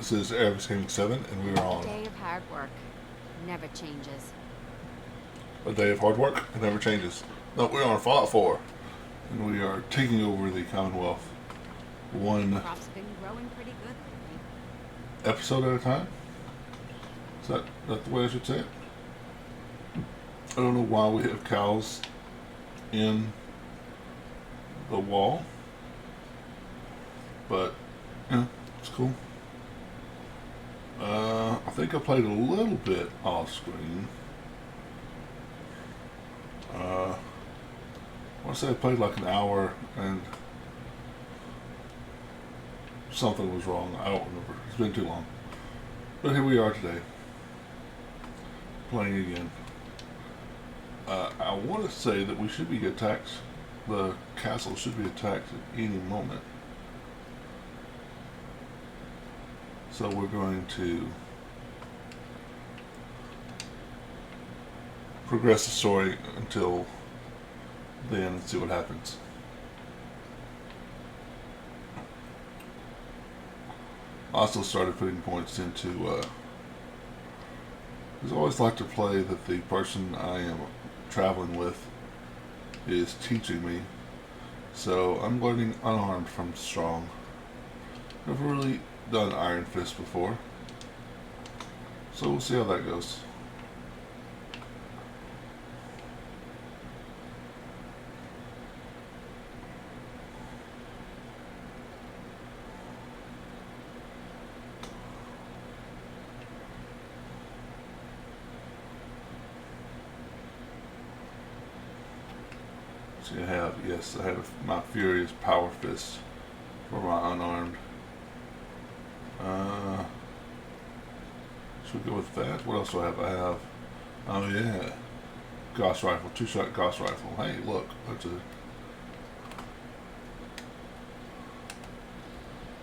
This is Airvis Gaming 7, and we are A on day of hard work never changes. a day of hard work. It never changes. No, we're on Fallout 4, and we are taking over the Commonwealth one Crops have been growing pretty good lately. episode at a time. Is that the way I should say it? I don't know why we have cows in the wall, but yeah, it's cool. I think I played a little bit off screen. I want to say I played like an hour and something was wrong. I don't remember. It's been too long. But here we are today, playing again. I want to say that we should be attacked. The castle should be attacked at any moment. So we're going to progress the story until then and see what happens. I also started putting points into, because I always like to play that the person I am traveling with is teaching me. So I'm learning unarmed from strong. Never really done Iron Fist before, so we'll see how that goes. So I have my Furious Power Fist for my unarmed. Should we go with that? What else do I have? I have, oh yeah, Gauss Rifle, 2-shot Gauss Rifle. Hey, look, that's a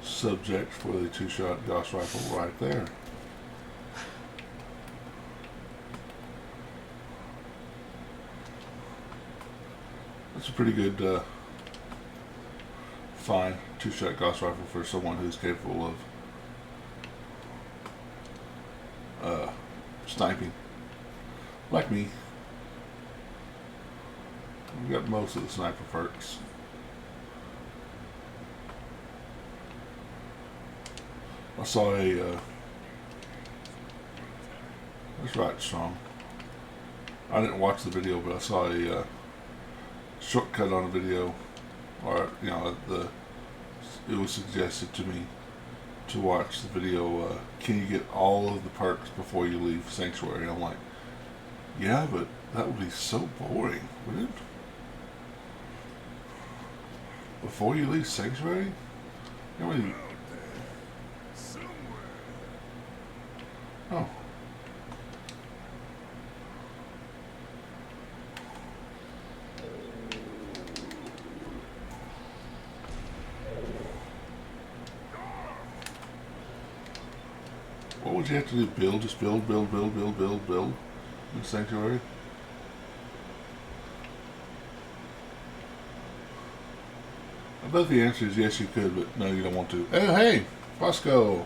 subject for the 2-shot Gauss Rifle right there. That's a pretty good, fine 2-shot Gauss Rifle for someone who's capable of sniping, like me. We got most of the sniper perks. I saw a that's right, Strong. I didn't watch the video, but I saw a shortcut on a video, or it was suggested to me to watch the video, can you get all of the perks before you leave Sanctuary? And I'm like, yeah, but that would be so boring, wouldn't it? Before you leave Sanctuary? You know, oh. What would you have to do? Build? Just build in Sanctuary? I bet the answer is yes, you could, but no, you don't want to. Oh, hey, Fosco.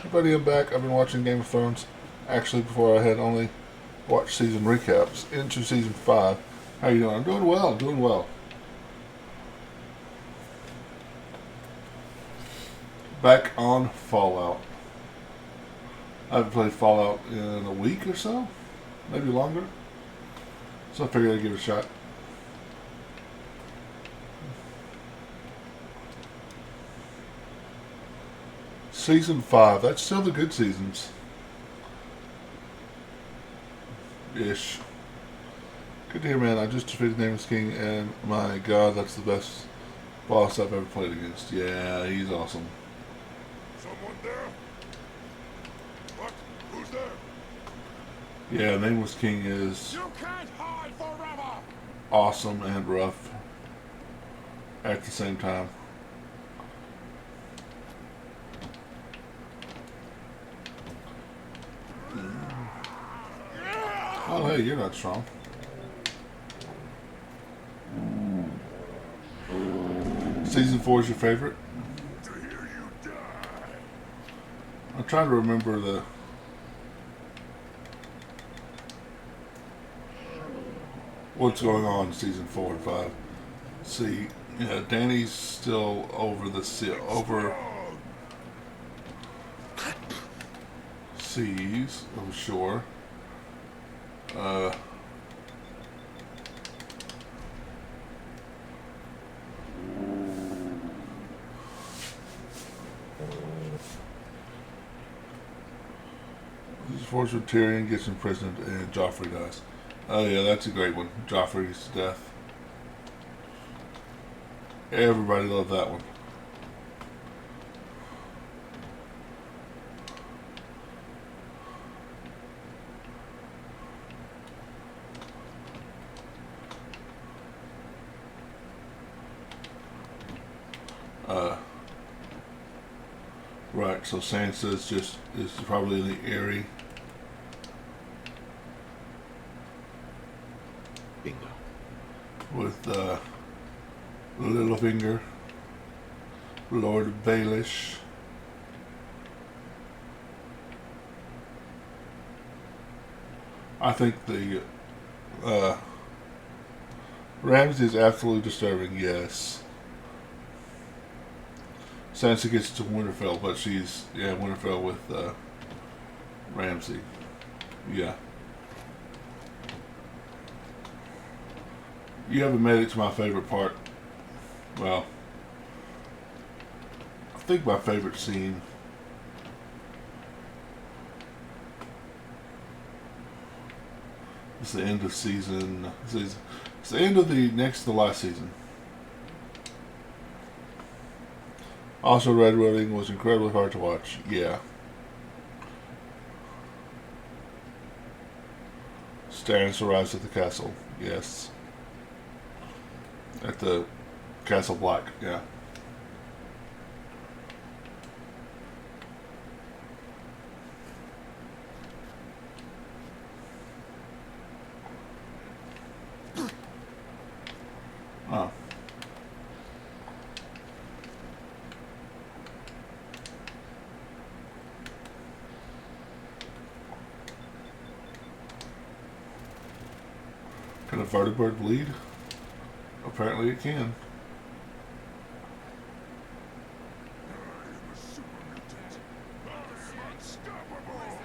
Hey, buddy, I'm back. I've been watching Game of Thrones. Actually, before I had only watched season recaps into season 5. How you doing? I'm doing well. I'm doing well. Back on Fallout. I haven't played Fallout in a week or so, maybe longer. So I figured I'd give it a shot. Season 5, that's still the good seasons. Ish. Good to hear, man. I just defeated Nameless King, and my god, that's the best boss I've ever played against. Yeah, he's awesome. Someone there? What? Who's there? Yeah, Nameless King is You can't hide forever! awesome and rough at the same time. Oh, hey, you're not strong. Season 4 is your favorite? To hear you die. I'm trying to remember the what's going on in season 4 and 5. See, yeah, Danny's still over the over seas, I'm sure. This is Force when Tyrion gets imprisoned and Joffrey dies. Oh yeah, that's a great one. Joffrey's death. Everybody loved that one. Right, so Sansa's is probably in the Eyrie. Bingo. With Littlefinger, Lord Baelish. I think the Ramsay is absolutely disturbing, yes. Sansa gets to Winterfell, but she's, yeah, Winterfell with Ramsay. Yeah. You haven't made it to my favorite part. Well, I think my favorite scene is the end of season. It's the end of the next to the last season. Also, Red Wedding was incredibly hard to watch. Yeah. Stannis arrives at the castle. Yes. At the Castle Black. Yeah. Oh. Can a vertebrate bleed? Apparently it can. I am a super mutant. I'm unstoppable.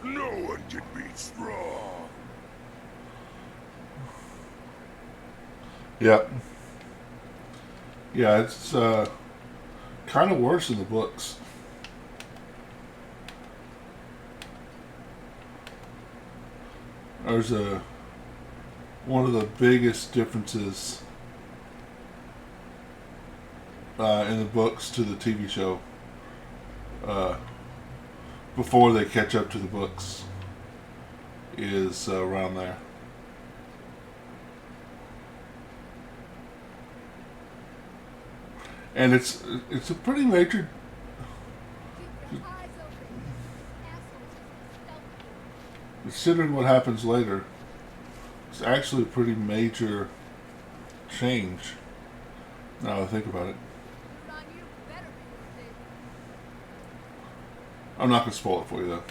No one can beat strong. Yep. Yeah, it's kind of worse in the books. There's one of the biggest differences in the books to the TV show before they catch up to the books is around there. And it's a pretty major. Considering what happens later, it's actually a pretty major change. Now that I think about it. I'm not going to spoil it for you though.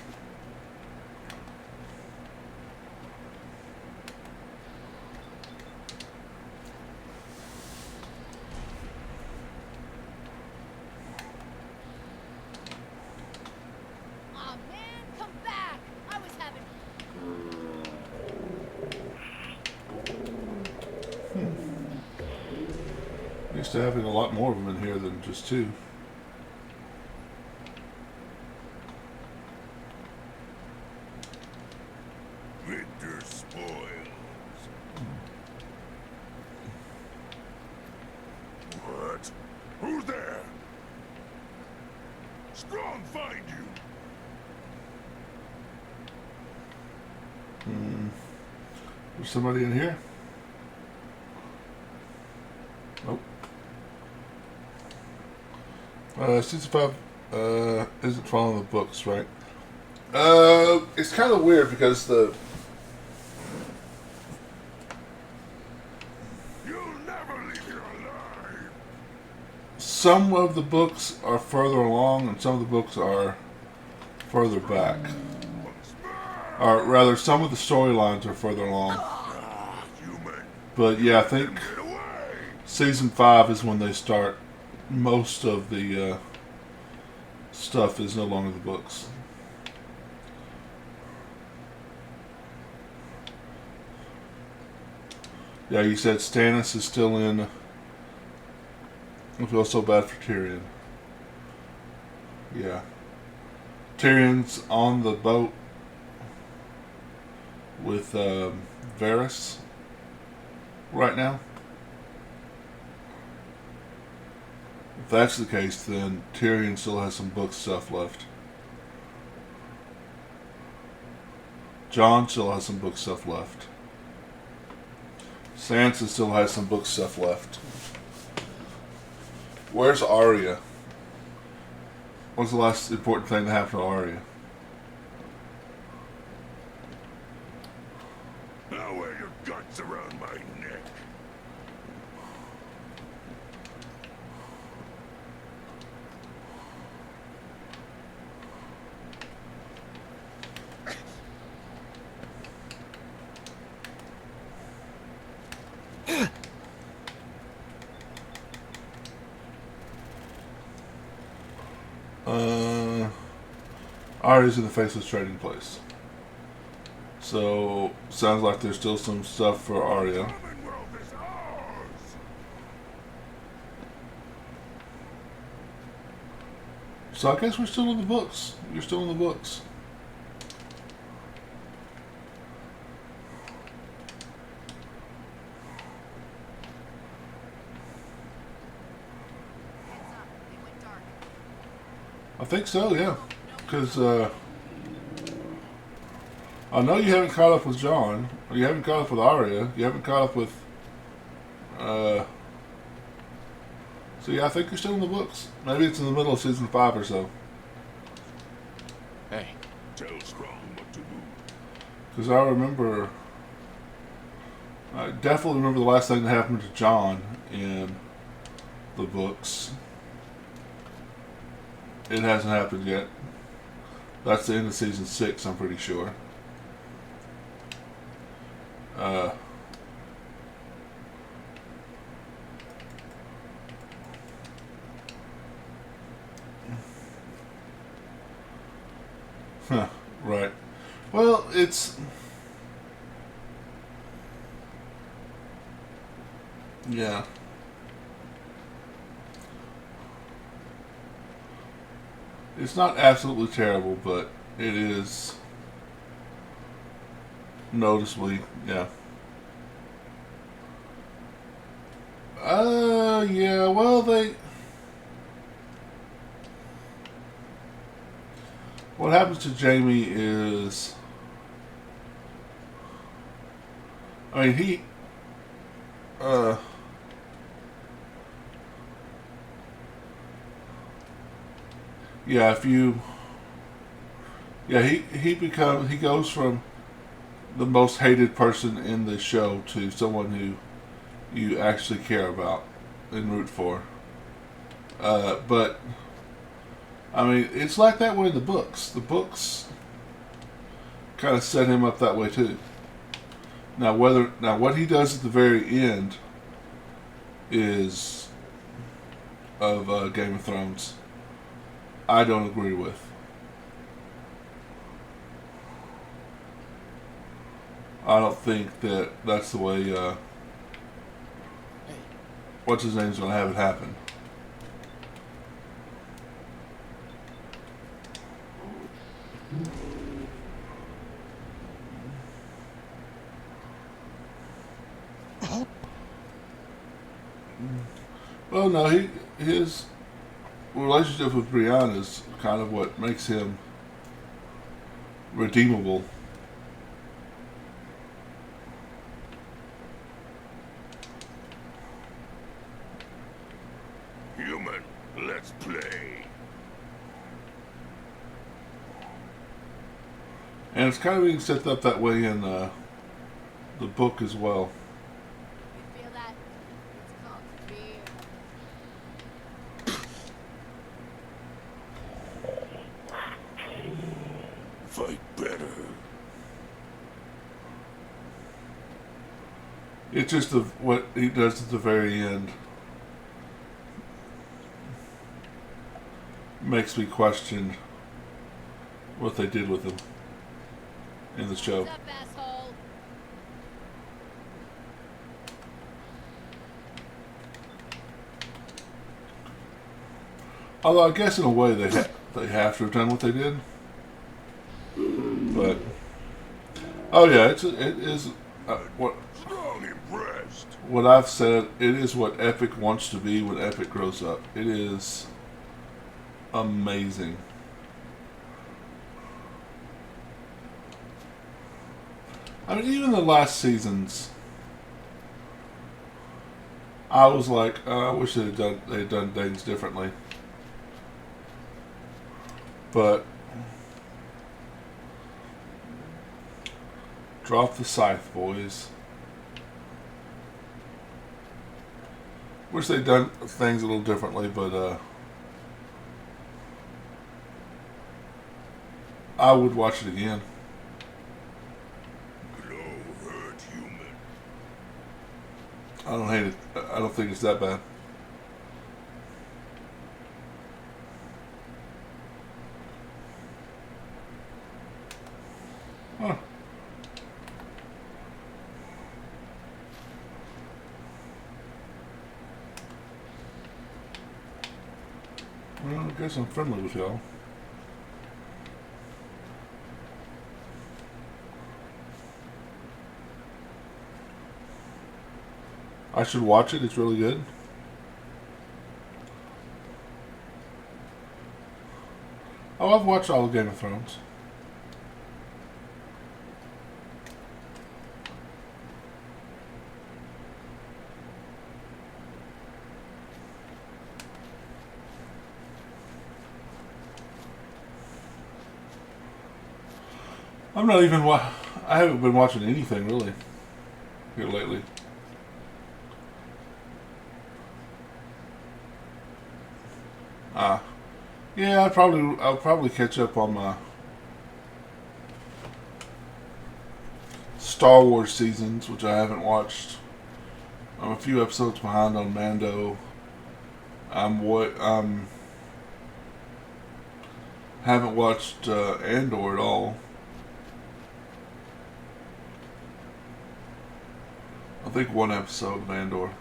Aw, man, come back! I was having... Used to having a lot more of them in here than just two. Winter spoils. What? Who's there? Strong find you. There's somebody in here? Nope. Season 5 isn't following the books, right? It's kind of weird because the You'll never leave you alive. Some of the books are further along, and some of the books are further back. Or rather, some of the storylines are further along. Human, But yeah, I think get away. season 5 is when they start. Most of the stuff is no longer the books. Yeah, you said Stannis is still in. I feel so bad for Tyrion. Yeah. Tyrion's on the boat with Varys right now. If that's the case, then Tyrion still has some book stuff left. Jon still has some book stuff left. Sansa still has some book stuff left. Where's Arya? What's the last important thing that happened to Arya? I'll wear your guts around my neck. Arya's in the Faceless Trading Place. So, sounds like there's still some stuff for Arya. Commonwealth is ours. So I guess we're still in the books. You're still in the books. Heads up. It went dark. I think so, yeah. Because I know you haven't caught up with Jon. Or you haven't caught up with Arya. You haven't caught up with... so yeah, I think you're still in the books. Maybe it's in the middle of season 5 or so. Hey, Tell Strong what to do. Because I remember... I definitely remember the last thing that happened to Jon in the books. It hasn't happened yet. That's the end of season 6, I'm pretty sure. Right. Well, it's... Yeah. It's not absolutely terrible, but it is noticeably, yeah. Yeah, well, what happens to Jamie is, I mean, yeah, he goes from the most hated person in the show to someone who you actually care about and root for. But I mean, it's like that way in the books. The books kind of set him up that way too. Now what he does at the very end is of Game of Thrones, I don't agree with. I don't think that that's the way what's his name's gonna have it happen. Well, no, his relationship with Brienne is kind of what makes him redeemable. Human, let's play. And it's kind of being set up that way in the book as well. You feel that? It's just what he does at the very end makes me question what they did with him in the show. What's up, asshole? Although I guess in a way they have to have done what they did. But oh yeah, it is what Strong impressed. what I've said. It is what Epic wants to be when Epic grows up. It is amazing. I mean, even the last seasons, I was like, I wish they'd done things differently. But drop the scythe, boys. Wish they'd done things a little differently, but I would watch it again. Glow hurt human. I don't hate it. I don't think it's that bad. Huh. Well, I guess I'm friendly with y'all. I should watch it. It's really good. Oh, I've watched all of Game of Thrones. I'm not even I haven't been watching anything really here lately. Yeah, I'll probably catch up on my Star Wars seasons, which I haven't watched. I'm a few episodes behind on Mando. Haven't watched Andor at all. I think one episode of Andor.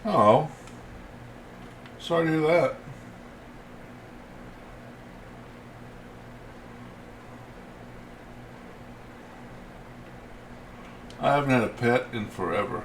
Oh, sorry to hear that. I haven't had a pet in forever.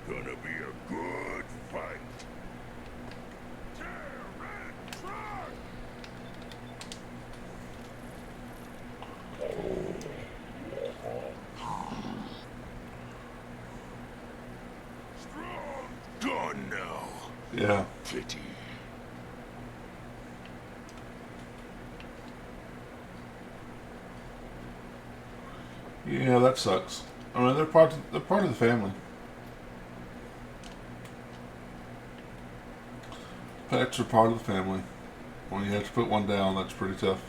Gonna be a good fight. Tyrantron! Strong gone now. Yeah. Pity. Yeah, that sucks. I mean, they're part of the family. Pets are part of the family. When you have to put one down, that's pretty tough.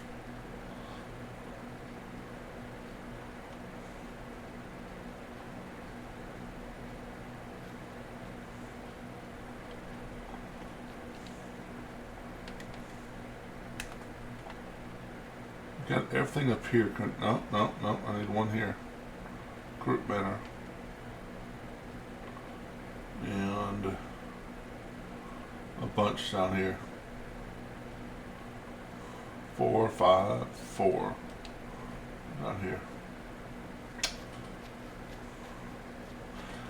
Got everything up here. No, no, no. I need one here. Group banner. And a bunch down here. 4, 5, 4. Not here.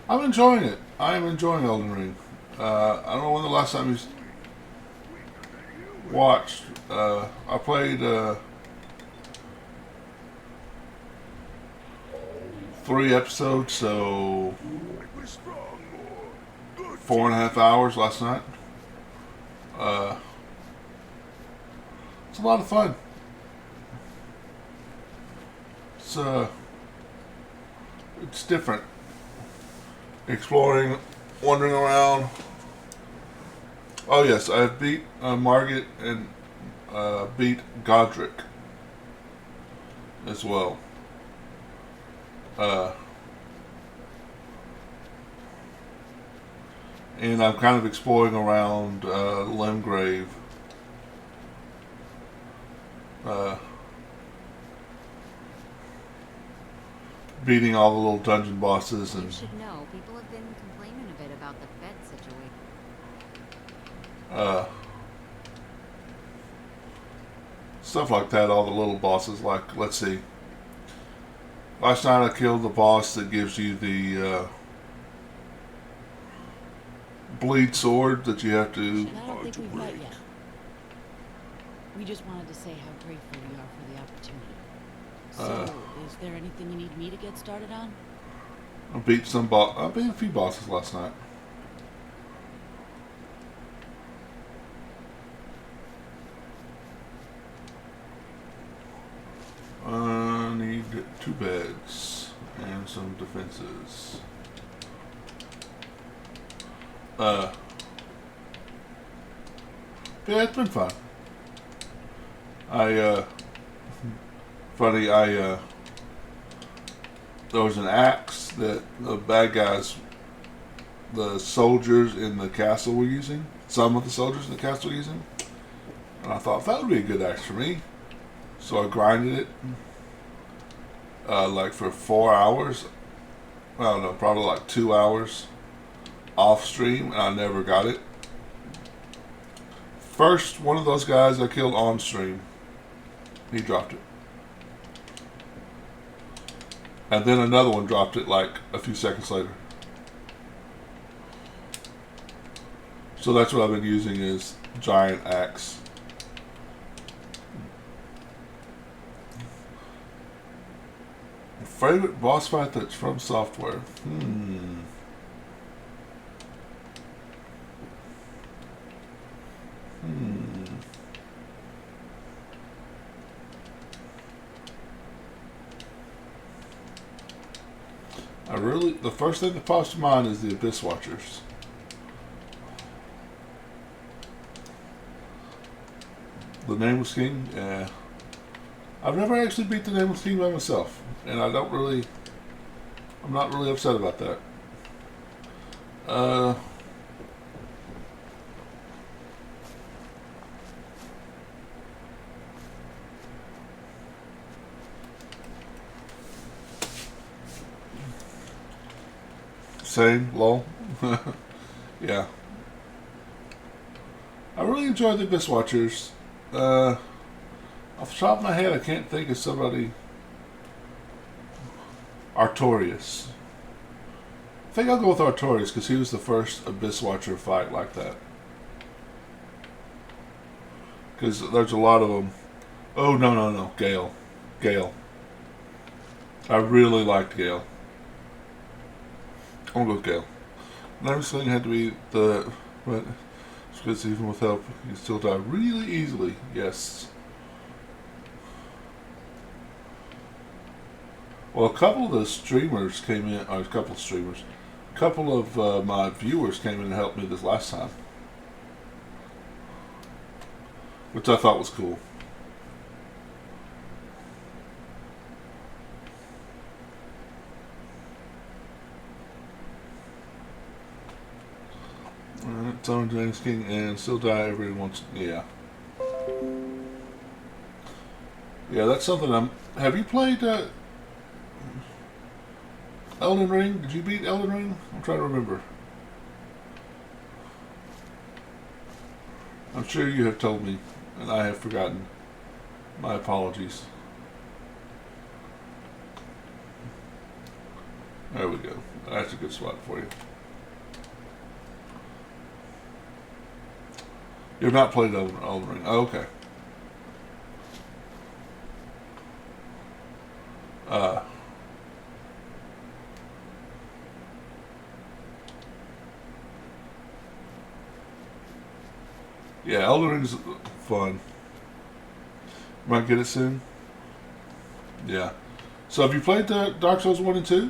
I'm enjoying it. I am enjoying Elden Ring. I don't know when the last time you watched. I played 3 episodes, so It was strong more. Good 4.5 hours last night. It's a lot of fun. It's different. Exploring, wandering around. Oh yes, I've beat Margit and beat Godric as well. And I'm kind of exploring around Limgrave. Beating all the little dungeon bosses You and should know, people have been complaining a bit about the bed situation. stuff like that. All the little bosses, like, let's see. Last night I killed the boss that gives you the bleed sword that you have to. And I don't think we've met yet. We just wanted to say how grateful we are for the opportunity. So, is there anything you need me to get started on? I beat a few bosses last night. I need 2 beds and some defenses. Yeah, it's been fun. There was an axe that the bad guys, the soldiers in the castle were using. Some of the soldiers in the castle were using. And I thought that would be a good axe for me. So I grinded it like for 4 hours. I don't know, probably like 2 hours off stream, and I never got it. First one of those guys I killed on stream, he dropped it. And then another one dropped it like a few seconds later. So that's what I've been using, is giant axe. Favorite boss fight that's from Software? The first thing that pops to mind is the Abyss Watchers. The Nameless King? Yeah. I've never actually beat the Nameless King by myself, and I'm not really upset about that. Same, lol. Yeah. I really enjoy the Abyss Watchers. Off the top of my head, I can't think of somebody. Artorias. I think I'll go with Artorias because he was the first Abyss Watcher fight like that. Because there's a lot of them. Oh, no. Gale. I really liked Gale. I'm going to go with Gale. Next thing had to be the... But because even with help, you still die really easily. Yes. Well, a couple of the streamers came in, or a couple of my viewers came in and helped me this last time, which I thought was cool. Alright, Tom James King and still die every once. Yeah, that's something Have you played Elden Ring? Did you beat Elden Ring? I'm trying to remember. I'm sure you have told me, and I have forgotten. My apologies. There we go. That's a good spot for you. You've not played Elden Ring. Oh, okay. Yeah, Elden Ring's fun. Might get it soon. Yeah. So have you played the Dark Souls 1 and 2?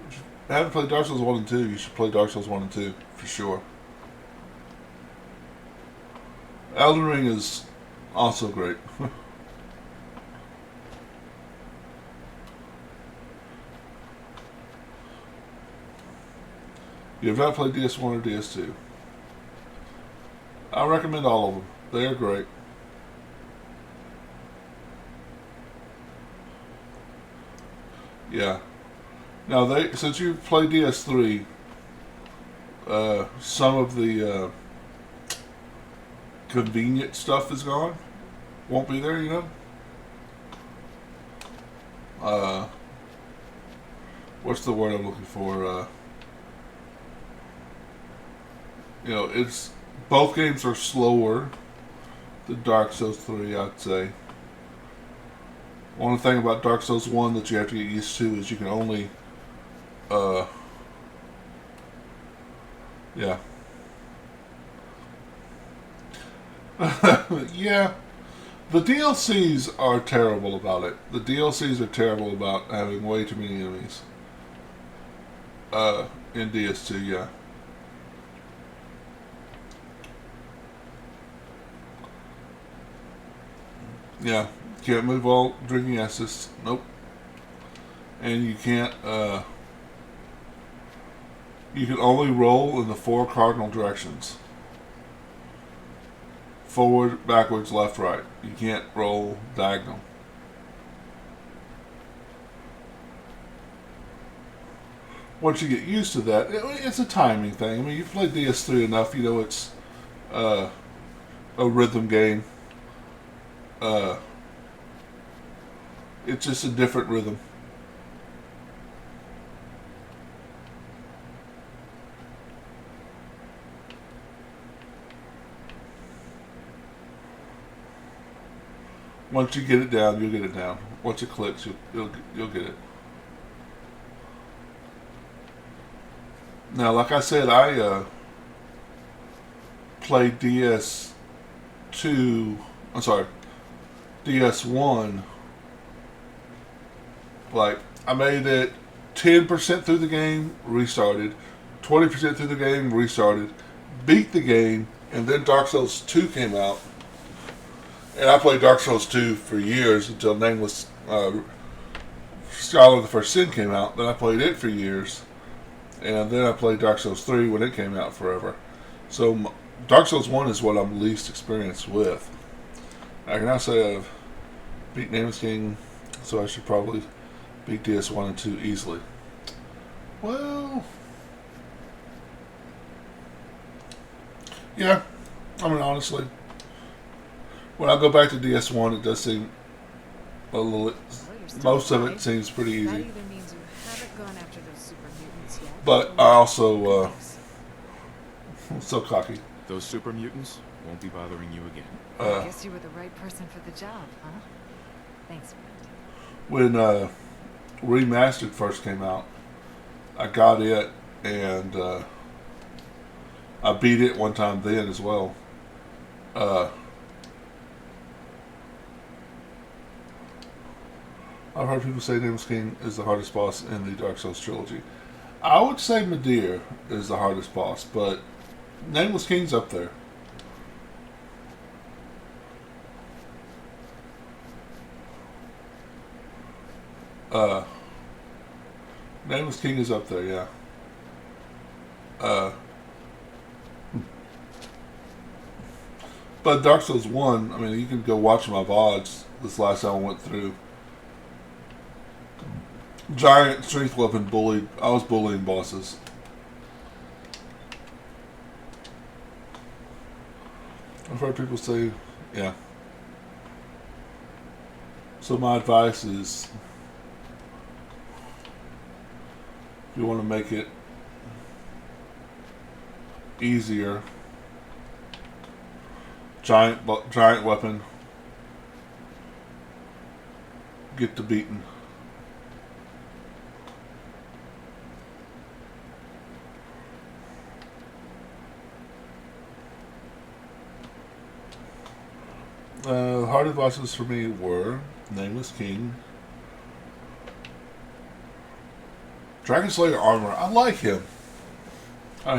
If you haven't played Dark Souls 1 and 2, you should play Dark Souls 1 and 2 for sure. Elden Ring is also great. You have not played DS1 or DS2. I recommend all of them. They are great. Yeah. Now since you played DS3, some of the convenient stuff is gone. Won't be there, you know. What's the word I'm looking for? You know, both games are slower than Dark Souls 3, I'd say. One thing about Dark Souls 1 that you have to get used to is you can only, yeah. Yeah. The DLCs are terrible about it. The DLCs are terrible about having way too many enemies. In DS2, yeah. Yeah, can't move while drinking Estus. Nope. And you can't, you can only roll in the 4 cardinal directions. Forward, backwards, left, right. You can't roll diagonal. Once you get used to that, it's a timing thing. I mean, you've played DS3 enough, you know it's a rhythm game. It's just a different rhythm. Once you get it down, you'll get it down. Once it clicks, you'll get it. Now, like I said, I played DS1, like, I made it 10% through the game, restarted, 20% through the game, restarted, beat the game, and then Dark Souls 2 came out. And I played Dark Souls 2 for years until Nameless Scholar of the First Sin came out. Then I played it for years. And then I played Dark Souls 3 when it came out forever. So Dark Souls 1 is what I'm least experienced with. I can now say I've beat Nameless King, so I should probably beat DS1 and 2 easily. Well, yeah, I mean, honestly, when I go back to DS1, it does seem a little, Well, you're still most of it alive. seems pretty That easy. either means you haven't gone after those super mutants yet. But or I also, close. I'm so cocky. Those super mutants won't be bothering you again. I guess you were the right person for the job, huh? Thanks, friend. When Remastered first came out, I got it and I beat it one time then as well. I've heard people say Nameless King is the hardest boss in the Dark Souls trilogy. I would say Midir is the hardest boss, but Nameless King's up there. Nameless King is up there, yeah. But Dark Souls 1, I mean, you can go watch my VODs this last time I went through. Giant strength weapon bullied. I was bullying bosses. I've heard people say, yeah. So my advice is, if you want to make it easier, giant weapon, get to beating. The hardest bosses for me were Nameless King, Dragon Slayer Armor. I like him.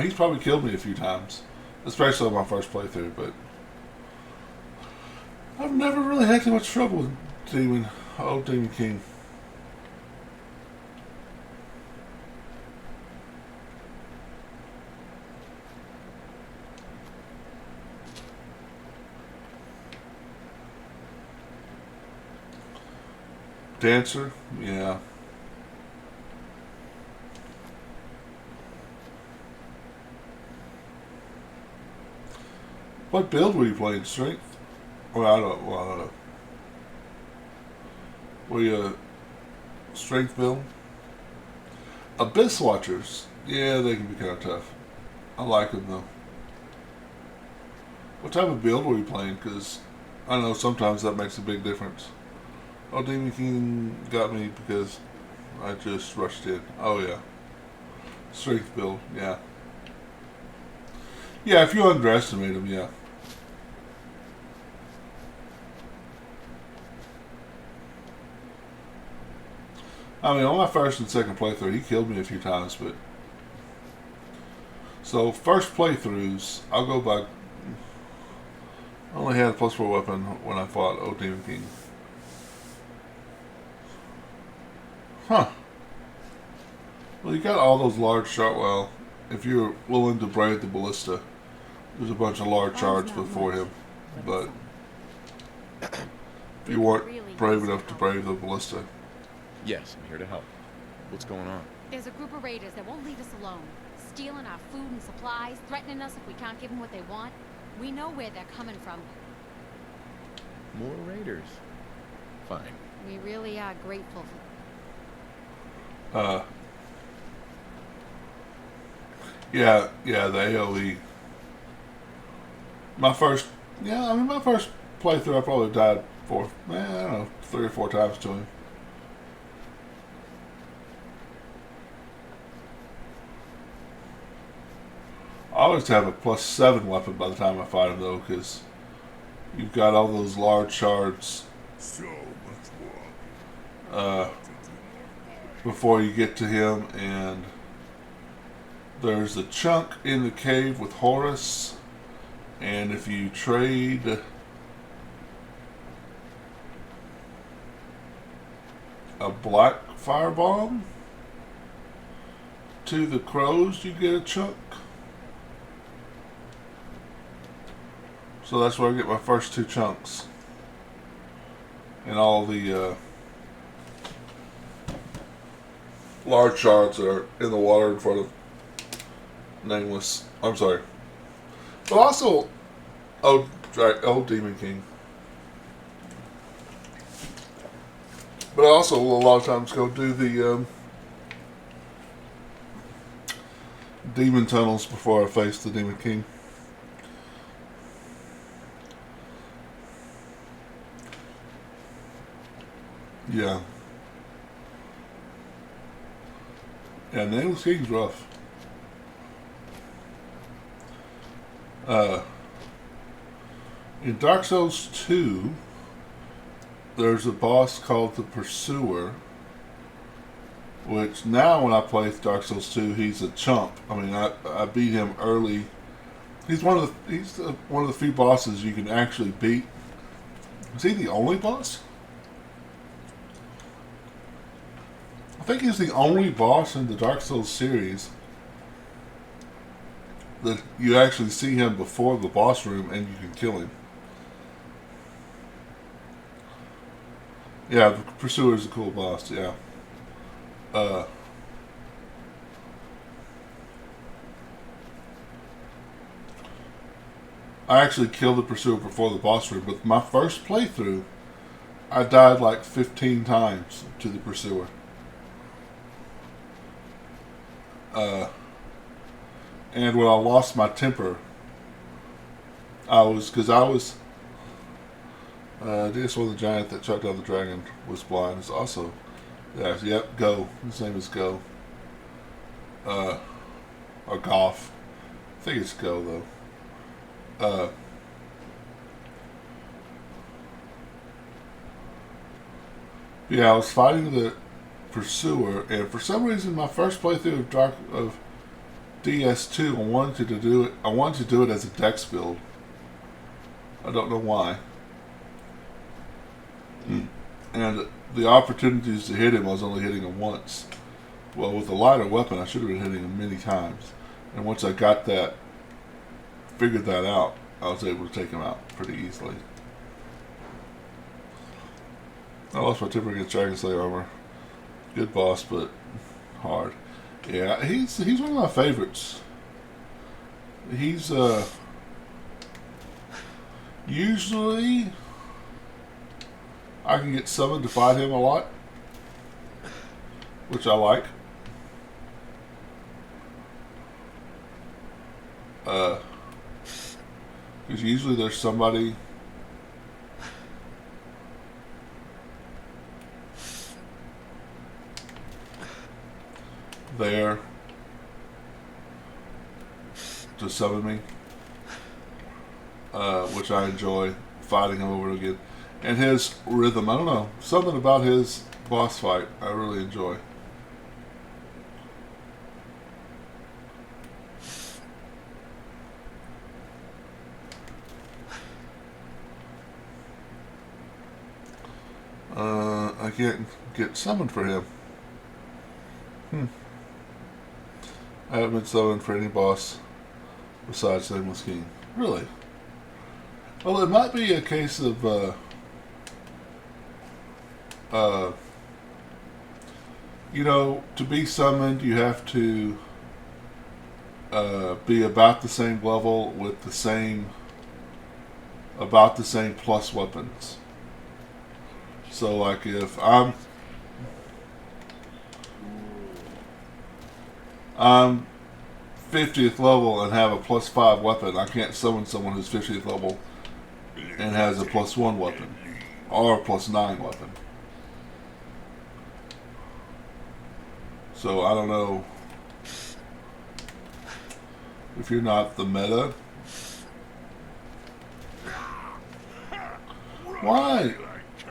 He's probably killed me a few times, especially on my first playthrough, but I've never really had too much trouble with Demon King. Dancer, yeah. What build were you playing? Strength? Well, I don't know. Were you a strength build? Abyss Watchers, yeah, they can be kind of tough. I like them though. What type of build were you playing? Because I know sometimes that makes a big difference. Oh, Demon King got me because I just rushed in. Oh, yeah. Strength build, yeah. Yeah, if you underestimate him, yeah. I mean, on my first and second playthrough, he killed me a few times, but... So, first playthroughs, I'll go back... I only had a +4 weapon when I fought Old Demon King. Huh. Well, you got all those large shards. Well, if you're willing to brave the ballista, there's a bunch of large shards before him. But if you weren't brave enough to brave the ballista. Yes, I'm here to help. What's going on? There's a group of raiders that won't leave us alone. Stealing our food and supplies, threatening us if we can't give them what they want. We know where they're coming from. More raiders. Fine. We really are grateful for... Yeah, the AoE. My first playthrough, I probably died I don't know, 3 or 4 times to him. I always have a +7 weapon by the time I fight him, though, because you've got all those large shards So much walking. Before you get to him, and there's a chunk in the cave with Horus, and if you trade a black firebomb to the crows, you get a chunk. So that's where I get my first 2 chunks. And all the large shards are in the water in front of Nameless. I'm sorry. But also, Old Demon King. But I also will a lot of times go do the demon tunnels before I face the Demon King. Yeah. Yeah, Nameless King's rough. In Dark Souls 2, there's a boss called the Pursuer, which now when I play Dark Souls 2, he's a chump. I mean, I beat him early. He's one of the few bosses you can actually beat. Is he the only boss? I think he's the only boss in the Dark Souls series that you actually see him before the boss room and you can kill him. Yeah, the Pursuer is a cool boss, yeah. I actually killed the Pursuer before the boss room, but my first playthrough, I died like 15 times to the Pursuer. And when I lost my temper, I think it's one of the giant that chucked out the dragon was blind. It's also, yeah, yep, Go. His name is Go. Or Goff. I think it's Go though. Yeah, I was fighting the pursuer, and for some reason, my first playthrough of DS2, I wanted to do it. I wanted to do it as a dex build. I don't know why. And the opportunities to hit him, I was only hitting him once. Well, with a lighter weapon, I should have been hitting him many times. And once I got that, figured that out, I was able to take him out pretty easily. I lost my temper against Dragon Slayer armor. Good boss, but hard. Yeah, he's one of my favorites. He's usually I can get summoned to fight him a lot, which I like. Because usually there's somebody there to summon me, which I enjoy fighting him over again. And his rhythm, I don't know, something about his boss fight I really enjoy. I can't get summoned for him. I haven't been summoned for any boss besides Nameless King. Really? Well, it might be a case of you know, to be summoned, you have to be about the same level with about the same plus weapons. So, like, if I'm 50th level and have a +5 weapon, I can't summon someone who's 50th level and has a +1 weapon or a +9 weapon. So I don't know if you're not the meta. Why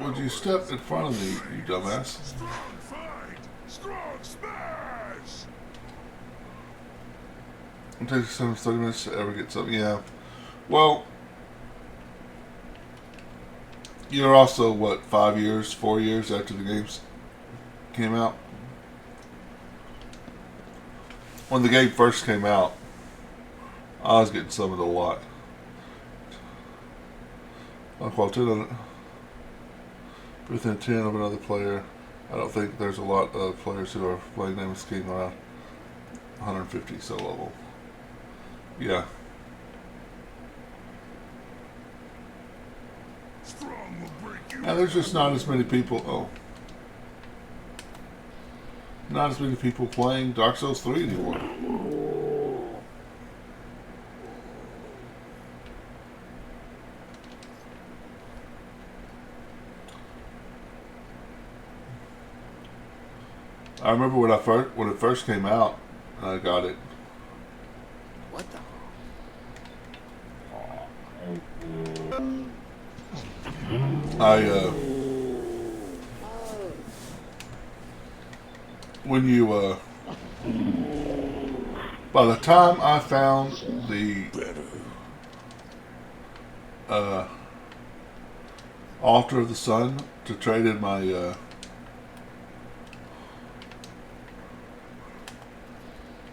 would you step in front of me, you dumbass? Strong fight! Strong smash! It takes 30 minutes to ever get something. Yeah. Well, you're also, what, 4 years after the games came out? When the game first came out, I was getting summoned a lot. Within 10 of another player. I don't think there's a lot of players who are playing Nameless King around 150 so level. Yeah. Strong will break you. And there's just not as many people. Not as many people playing Dark Souls 3 anymore. I remember when it first came out, and I got it. What the? When you by the time I found the Altar of the Sun to trade in my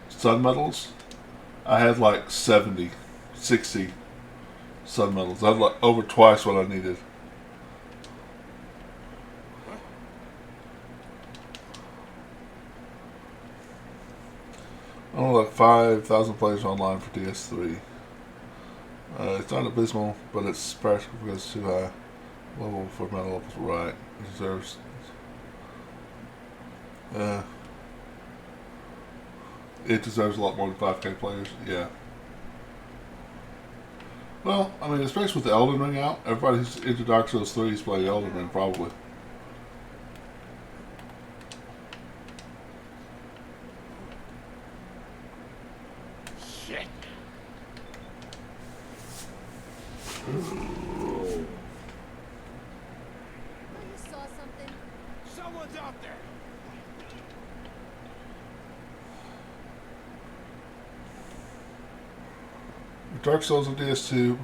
sun medals, I had like 60 sun medals. I had like over twice what I needed. Only like 5,000 players online for DS3. It's not abysmal, but it's practical because it's too high level for metal levels. Right. It deserves. It deserves a lot more than 5K players. Yeah. Well, I mean, especially with the Elden Ring out, everybody who's into Dark Souls 3 is playing Elden Ring, probably. Shit. You saw something? Dark Souls on DS2.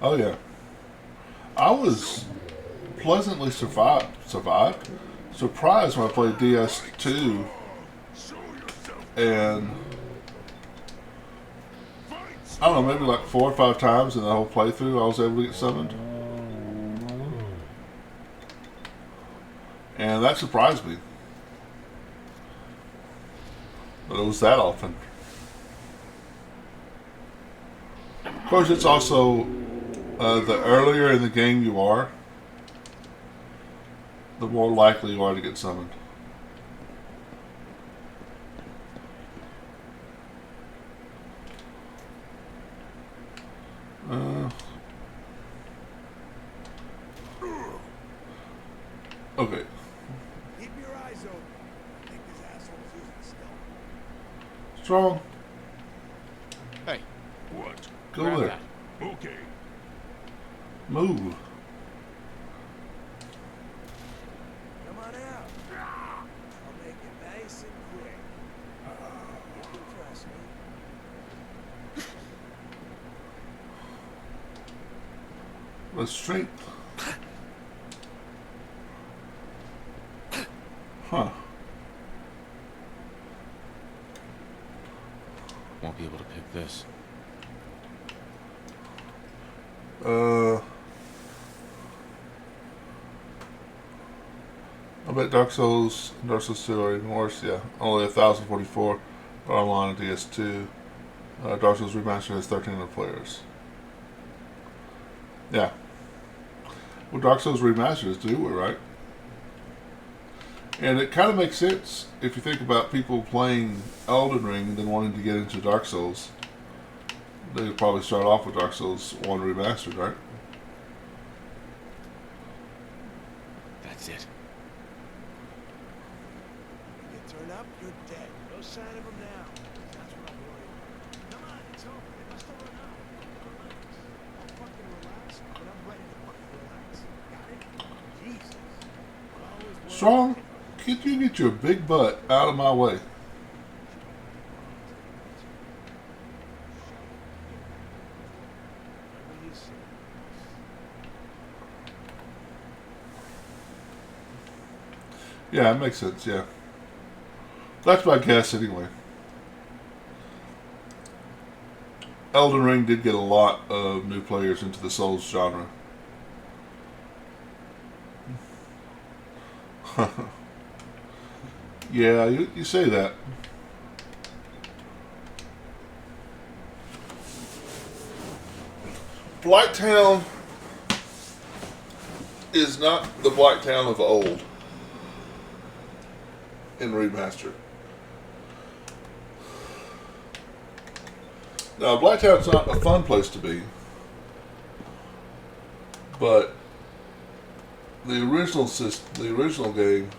Oh yeah. I was pleasantly surprised when I played DS2 Show yourself. and I don't know, maybe like 4 or 5 times in the whole playthrough I was able to get summoned. And that surprised me. But it was that often. Of course, it's also the earlier in the game you are, the more likely you are to get summoned. Okay. Keep your eyes open. I think this asshole's using stealth. Strong. Hey, What? Go grab there. that. Okay. Move. Come on out. I'll make it nice and quick. You can trust me. With strength. Huh. Won't be able to pick this. I bet Dark Souls and Dark Souls 2 are even worse, yeah. Only 1,044 are online on DS2. Dark Souls Remastered has 1,300 players. Yeah. Well, Dark Souls Remastered is doable, right? And it kind of makes sense if you think about people playing Elden Ring and then wanting to get into Dark Souls. They would probably start off with Dark Souls 1 Remastered, right? That's it. When you turn up, you're dead. No sign of him now. That's what I'm worried about. Come on, it's over. They must have run out. Relax. I'll fucking relax when I'm ready to fucking relax. Got it? Jesus. I'll always worry. Strong, could you get your big butt out of my way? Whatever you say. Yeah, it makes sense, yeah. That's my guess anyway. Elden Ring did get a lot of new players into the Souls genre. Yeah, you say that. Blighttown is not the Blighttown of old in Remastered. Now, Blighttown's not a fun place to be, but the original game,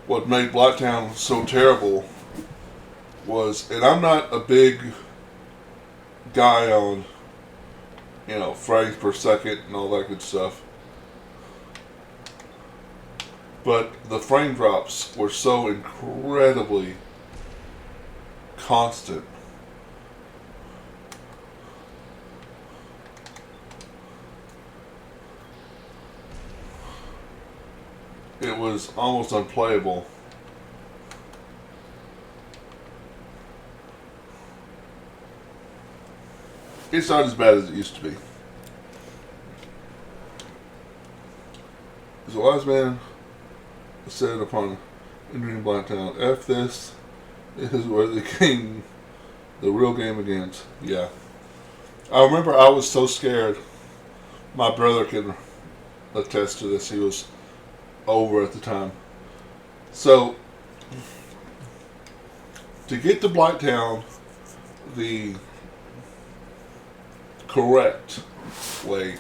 what made Blighttown so terrible was, and I'm not a big guy on, frames per second and all that good stuff, but the frame drops were so incredibly constant. It was almost unplayable. It's not as bad as it used to be. As a wise man said upon entering Blighttown, F this is where the real game begins. Yeah. I remember I was so scared. My brother can attest to this. He was over at the time. So, to get to Blighttown the correct way,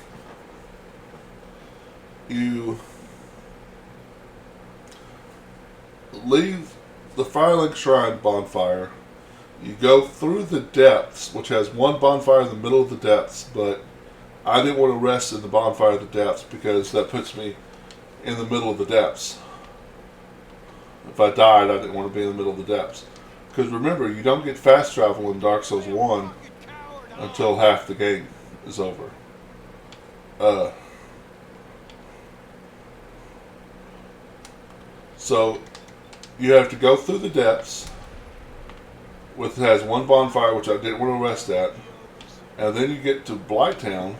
you leave the Firelink Shrine bonfire, you go through the depths, which has one bonfire in the middle of the depths, but I didn't want to rest in the bonfire of the depths because that puts me in the middle of the depths. If I died, I didn't want to be in the middle of the depths. Because remember, you don't get fast travel in Dark Souls 1 until half the game is over. So you have to go through the depths, which has one bonfire, which I didn't want to rest at, and then you get to Blighttown,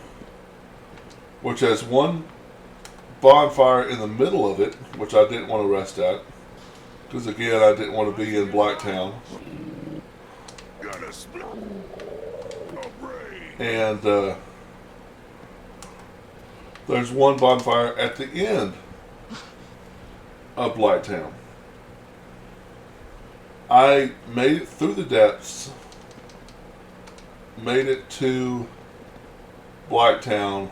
which has one bonfire in the middle of it, which I didn't want to rest at, because again, I didn't want to be in Blighttown. And there's one bonfire at the end of Blighttown. I made it through the depths, made it to Blighttown,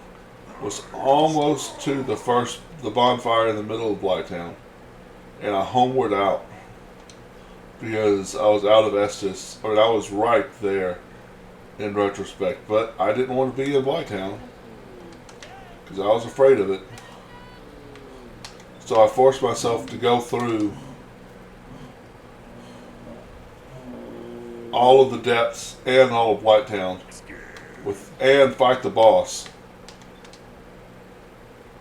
was almost to the bonfire in the middle of Blighttown, and I homeward out because I was out of Estus, or I was right there in retrospect, but I didn't want to be in Blighttown because I was afraid of it. So I forced myself to go through all of the depths and all of Blighttown and fight the boss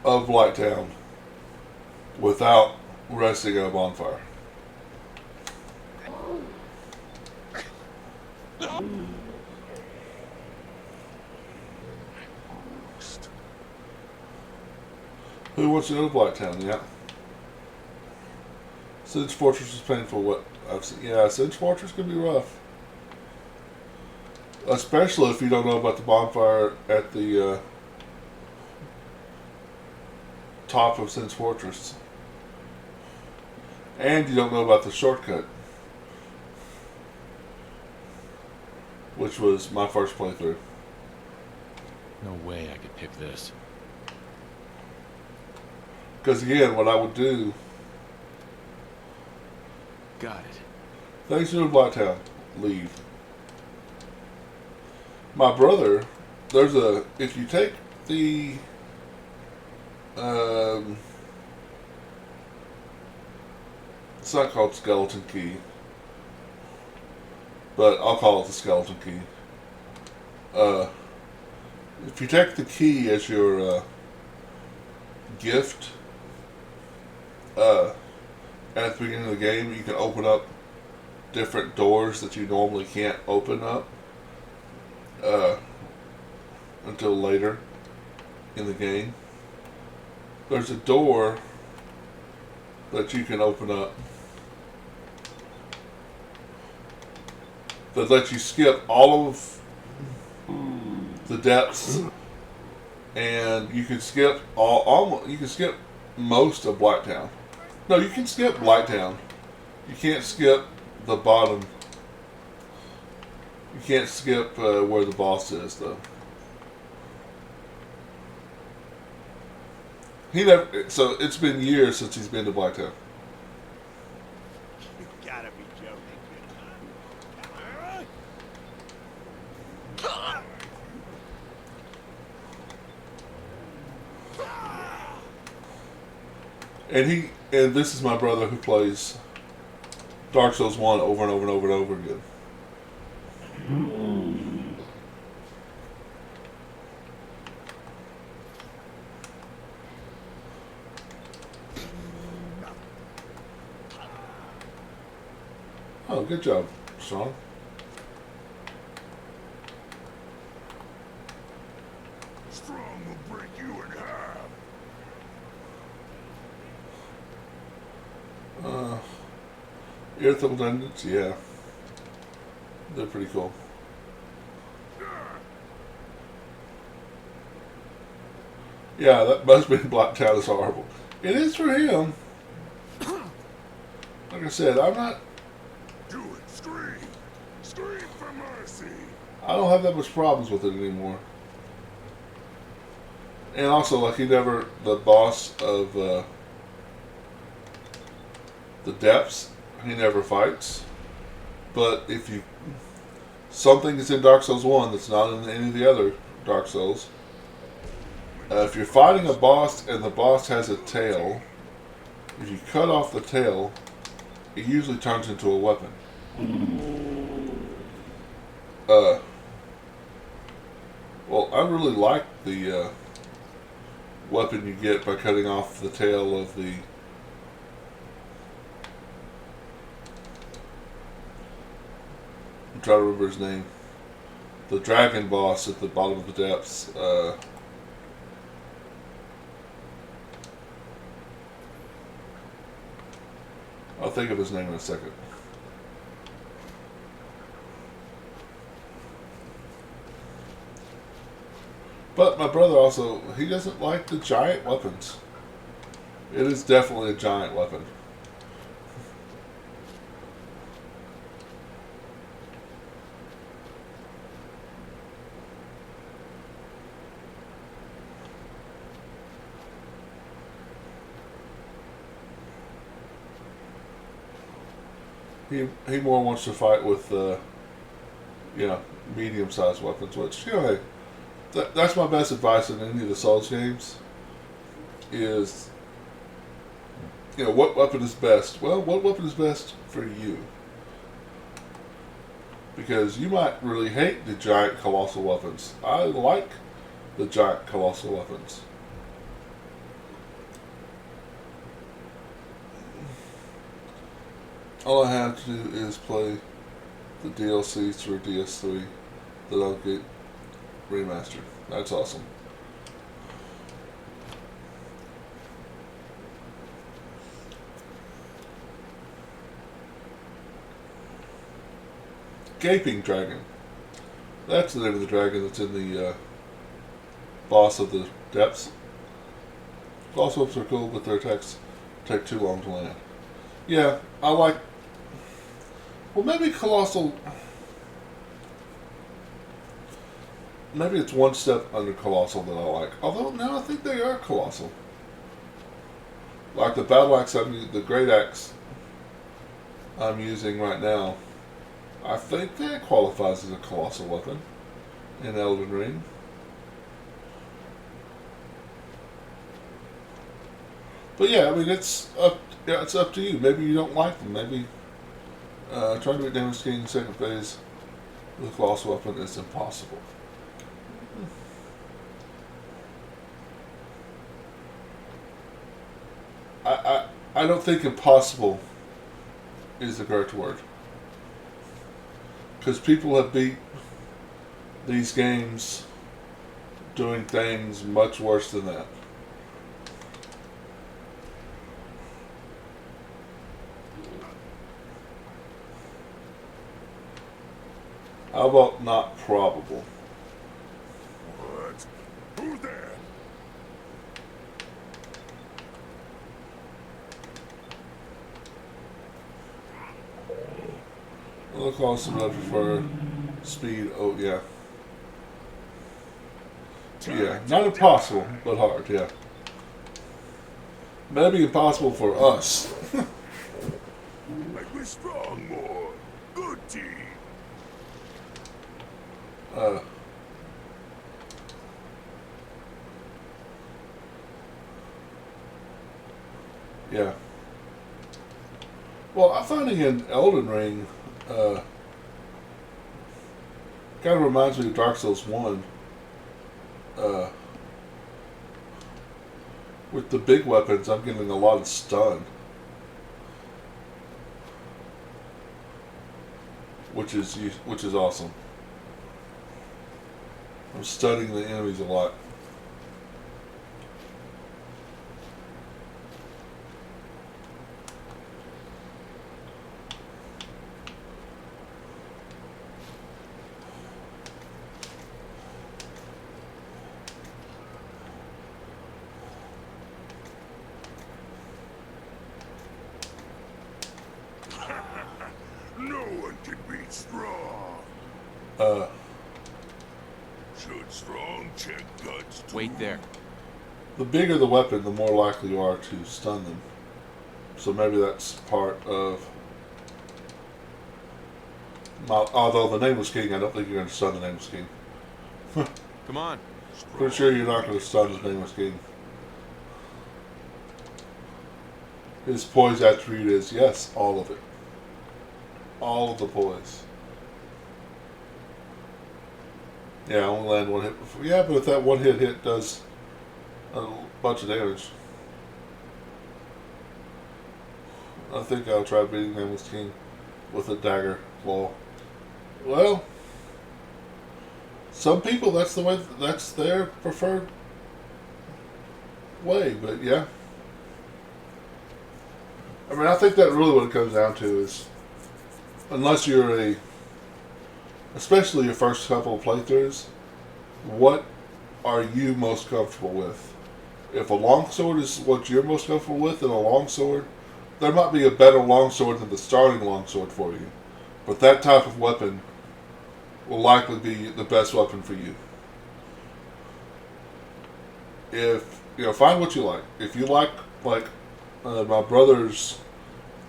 of Blighttown without resting at a bonfire. Who wants to go to Blighttown? Yeah. Singe Fortress is painful. What I've seen. Yeah, Singe Fortress can be rough. Especially if you don't know about the bonfire at the top of Singe Fortress. And you don't know about the shortcut, which was my first playthrough. No way I could pick this. Because again, what I would do... Got it. Thanks to Blighttown. Leave. My brother, there's a... If you take the... it's not called Skeleton Key, but I'll call it the Skeleton Key. If you take the key as your gift at the beginning of the game, you can open up different doors that you normally can't open up until later in the game. There's a door that you can open up that lets you skip all of the depths, and you can skip you can skip most of Blighttown. No, you can skip Blighttown. You can't skip the bottom. You can't skip where the boss is, though. He never. So it's been years since he's been to Blighttown. You gotta be joking. And this is my brother who plays Dark Souls 1 over and over and over and over again. Oh, good job, Sean. Strong will break you in half. Irritable Dungeons, yeah. They're pretty cool. Yeah, that must be Blighttown is horrible. It is for him. Like I said, I'm not... Do it. Scream. Scream for mercy. I don't have that much problems with it anymore. And also, like, the boss of the depths, he never fights. But if something is in Dark Souls 1 that's not in any of the other Dark Souls, if you're fighting a boss and the boss has a tail, if you cut off the tail, it usually turns into a weapon. Well, I really like the weapon you get by cutting off the tail of the I'm trying to remember his name. The dragon boss at the bottom of the depths. I'll think of his name in a second. But my brother also, he doesn't like the giant weapons. It is definitely a giant weapon. He more wants to fight with, medium-sized weapons, which, hey, that's my best advice in any of the Souls games, is, what weapon is best? Well, what weapon is best for you? Because you might really hate the giant colossal weapons. I like the giant colossal weapons. All I have to do is play the DLCs for DS3 that I'll get remastered. That's awesome. Gaping Dragon. That's the name of the dragon that's in the boss of the depths. Boss whips are cool, but their attacks take too long to land. Yeah, I like... Well, maybe Colossal... Maybe it's one step under Colossal that I like. Although, no, I think they are Colossal. Like the Battle Axe, the Great Axe I'm using right now, I think that qualifies as a Colossal weapon in Elden Ring. But yeah, I mean, it's up to you. Maybe you don't like them. Maybe trying to beat Damage King in second phase with a Colossal weapon is impossible. I don't think impossible is the correct word. Because people have beat these games doing things much worse than that. How about not probable? What? Who's there? I'll call some I prefer speed. Oh, yeah. Yeah, not impossible, but hard, yeah. Maybe impossible for us. Make me strong more. Good team. Yeah. Well, I'm finding in Elden Ring, kind of reminds me of Dark Souls 1. With the big weapons, I'm getting a lot of stun. Which is awesome. I'm stunning the enemies a lot. No one can beat strong. Should strong check guts too? Wait there. The bigger the weapon, the more likely you are to stun them. So maybe that's part of... Although the Nameless King, I don't think you're going to stun the Nameless King. Come on. Pretty sure you're not going to stun the Nameless King. His poise attribute is, yes, all of it. all of the poise. Yeah, I only land one hit before. Yeah, but if that one hit does a bunch of damage, I think I'll try beating Nameless King with a dagger claw. Well, some people that's their preferred way, but yeah. I mean, I think that really what it comes down to is, unless you're especially your first couple of playthroughs, what are you most comfortable with? If a longsword is what you're most comfortable with, then a longsword, there might be a better longsword than the starting longsword for you, but that type of weapon will likely be the best weapon for you. If find what you like. If you like my brother's,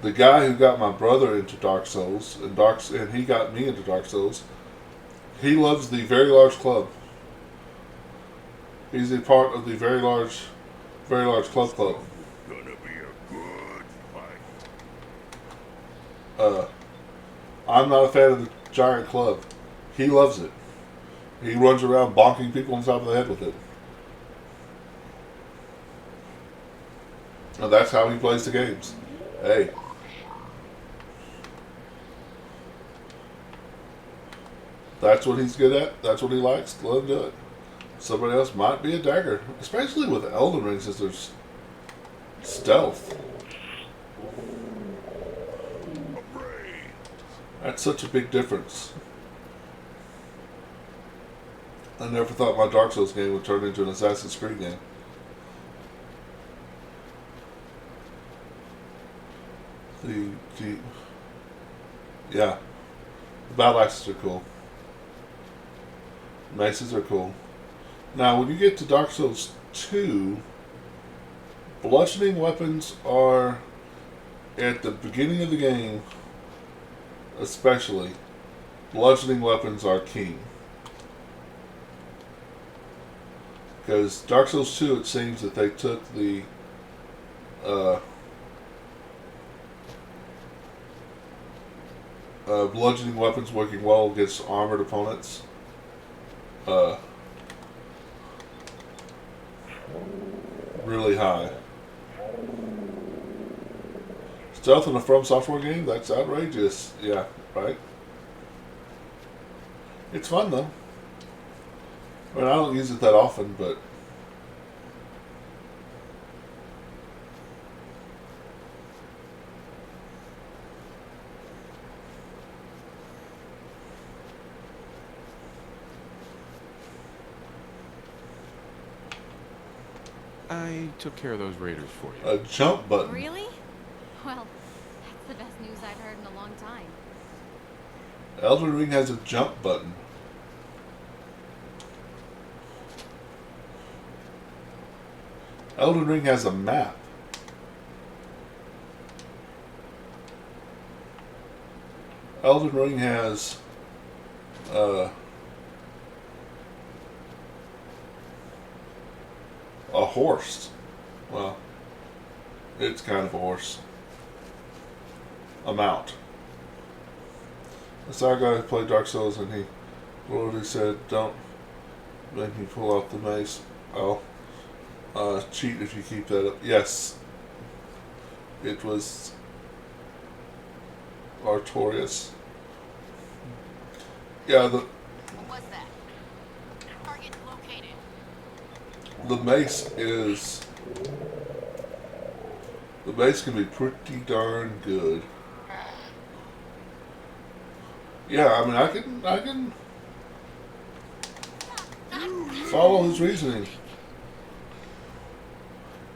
the guy who got my brother into Dark Souls and he got me into Dark Souls, he loves the very large club. He's a part of the very large club. Gonna be a good fight. I'm not a fan of the giant club. He loves it. He runs around bonking people on top of the head with it. And that's how he plays the games. Hey. That's what he's good at. That's what he likes. Let him do it. Somebody else might be a dagger. Especially with Elden Ring, since there's stealth. That's such a big difference. I never thought my Dark Souls game would turn into an Assassin's Creed game. Yeah. The battle axes are cool. Maces are cool. Now, when you get to Dark Souls 2, bludgeoning weapons are, at the beginning of the game, especially, bludgeoning weapons are king. Because Dark Souls 2, it seems that they took the bludgeoning weapons working well against armored opponents. Really high. Stealth in a From Software game? That's outrageous. Yeah, right? It's fun though. I mean, I don't use it that often, but I took care of those raiders for you. a jump button. Really? Well, that's the best news I've heard in a long time. Elden Ring has a jump button. Elden Ring has a map. Elden Ring has a horse. Well, it's kind of a horse. A mount. I saw a guy who played Dark Souls and he literally said, "Don't make me pull out the mace. I'll cheat if you keep that up." Yes. It was Artorias. Yeah, What was that? Target located. the mace can be pretty darn good. Yeah, I mean, I can follow his reasoning.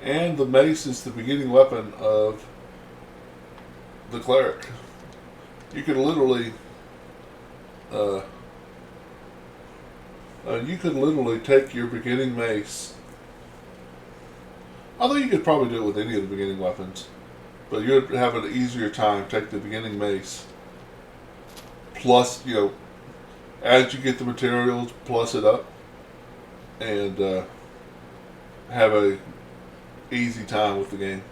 And the mace is the beginning weapon of the cleric. You could literally, take your beginning mace. Although you could probably do it with any of the beginning weapons, but you'd have an easier time. Take the beginning mace. Plus, as you get the materials, plus it up, and have a easy time with the game.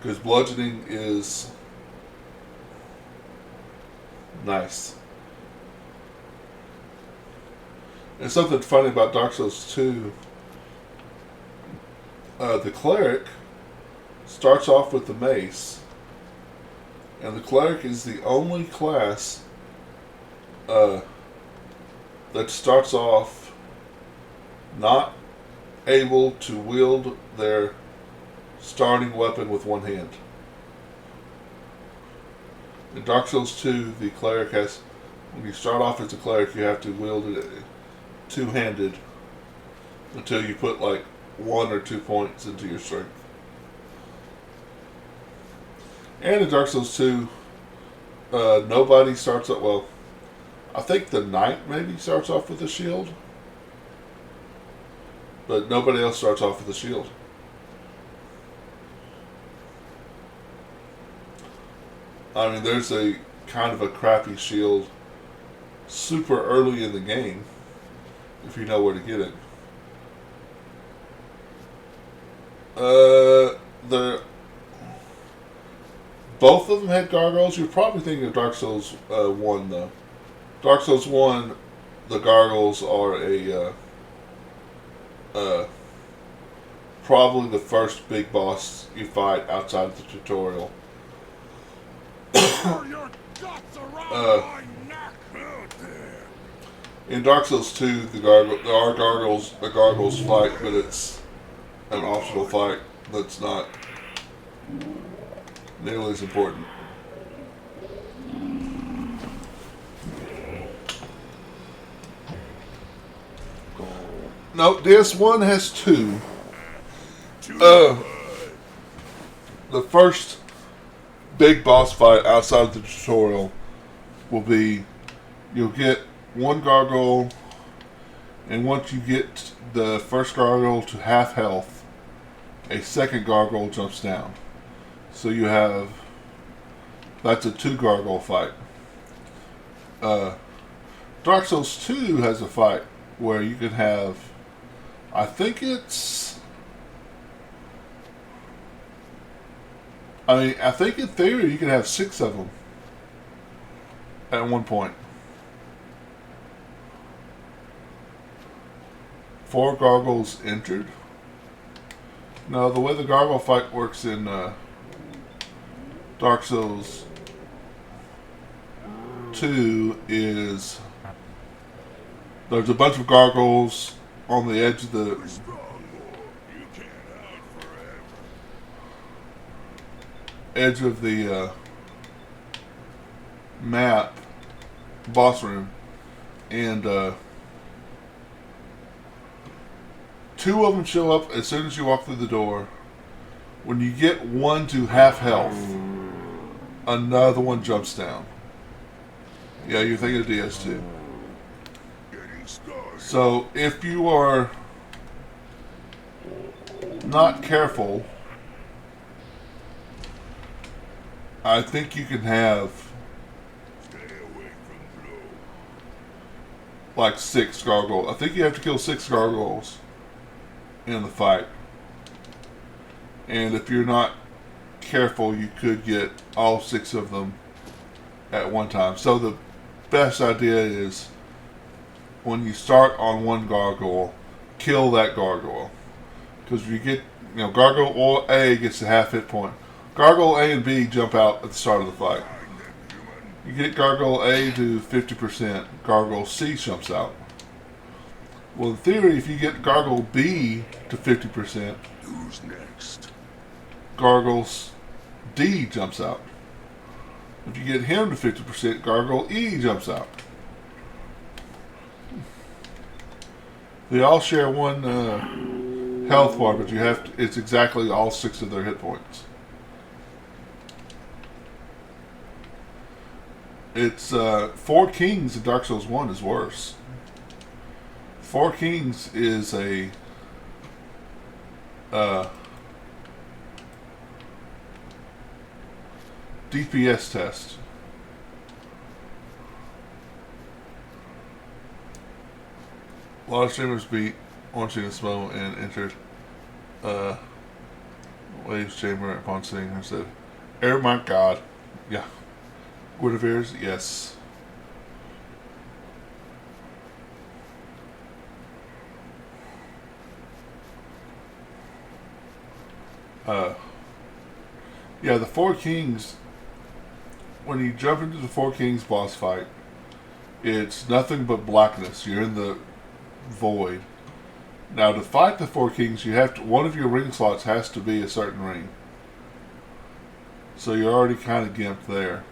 Because bludgeoning is Nice. And something funny about Dark Souls 2, the cleric starts off with the mace, and the cleric is the only class that starts off not able to wield their starting weapon with one hand. In Dark Souls 2, the cleric has, when you start off as a cleric, you have to wield it two-handed until you put like 1 or 2 points into your strength. And in Dark Souls 2, nobody starts up, well, I think the knight maybe starts off with a shield, but nobody else starts off with a shield. I mean, there's a kind of a crappy shield super early in the game, if you know where to get it. Both of them had gargoyles. You're probably thinking of Dark Souls 1, though. Dark Souls 1, the gargoyles are probably the first big boss you fight outside of the tutorial. Your guts around my neck out there. In Dark Souls 2, there are gargoyles, a gargoyles fight, but it's an optional fight that's not nearly as important. No, DS1 has 2. The first big boss fight outside of the tutorial will be, you'll get one gargoyle, and once you get the first gargoyle to half health, a second gargoyle jumps down. So you have, that's a 2 gargoyle fight. Dark Souls 2 has a fight where you can have, I think in theory you can have 6 of them at one point. 4 gargoyles entered. No, the way the gargoyle fight works in Dark Souls 2 is there's a bunch of gargoyles on the edge of the You can't hide forever. edge of the map, boss room, and 2 of them show up as soon as you walk through the door. When you get one to half health, another one jumps down. Yeah, you're thinking of DS2. Getting started. So if you are not careful, I think you can have Stay away from blow. like 6 gargoyles. I think you have to kill 6 gargoyles in the fight. And if you're not careful, you could get all 6 of them at one time. So the best idea is when you start on one gargoyle, kill that gargoyle. Because if you get, gargoyle A gets a half hit point. Gargoyle A and B jump out at the start of the fight. You get gargoyle A to 50%, gargoyle C jumps out. Well, in theory, if you get gargoyle B to 50%, Who's next? gargoyle D jumps out. If you get him to 50%, gargoyle E jumps out. They all share one health bar, but it's exactly all 6 of their hit points. It's 4 Kings in Dark Souls 1 is worse. 4 Kings is a DPS test. A lot of streamers beat Ornstein and Smo and entered Waves Chamber upon seeing her said, "Oh my god." Yeah. Guinevere's, yes. Yeah, the Four Kings. When you jump into the Four Kings boss fight, it's nothing but blackness. You're in the void. Now, to fight the Four Kings, you have to. One of your ring slots has to be a certain ring. So you're already kind of gimped there.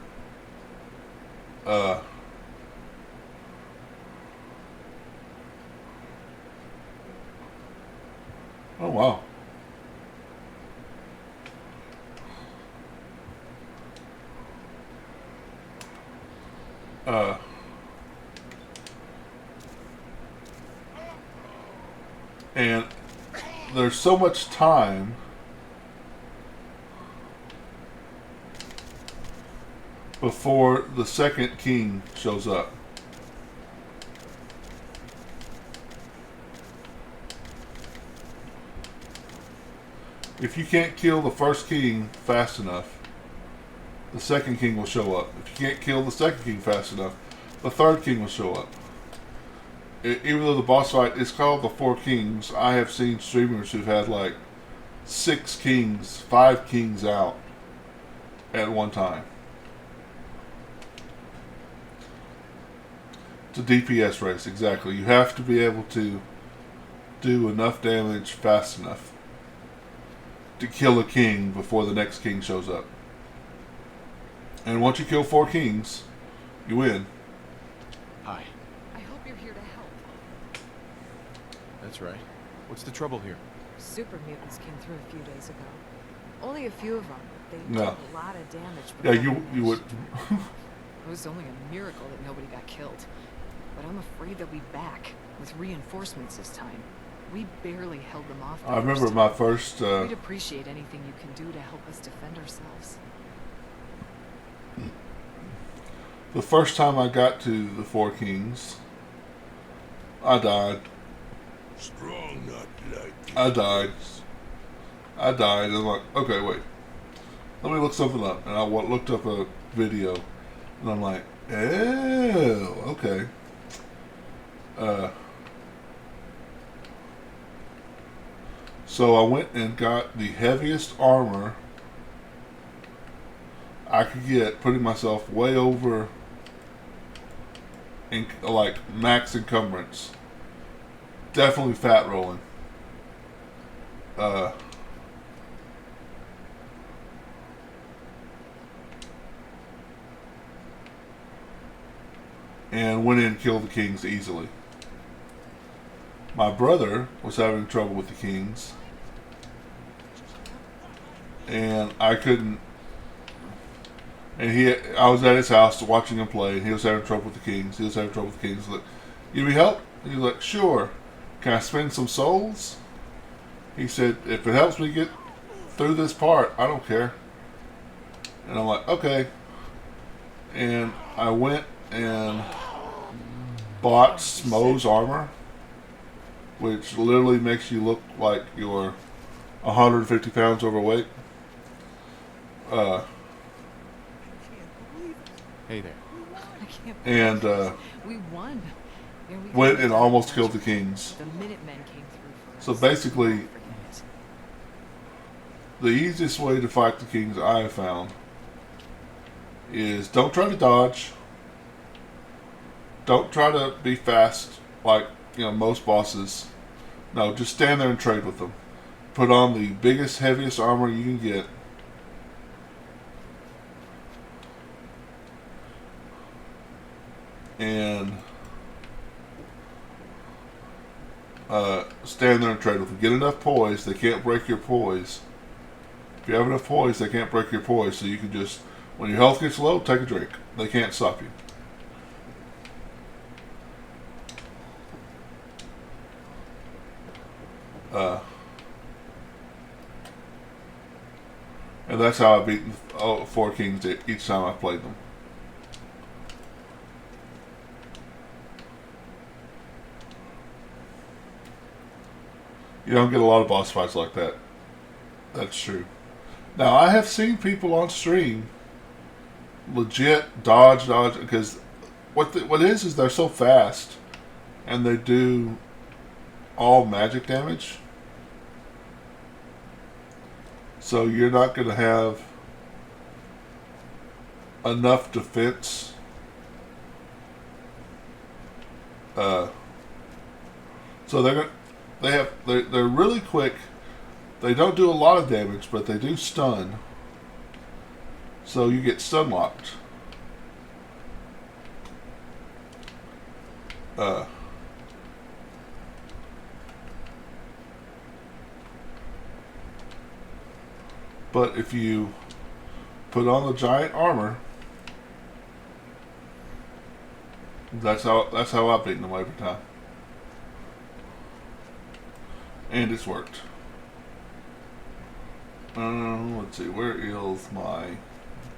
Oh wow. And there's so much time before the second king shows up. If you can't kill the first king fast enough, the second king will show up. If you can't kill the second king fast enough, the third king will show up. Even though the boss fight is called the Four Kings, I have seen streamers who've had like 6 kings, 5 kings out at one time. It's a DPS race, exactly. You have to be able to do enough damage fast enough to kill a king before the next king shows up. And once you kill 4 kings, you win. Hi. I hope you're here to help. That's right. What's the trouble here? Super mutants came through a few days ago. Only a few of them. They No. did a lot of damage. Yeah, before you they would. finished. It was only a miracle that nobody got killed. But I'm afraid they'll be back with reinforcements this time. We barely held them off. I remember my first. We'd appreciate anything you can do to help us defend ourselves. The first time I got to the Four Kings, I died. Strong, not like I died. And I'm like, okay, wait. Let me look something up. And I looked up a video. And I'm like, oh, okay. So I went and got the heaviest armor I could get, putting myself way over in like max encumbrance. Definitely fat rolling. And went in and killed the kings easily. My brother was having trouble with the kings, and I couldn't. And I was at his house watching him play, and he was having trouble with the kings. He was having trouble with the kings. Like, you need help? And he was like, sure. Can I spend some souls? He said, if it helps me get through this part, I don't care. And I'm like, okay. And I went and bought Smo's armor, which literally makes you look like you're 150 pounds overweight. Hey there. I can't And we won. And we went got and it. almost killed the kings. The Minutemen came through for So us. basically, Never forget it. the easiest way to fight the kings I have found is don't try to dodge. Don't try to be fast like most bosses. No, just stand there and trade with them. Put on the biggest, heaviest armor you can get. And stand there and trade with them. Get enough poise, they can't break your poise. If you have enough poise, they can't break your poise, so you can just, when your health gets low, take a drink. They can't stop you. And that's how I've beaten Four Kings each time I've played them. You don't get a lot of boss fights like that. That's true. Now, I have seen people on stream legit dodge, because what it is they're so fast, and they do all magic damage. So you're not going to have enough defense. So they're really quick. They don't do a lot of damage, but they do stun. So you get stun locked. But if you put on the giant armor, that's how I've beaten them every time. And it's worked. Let's see, where is my...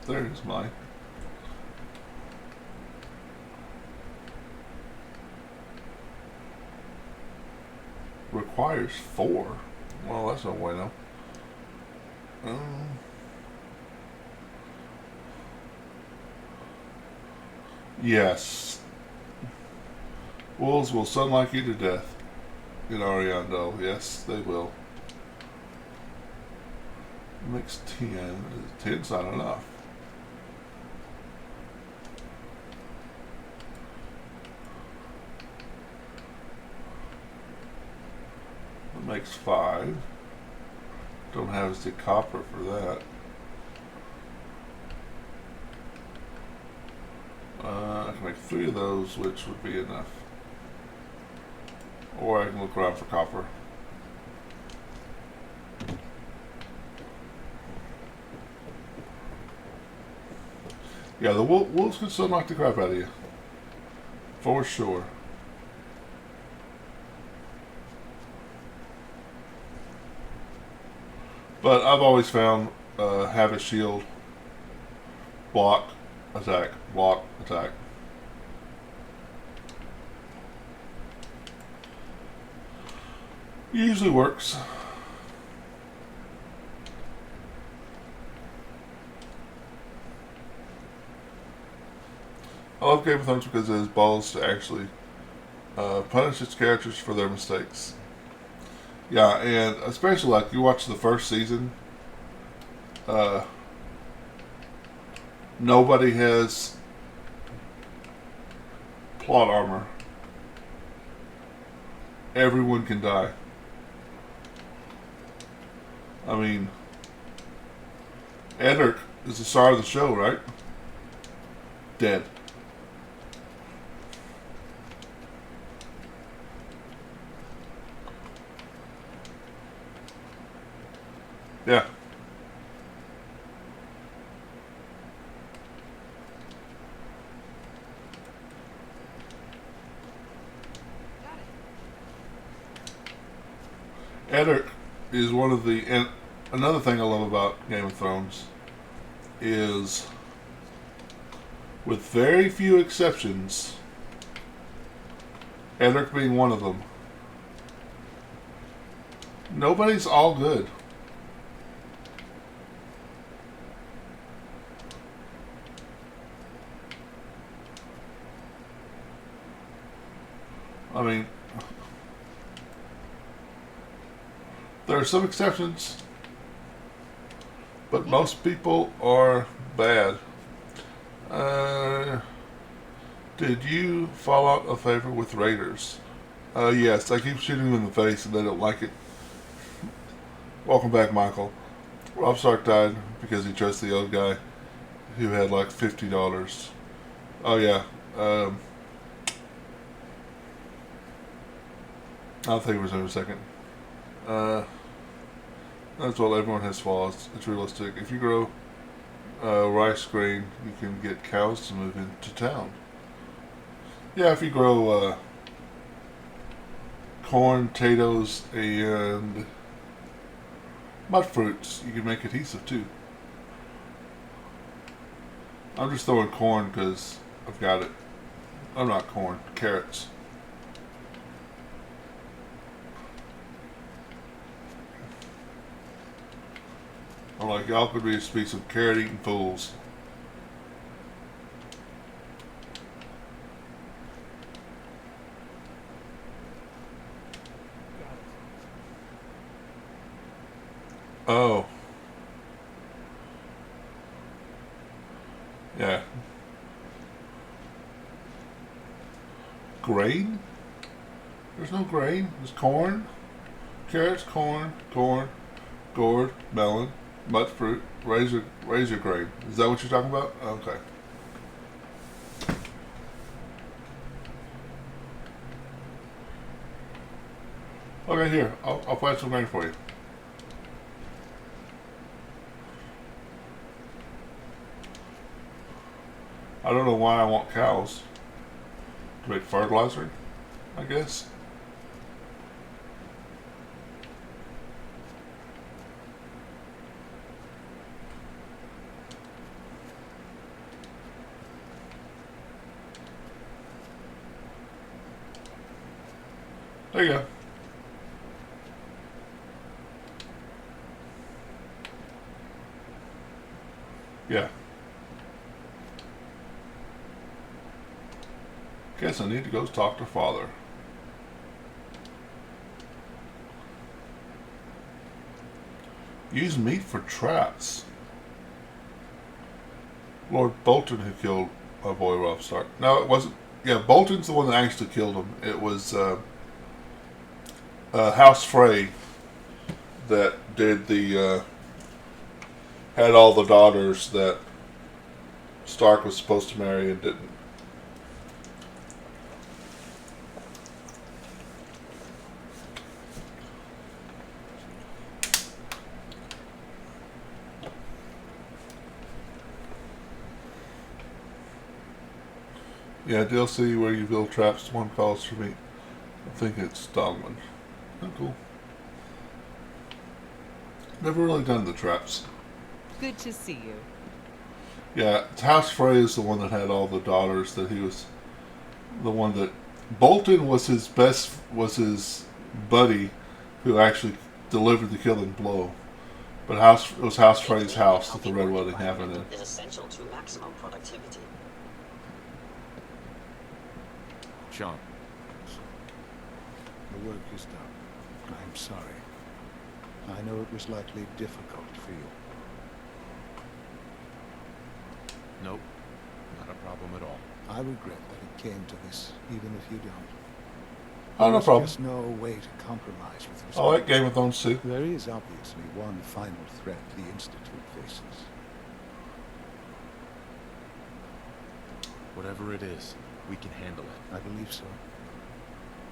There's my... Requires 4. Well, that's no bueno. Yes. Wolves will sunlight you to death in Ariando. Yes, they will. Makes 10. 10's not enough. That makes 5. Don't have the copper for that. I can make 3 of those, which would be enough. Or I can look around for copper. Yeah, the wolves can still knock the crap out of you. For sure. But I've always found have a shield, block, attack, block, attack. Usually works. I love Game of Thrones because it has balls to actually punish its characters for their mistakes. Yeah, and especially like you watch the first season, nobody has plot armor. Everyone can die. I mean, Eddard is the star of the show, right? Dead. Yeah. Eddard is one of the... And another thing I love about Game of Thrones is, with very few exceptions, Eddard being one of them, nobody's all good. I mean, there are some exceptions, but most people are bad. Did you fall out of favor with Raiders? Yes, I keep shooting them in the face and they don't like it. Welcome back, Michael. Rob Stark died because he trusted the old guy who had like $50. Oh yeah. I'll think of it in a second. That's well, everyone has flaws. It's realistic. If you grow rice grain, you can get cows to move into town. Yeah, if you grow corn, potatoes, and mud fruits, you can make adhesive too. I'm just throwing corn because I've got it. I'm not corn, carrots. I'm like, y'all could be some carrot-eating fools. Oh. Yeah. Grain? There's no grain. There's corn, carrots, corn, gourd, melon, mud fruit, razor grain. Is that what you're talking about? Okay. Okay, here. I'll plant some grain for you. I don't know why I want cows. To make fertilizer, I guess. There you go. Yeah. Guess I need to go talk to Father. Use meat for traps. Lord Bolton who killed my boy Robb Stark. No, it wasn't. Yeah, Bolton's the one that actually killed him. It was House Frey that did the had all the daughters that Stark was supposed to marry and didn't. Yeah, DLC where you build traps. One calls for me. I think it's Dogman. Oh, cool. Never really done the traps. Good to see you. Yeah, House Frey is the one that had all the daughters. That he was the one that Bolton was his buddy, who actually delivered the killing blow. But it was House Frey's house that the Red Wedding happened in. Is essential to maximum productivity. Sean, The work is done. I'm sorry. I know it was likely difficult for you. nope, not a problem at all. I regret that it came to this, even if you don't. Oh, no There's problem. just no way to compromise with respect. I like Game of Thrones too. There is obviously one final threat the Institute faces. Whatever it is, we can handle it. I believe so.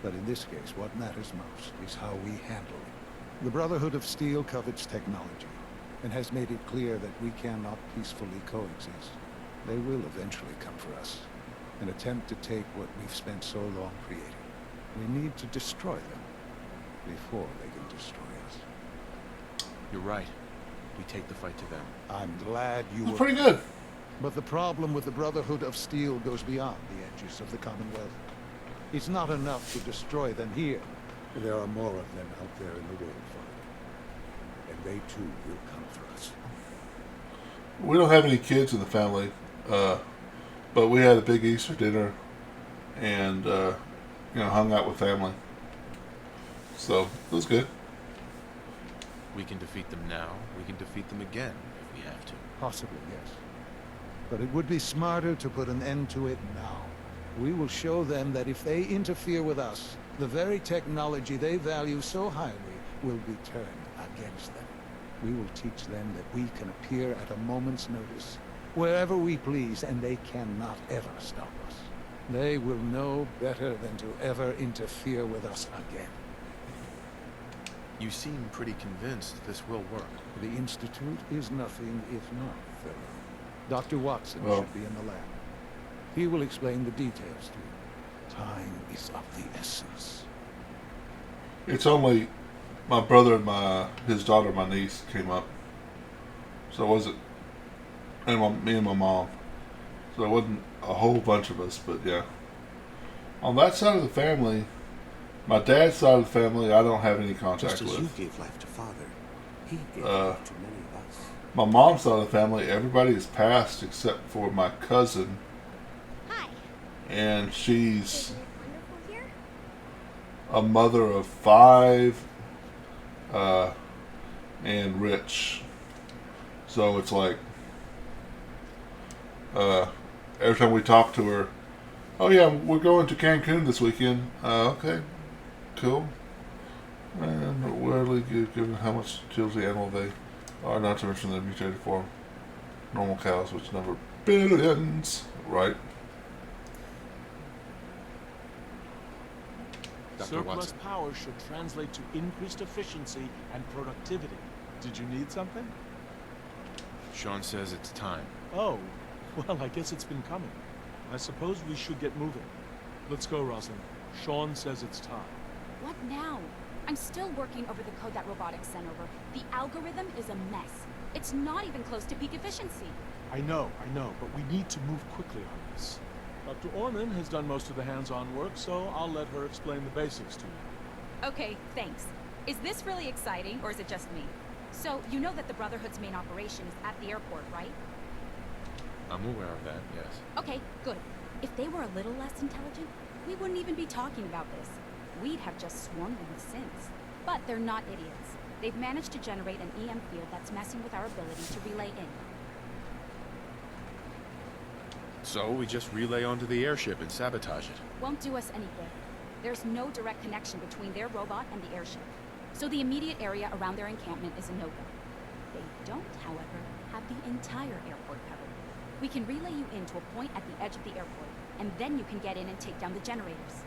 But in this case, what matters most is how we handle it. The Brotherhood of Steel covets technology, and has made it clear that we cannot peacefully coexist. They will eventually come for us, and attempt to take what we've spent so long creating. We need to destroy them before they can destroy us. You're right. We take the fight to them. I'm glad you It's were... pretty good. But the problem with the Brotherhood of Steel goes beyond the edges of the Commonwealth. It's not enough to destroy them here. There are more of them out there in the world, Father. And they too will come for us. We don't have any kids in the family, but we had a big Easter dinner and hung out with family. So it was good. We can defeat them now. We can defeat them again if we have to. Possibly, yes. But it would be smarter to put an end to it now. We will show them that if they interfere with us, the very technology they value so highly will be turned against them. We will teach them that we can appear at a moment's notice, wherever we please, and they cannot ever stop us. They will know better than to ever interfere with us again. You seem pretty convinced this will work. The Institute is nothing if not thorough. Dr. Watson should be in the lab. He will explain the details to you. Time is of the essence. It's only my brother and his daughter, my niece, came up. So it wasn't, and me and my mom. So it wasn't a whole bunch of us, but yeah. On that side of the family, my dad's side of the family, I don't have any contact Just as with. you gave life to Father, he gave life to many of us. My mom's side of the family, everybody is passed except for my cousin, Hi. and she's Isn't it wonderful here? a mother of 5, and rich. So it's like, every time we talk to her, oh yeah, we're going to Cancun this weekend. Okay, cool. And rarely given how much agility animal they are, not to mention they're mutated for normal cows, which number billions, right? Dr. Surplus Watson. power should translate to increased efficiency and productivity. Did you need something? Sean says it's time. Oh, well, I guess it's been coming. I suppose we should get moving. Let's go, Rosalind. Sean says it's time. What now? I'm still working over the code that robotics sent over. The algorithm is a mess. It's not even close to peak efficiency. I know, but we need to move quickly on this. Dr. Orman has done most of the hands-on work, so I'll let her explain the basics to you. Okay, thanks. Is this really exciting, or is it just me? So, you know that the Brotherhood's main operation is at the airport, right? I'm aware of that, yes. Okay, good. If they were a little less intelligent, we wouldn't even be talking about this. We'd have just swarmed them with sins. But they're not idiots. They've managed to generate an EM field that's messing with our ability to relay in. So we just relay onto the airship and sabotage it. Won't do us any good. There's no direct connection between their robot and the airship. So the immediate area around their encampment is a no-go. They don't, however, have the entire airport covered. We can relay you in to a point at the edge of the airport, and then you can get in and take down the generators.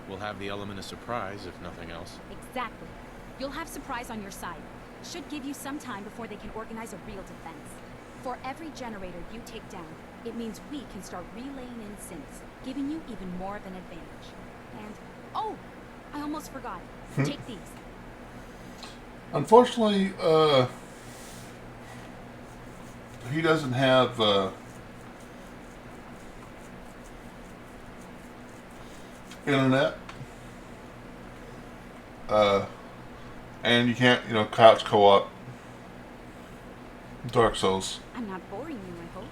We'll have the element of surprise, if nothing else. Exactly. You'll have surprise on your side. Should give you some time before they can organize a real defense. For every generator you take down, it means we can start relaying in synths, giving you even more of an advantage. And, oh, I almost forgot. Take these. Unfortunately, he doesn't have internet, and you can't, couch co-op Dark Souls. I'm not boring you, I hope.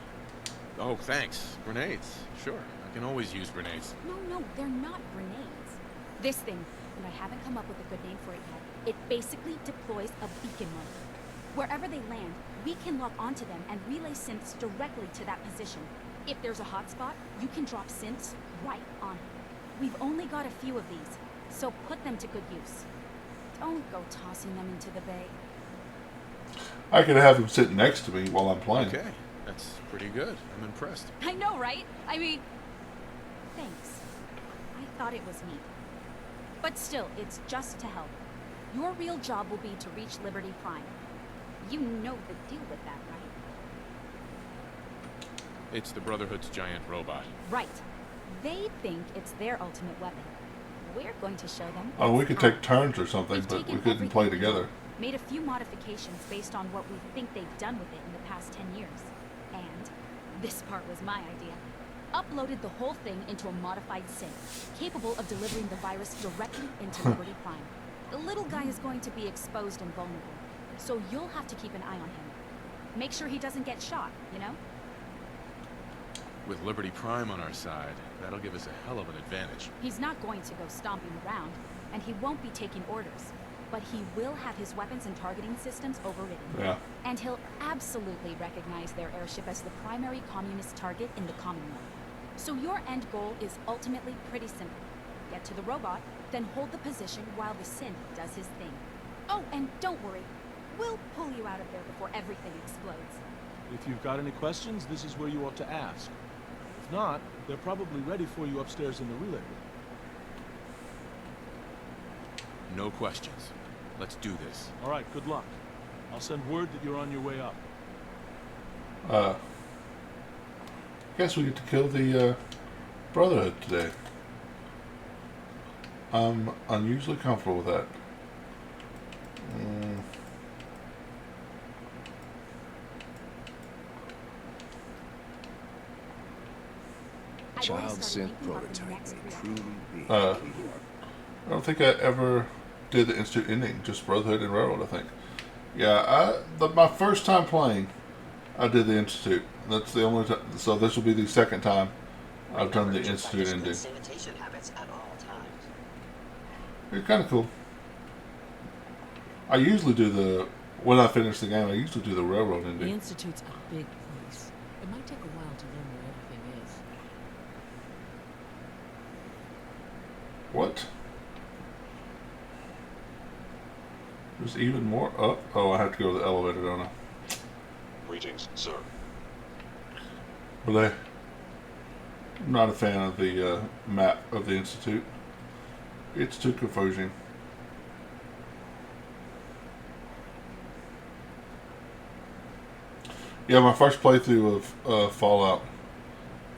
Oh, thanks. Grenades. Sure, I can always use grenades. No, they're not grenades. This thing, and I haven't come up with a good name for it yet, it basically deploys a beacon motor. Wherever they land, we can lock onto them and relay synths directly to that position. If there's a hotspot, you can drop synths right on it. We've only got a few of these, so put them to good use. Don't go tossing them into the bay. I could have him sitting next to me while I'm playing. Okay, that's pretty good. I'm impressed. I know, right? I mean, Thanks. I thought it was neat. But still, it's just to help. Your real job will be to reach Liberty Prime. You know the deal with that, right? It's the Brotherhood's giant robot. Right. They think it's their ultimate weapon. We're going to show them. Oh, we it's could take ours. turns or something, We've but we taken couldn't play everything we together. know, made a few modifications based on what we think they've done with it in the past 10 years. And this part was my idea. Uploaded the whole thing into a modified synth, capable of delivering the virus directly into Liberty Prime. The little guy is going to be exposed and vulnerable, so you'll have to keep an eye on him. Make sure he doesn't get shot, you know? With Liberty Prime on our side, that'll give us a hell of an advantage. He's not going to go stomping around, and he won't be taking orders. But he will have his weapons and targeting systems overridden. Yeah. And he'll absolutely recognize their airship as the primary communist target in the Commonwealth. So your end goal is ultimately pretty simple. Get to the robot, then hold the position while the synth does his thing. Oh, and don't worry. We'll pull you out of there before everything explodes. If you've got any questions, this is where you ought to ask. If not, they're probably ready for you upstairs in the relay room. No questions. Let's do this. All right, good luck. I'll send word that you're on your way up. Guess we get to kill the Brotherhood today. I'm unusually comfortable with that. Child synth prototype may truly be. I don't think I ever did the Institute ending, just Brotherhood and Railroad, I think. Yeah, my first time playing, I did the Institute. That's the only time, so this will be the second time I've done the Institute ending. Sanitation habits at all times. It's kind of cool. When I finish the game, I usually do the Railroad The ending. Institute's a big place. It might take a while to learn where everything is. What? There's even more up. Oh, I have to go to the elevator, don't I? Greetings, sir. But I'm not a fan of the map of the Institute. It's too confusing. Yeah, my first playthrough of Fallout.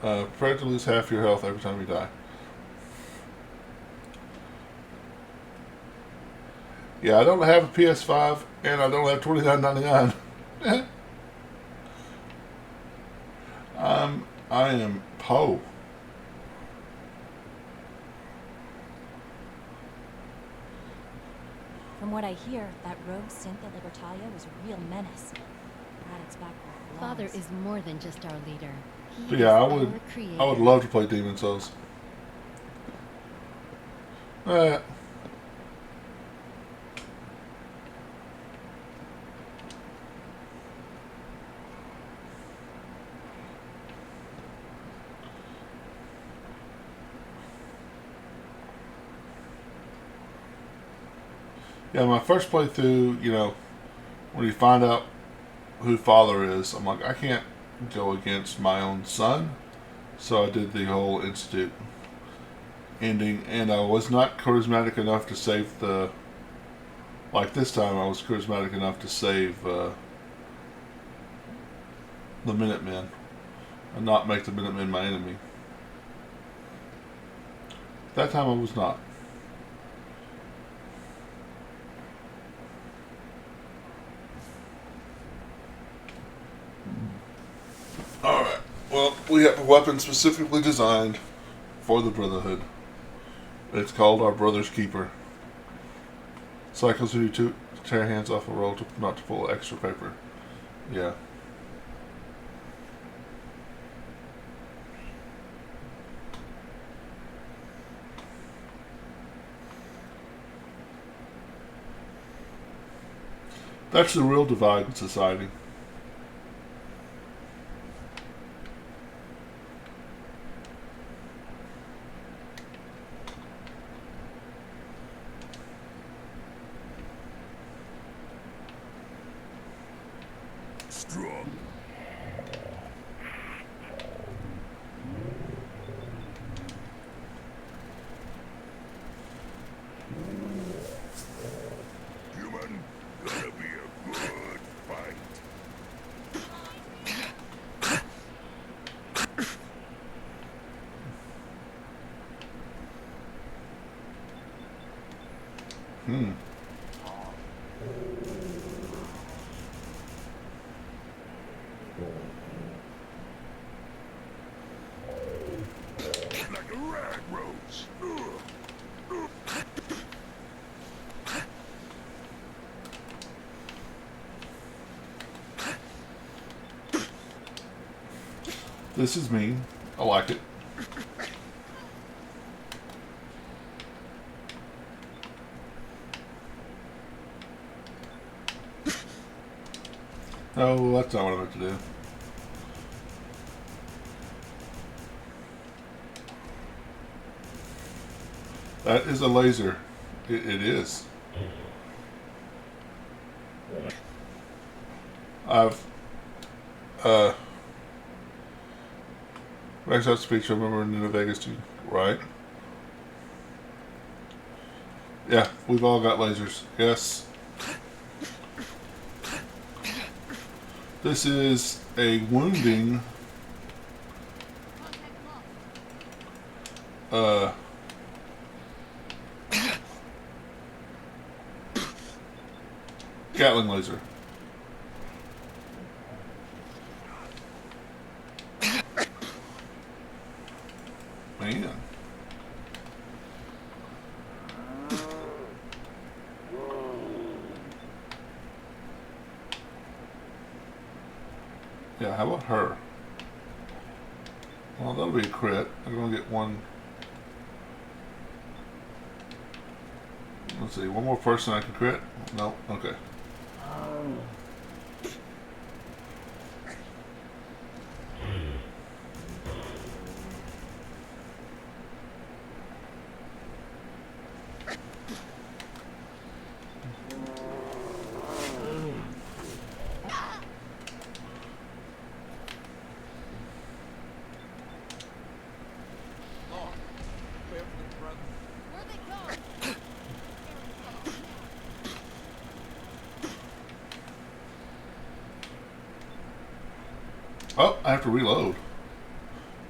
Prepare to lose half your health every time you die. Yeah, I don't have a PS5 and I don't have $29.99. I am po. From what I hear, that rogue synth at Libertalia was a real menace. At its back were Father flaws. is more than just our leader. He But yeah, is I would our creator. love to play Demon's Souls. Yeah, my first playthrough, you know, when you find out who Father is, I'm like, I can't go against my own son. So I did the whole Institute ending, and I was not charismatic enough to save the... Like this time, I was charismatic enough to save the Minutemen and not make the Minutemen my enemy. That time I was not. Alright, well, we have a weapon specifically designed for the Brotherhood. It's called our Brother's Keeper. Cycles who to tear hands off a roll to not to pull extra paper. Yeah. That's the real divide in society. Strong. Human, gonna be a good fight. Like a rag rose. This is me. I like it. Oh, that's not what I meant to do. That is a laser. It is. I've Max out speech. I remember in New Vegas too, right? Yeah, we've all got lasers. Yes. This is a wounding Gatling laser. Man. Yeah, how about her? Well, that'll be a crit. I'm gonna get one. Let's see, one more person I can crit? No, okay. Oh, I have to reload.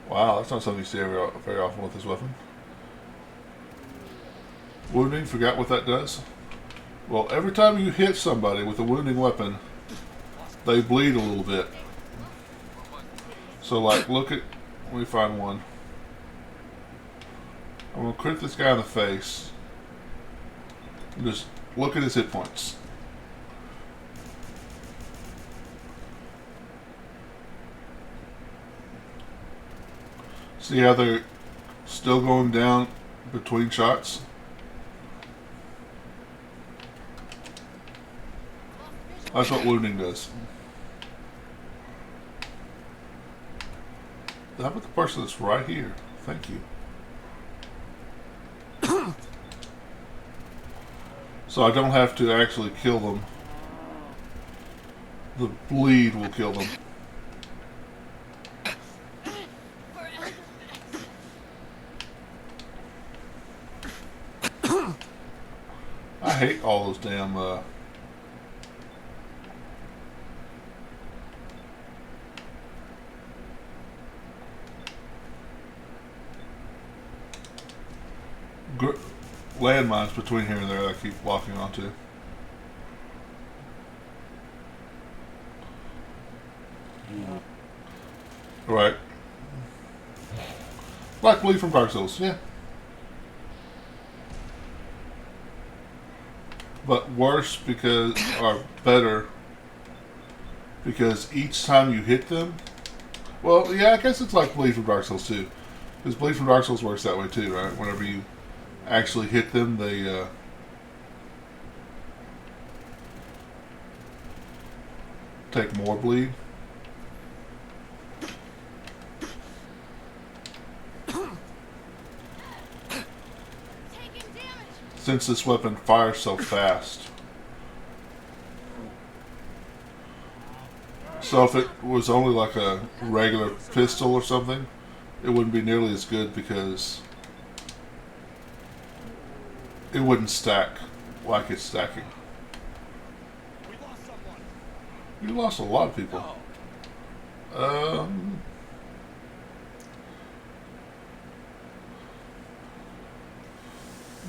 Wow, that's not something you see very often with this weapon. Wounding, forgot what that does? Well, every time you hit somebody with a wounding weapon, they bleed a little bit. So, like, look at... Let me find one. I'm going to crit this guy in the face. And just look at his hit points. See how they're still going down between shots? That's what wounding does. How about the person that's right here? Thank you. So I don't have to actually kill them. The bleed will kill them. I hate all those damn landmines between here and there that I keep walking onto. Right. Like bleed from Dark Souls, yeah. But worse because, or better, because each time you hit them, well, yeah, I guess it's like bleed from Dark Souls too. Because bleed from Dark Souls works that way too, right? Whenever you actually hit them, they take more bleed. Since this weapon fires so fast. So if it was only like a regular pistol or something, it wouldn't be nearly as good because it wouldn't stack like it's stacking. We lost someone. You lost a lot of people.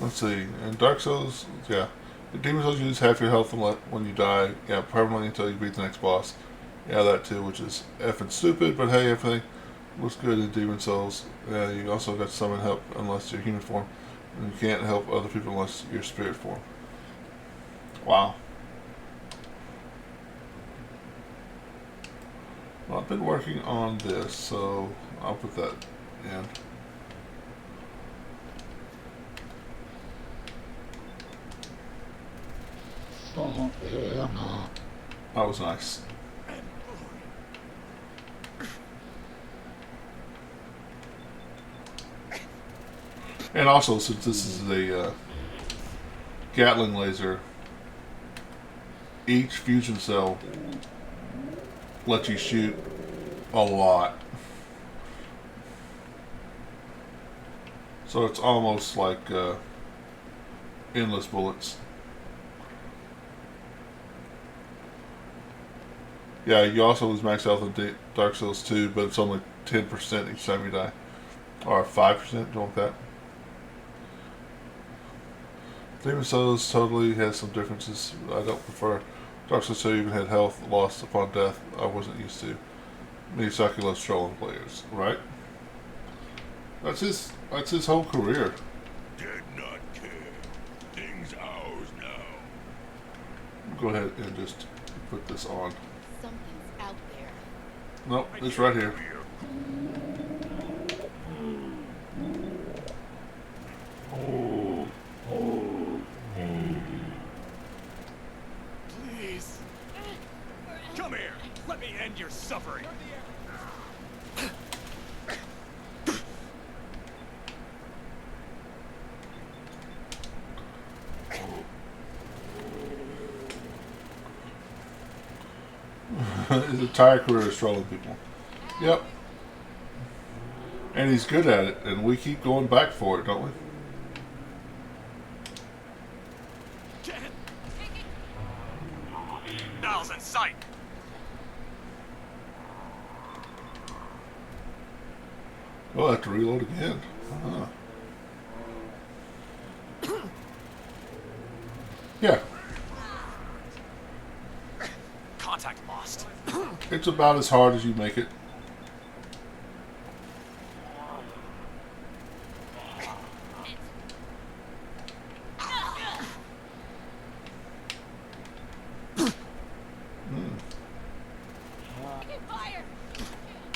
Let's see. In Dark Souls, yeah. In Demon Souls, you lose half your health when you die. Yeah, permanently until you beat the next boss. Yeah, that too, which is effing stupid, but hey, everything looks good in Demon Souls. Yeah, you also got summon help unless you're human form. And you can't help other people unless you're spirit form. Wow. Well, I've been working on this, so I'll put that in. That was nice. And also, since this is a Gatling laser, each fusion cell lets you shoot a lot. So it's almost like endless bullets. Yeah, you also lose max health in Dark Souls 2, but it's only 10% each time you die. Or 5%, something like that. Demon Souls totally has some differences. I don't prefer. Dark Souls 2 even had health lost upon death I wasn't used to. Miyazaki loves trolling players, right? That's his whole career. Did not care. Things ours now. Go ahead and just put this on. Something's out there. Nope, it's right here. Please. Come here. Let me end your suffering. His entire career is trolling people. Yep. And he's good at it, and we keep going back for it, don't we? Now's in sight. Oh, I have to reload again. Yeah. Contact lost. It's about as hard as you make it.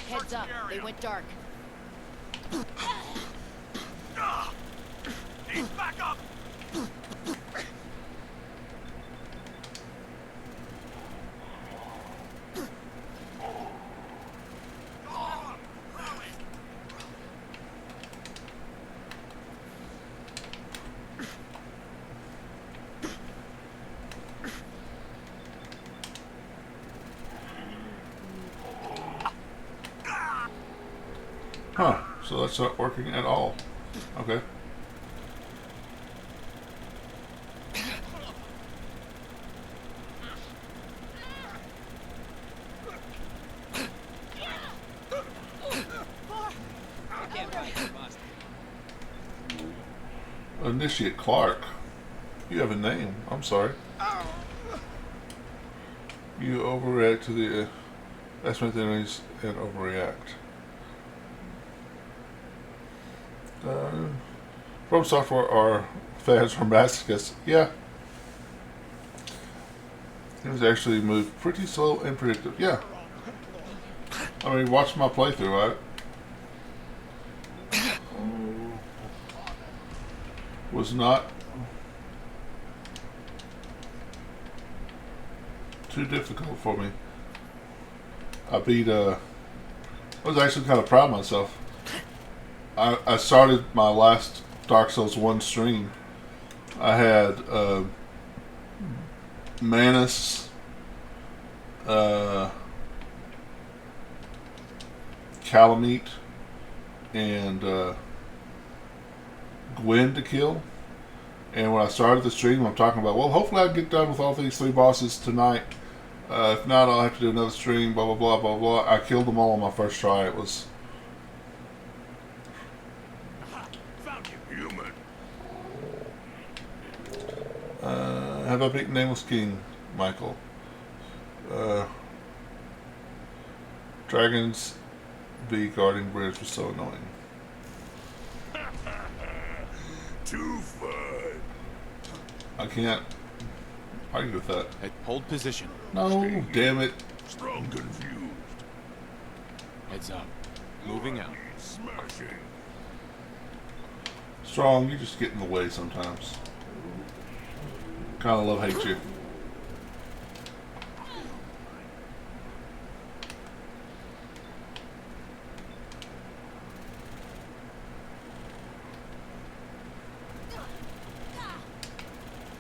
Heads up, they went dark. He's back up. Huh. So that's not working at all. Okay. Initiate Clark. You have a name. I'm sorry. You overreact to the estimate the enemies and overreact. From Software are fans from Masochist. Yeah. It was actually moved pretty slow and predictive. Yeah. I mean, watch my playthrough, right? Was not too difficult for me. I beat, I was actually kind of proud of myself. I started my last Dark Souls 1 stream. I had Manus, Calamite, and Gwen to kill. And when I started the stream, I'm talking about, well, hopefully I can get done with all these 3 bosses tonight. If not, I'll have to do another stream, blah, blah, blah, blah, blah. I killed them all on my first try. It was... Human. Have I beaten Nameless King, Michael? Dragons v Guarding Bridge was so annoying. Too fun. I can't argue with that. Hold position. No, damn it. Strong confused. Heads up. Moving out. Smashing. Strong, you just get in the way sometimes. Kinda love hate you.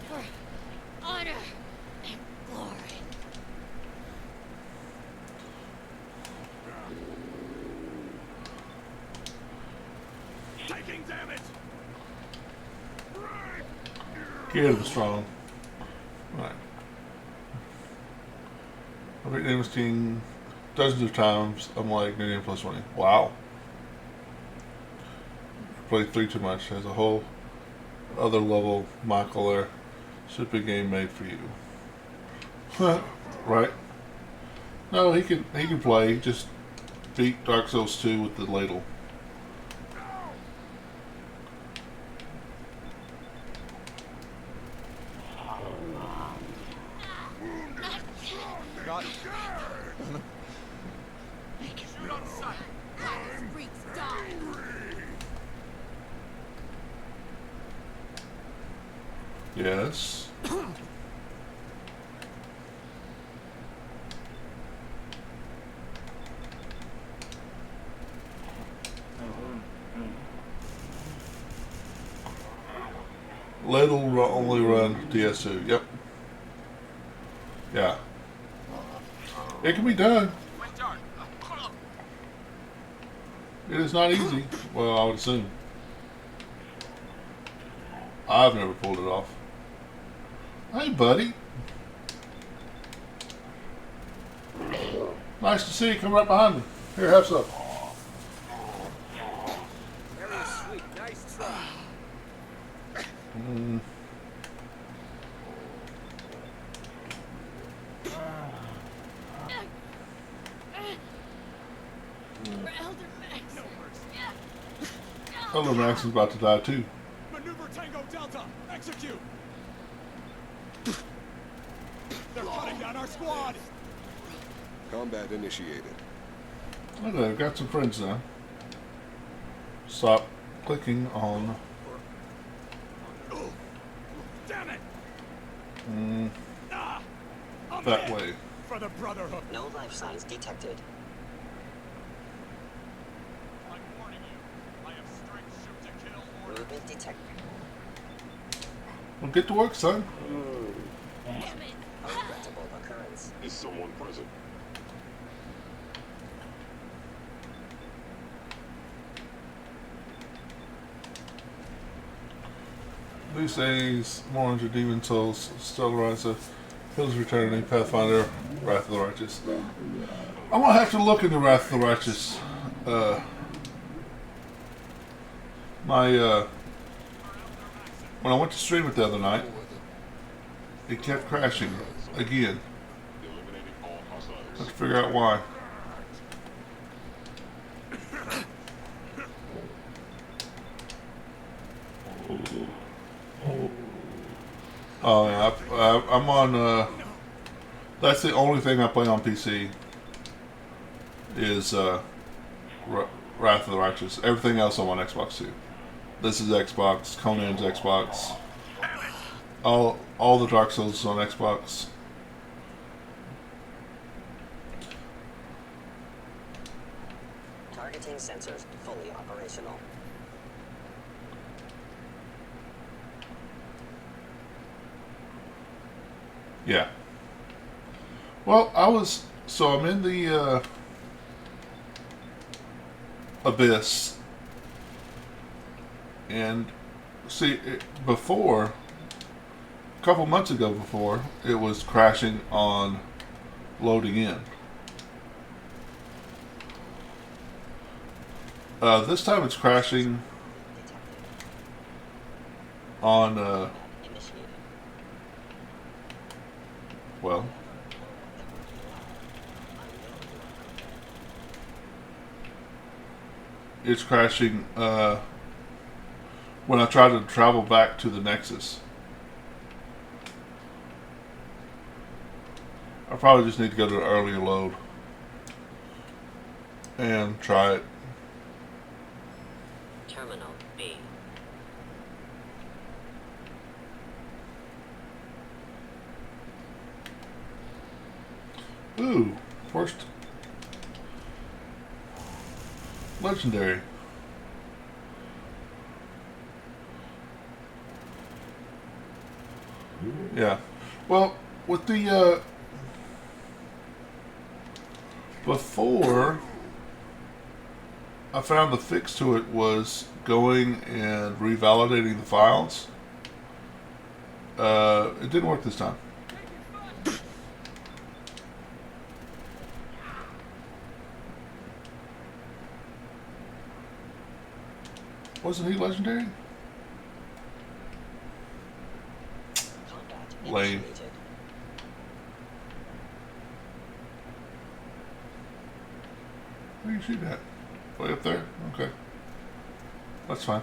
For honor and glory. Taking damage. Get him, Strong. Right. I've beaten Nameless King dozens of times. I'm like New Game Plus 20. Wow. Played 3 too much. There's a whole other level Michael there. Should be a game made for you. Right? No, he can play. Just beat Dark Souls 2 with the ladle. Got it. Shoot on sight. Let these freaks die. Yes. Ladle only run DS2. Yep. Yeah. It can be done. It is not easy. Well, I would assume. I've never pulled it off. Hey, buddy. Nice to see you. Come right behind me. Here, have some. For Elder Max. Elder Max is about to die too. Maneuver Tango Delta. Execute. They're cutting down our squad. Combat initiated. Okay, I've got some friends now. Stop clicking on. Damn it! That way. For the Brotherhood. No life signs detected. I'm warning you. I have strength shoot to kill order. Movement detected. Well, get to work, son. A regrettable occurrence. Is someone present? These days, Morons are Demon Souls, Stellarizer, Hills Returning, Pathfinder, Wrath of the Righteous. I'm gonna have to look into Wrath of the Righteous. When I went to stream it the other night, it kept crashing again. I have to figure out why. Oh yeah, I'm on. That's the only thing I play on PC. Is Wrath of the Righteous. Everything else I'm on Xbox too. This is Xbox. Conan's Xbox. All the Dark Souls is on Xbox. Targeting sensors fully operational. Yeah. Well, I'm in the Abyss, and see, a couple months ago before, it was crashing on loading in. This time it's crashing on, well, it's crashing when I try to travel back to the Nexus. I probably just need to go to an earlier load and try it. Terminal B. Ooh, first legendary. Yeah. Well, with the before I found the fix to it was going and revalidating the files. It didn't work this time. Wasn't he legendary? Lame. Where you shoot at? Way up there? Okay. That's fine.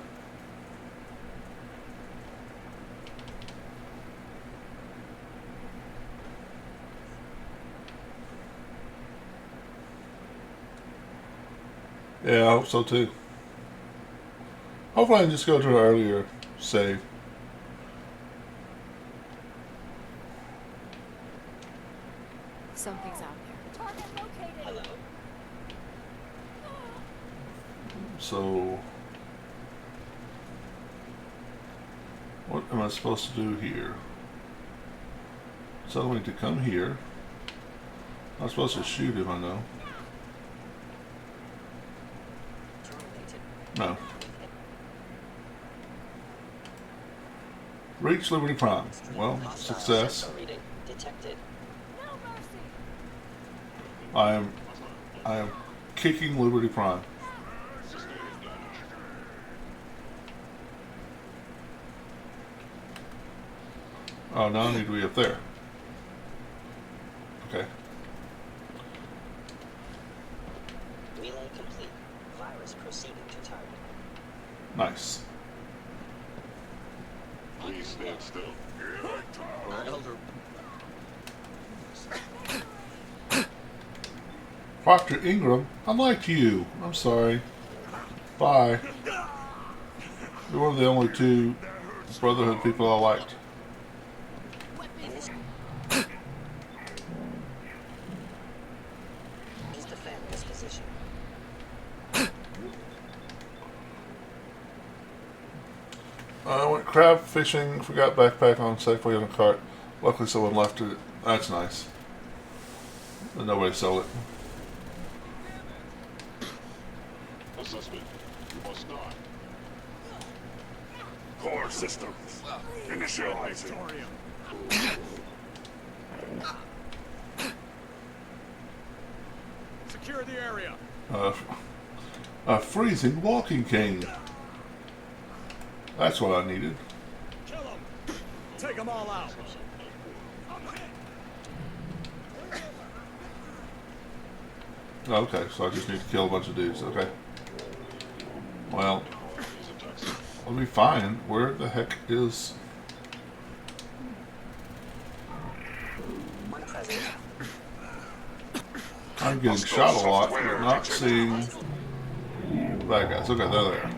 Yeah, I hope so too. Hopefully I can just go to an earlier save. Something's out there. Target located. Hello. So, what am I supposed to do here? Tell me to come here. I'm supposed to shoot him, I know. No. Reach Liberty Prime. Well, success. Detected. I am kicking Liberty Prime. Oh, now I need to be up there. Okay. Relay complete. is proceeding to target. Nice. Please stand still. Our elder... Proctor Ingram, I liked you. I'm sorry. Bye. You're one of the only two Brotherhood people I liked. Please defend this position. I went crab fishing, forgot backpack on safely on a cart. Luckily someone left it. That's nice. And nobody sold it. Assessment. You must not. Core systems. Initializing. Secure the area. A freezing walking cane. That's what I needed. Kill them. Take them all out. Okay, so I just need to kill a bunch of dudes. Okay. Well, I'll be fine. Where the heck is... I'm getting shot a lot, but not seeing bad guys. Okay, they're there.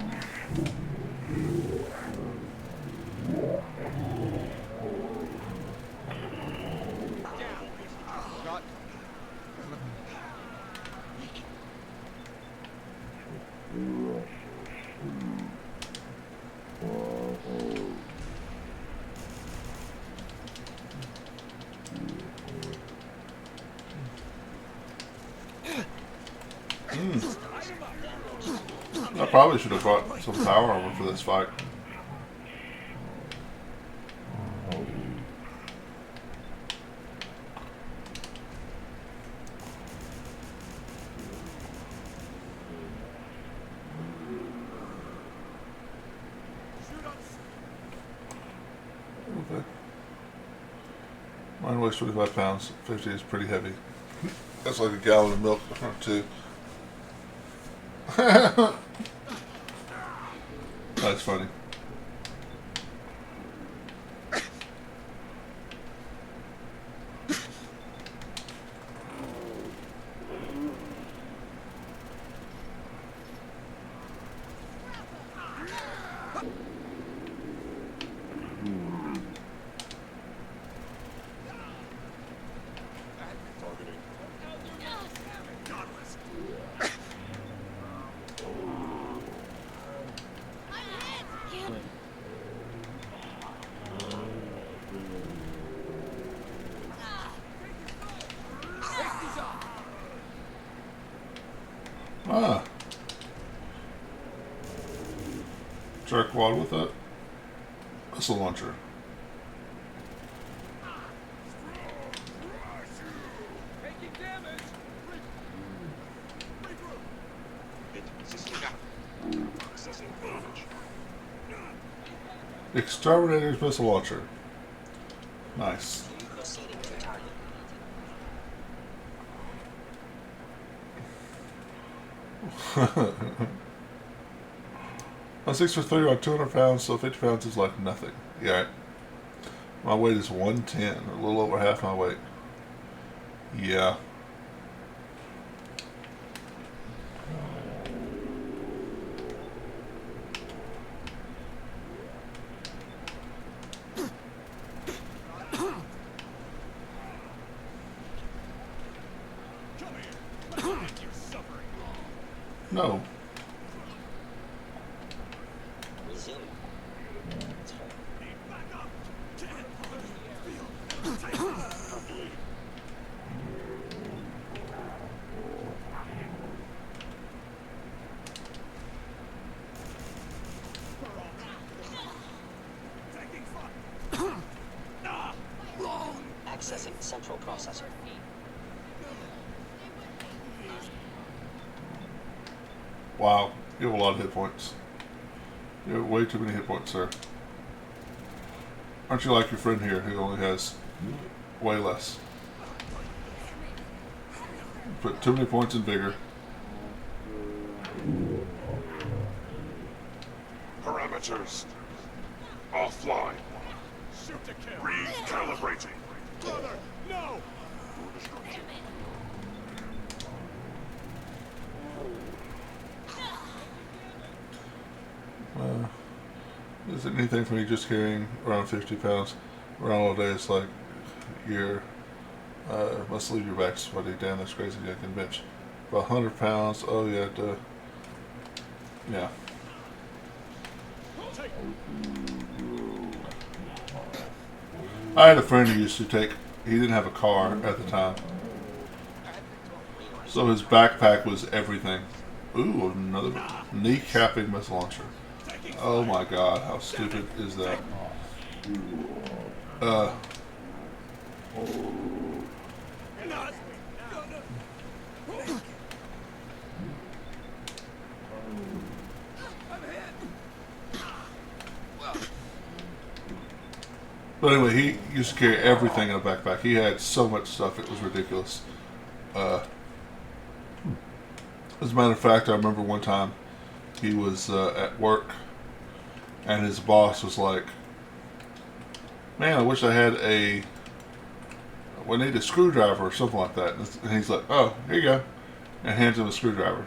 I probably should have brought some power armor for this fight. Okay. Mine weighs 25 pounds. 50 is pretty heavy. That's like a gallon of milk or two. That's funny. Ah. Jerkwad with a missile launcher. Taking damage. Accessing damage. Exterminator's missile launcher. Nice. Proceeding to target. I'm 6'3", on 200 pounds, so 50 pounds is like nothing. Yeah. My weight is 110, a little over half my weight. Yeah. No. Resume. Accessing central processor. Wow. You have a lot of hit points. You have way too many hit points, sir. Aren't you like your friend here who only has way less? Put too many points in vigor. Parameters offline. Shoot to kill. Recalibrating. Brother, no! Destruction. Is it anything for me just carrying around 50 pounds around all day? It's like you're must leave your back sweaty. Damn, that's crazy. I can bench about 100 pounds. Oh yeah, duh. Yeah. Take I had a friend who used to take. He didn't have a car at the time, so his backpack was everything. Ooh, another kneecapping missile launcher. Oh my god, how stupid is that? But anyway, he used to carry everything in a backpack. He had so much stuff, it was ridiculous. As a matter of fact, I remember one time he was at work and his boss was like, "Man, I wish I had we need a screwdriver or something like that." And he's like, "Oh, here you go," and hands him a screwdriver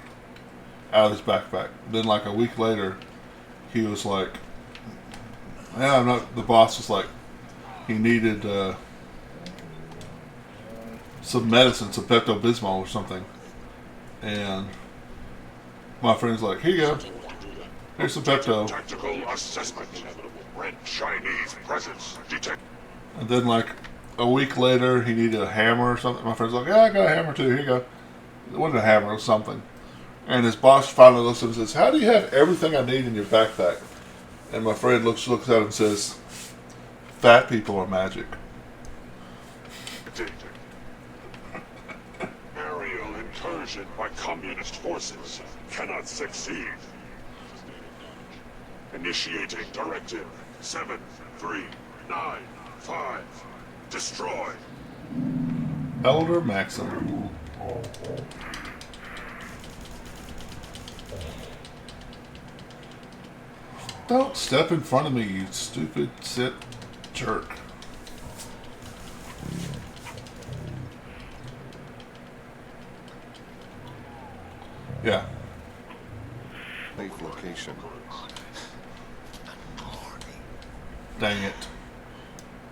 out of his backpack. Then like a week later, he was like, "Yeah, I'm not." The boss was like, he needed some medicine, some Pepto-Bismol or something, and my friend's like, "Here you go. Here's some Pepto." Tactical assessment. Red Chinese presence detected. And then like a week later, he needed a hammer or something. My friend's like, "Yeah, I got a hammer too. Here you go." It wasn't a hammer, it was something. And his boss finally looks at him and says, "How do you have everything I need in your backpack?" And my friend looks at him and says, "Fat people are magic." Aerial incursion by communist forces cannot succeed. Initiating directive 7395. Destroy. Elder Maxim. Don't step in front of me, you stupid sit jerk. Yeah. Safe location. Dang it.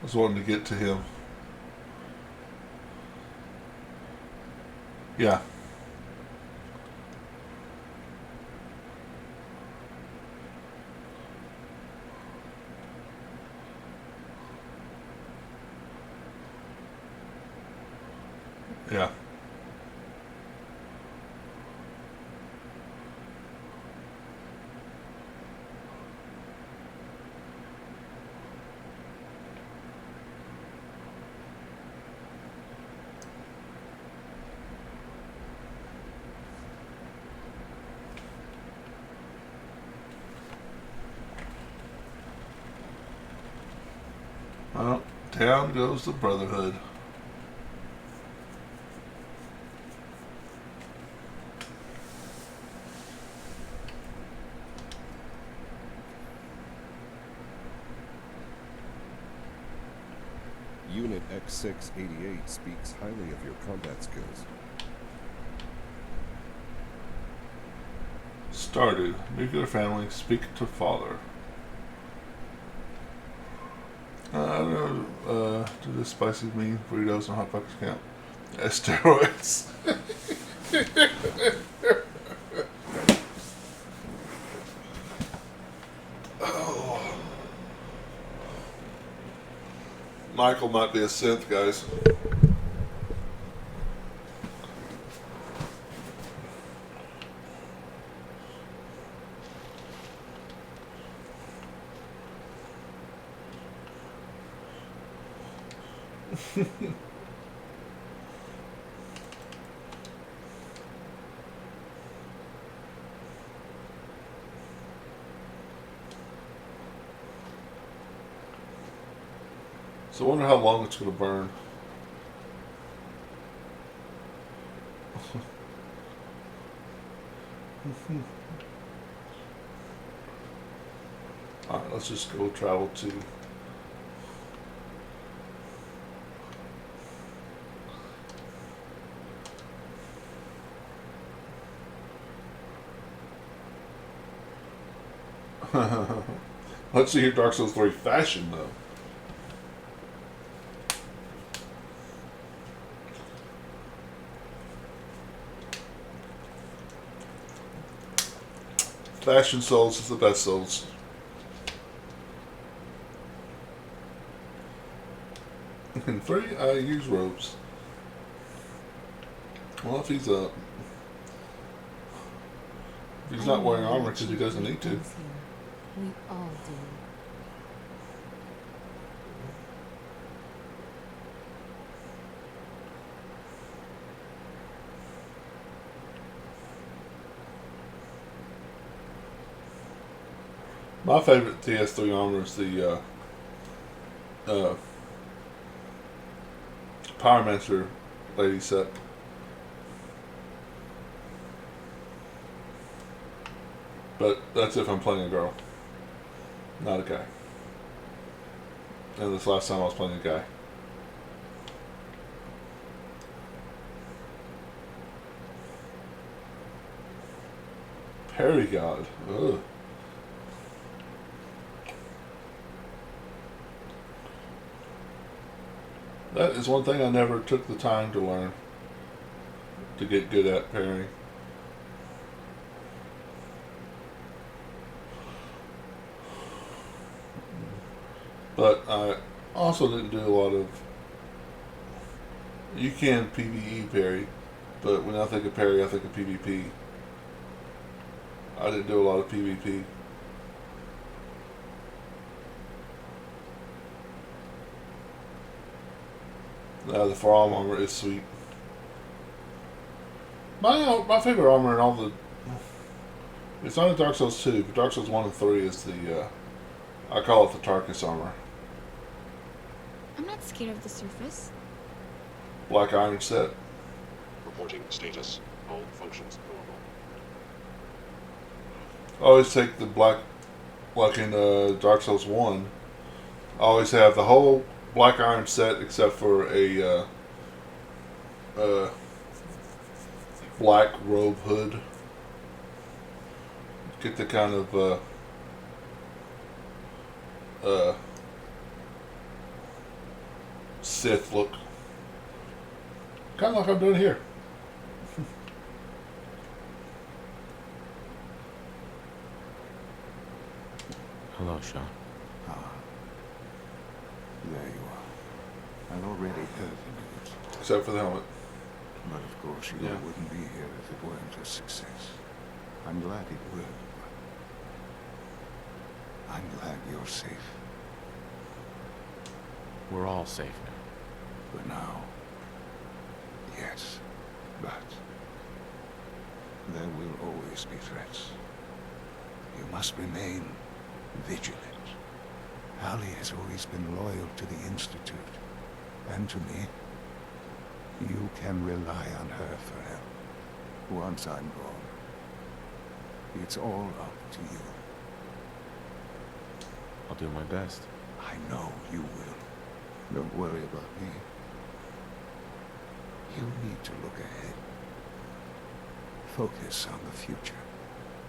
I was wanting to get to him. Yeah. Yeah. Well, down goes the Brotherhood. Unit X688 speaks highly of your combat skills. Started. Nuclear family. Speak to father. Do the spicy mean burritos and hot pockets count as steroids? Oh. Michael might be a synth, guys. So I wonder how long it's going to burn. Alright, let's just go travel to... Let's see your Dark Souls 3 fashion, though. Fashion Souls is the best Souls. In 3, I use robes. Well, if he's not wearing armor because he doesn't need to. We all do. My favorite TS3 armor is the Pyromancer lady set. But that's if I'm playing a girl, not a guy. And this last time I was playing a guy. Parry God. Ugh. That is one thing I never took the time to learn, to get good at parrying. But I also didn't do a lot of... You can PvE parry, but when I think of parry, I think of PvP. I didn't do a lot of PvP. The forearm armor is sweet. My favorite armor in all the... It's not in Dark Souls 2, but Dark Souls 1 and 3 is the... I call it the Tarkus armor. I'm not scared of the surface. Black iron set. Reporting status. All functions normal. I always take the black... Like in Dark Souls 1. I always have the whole black iron set except for a black robe hood. Get the kind of Sith look. Kind of like I'm doing here. Hello, Sean. There you are. I'd already heard the news. Except for the helmet. But of course, you wouldn't be here if it weren't a success. I'm glad it will. I'm glad you're safe. We're all safe now. For now. Yes. But there will always be threats. You must remain vigilant. Allie has always been loyal to the Institute. And to me. You can rely on her for help. Once I'm gone, it's all up to you. I'll do my best. I know you will. Don't worry about me. You need to look ahead. Focus on the future.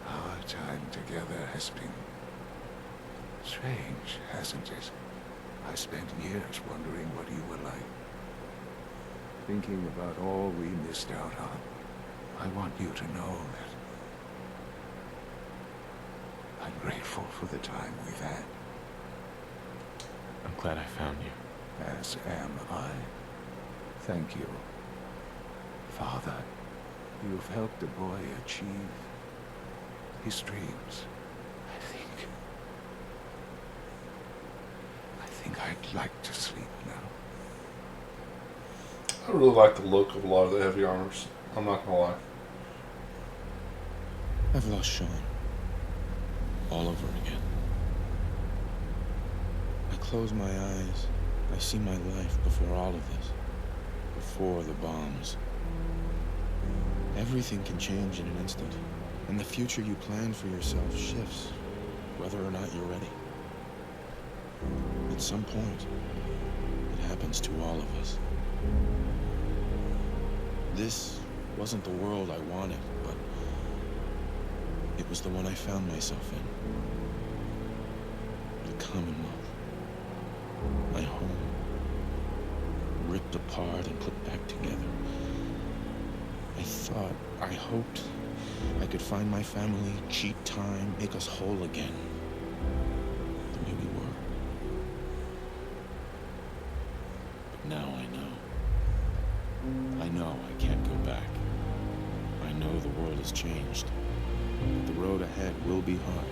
Our time together has been strange, hasn't it? I spent years wondering what you were like. Thinking about all we missed out on. I want you to know that I'm grateful for the time we've had. I'm glad I found you. As am I. Thank you. Father, you've helped a boy achieve his dreams. I think I'd like to sleep now. I really like the look of a lot of the heavy armors. I'm not gonna lie. I've lost Sean. All over again. I close my eyes. I see my life before all of this. Before the bombs. Everything can change in an instant. And the future you plan for yourself shifts, whether or not you're ready. At some point, it happens to all of us. This wasn't the world I wanted, but it was the one I found myself in. The Commonwealth. My home. Ripped apart and put back together. I hoped I could find my family, cheat time, make us whole again. The way we were. But now I know. I know I can't go back. I know the world has changed. The road ahead will be hard.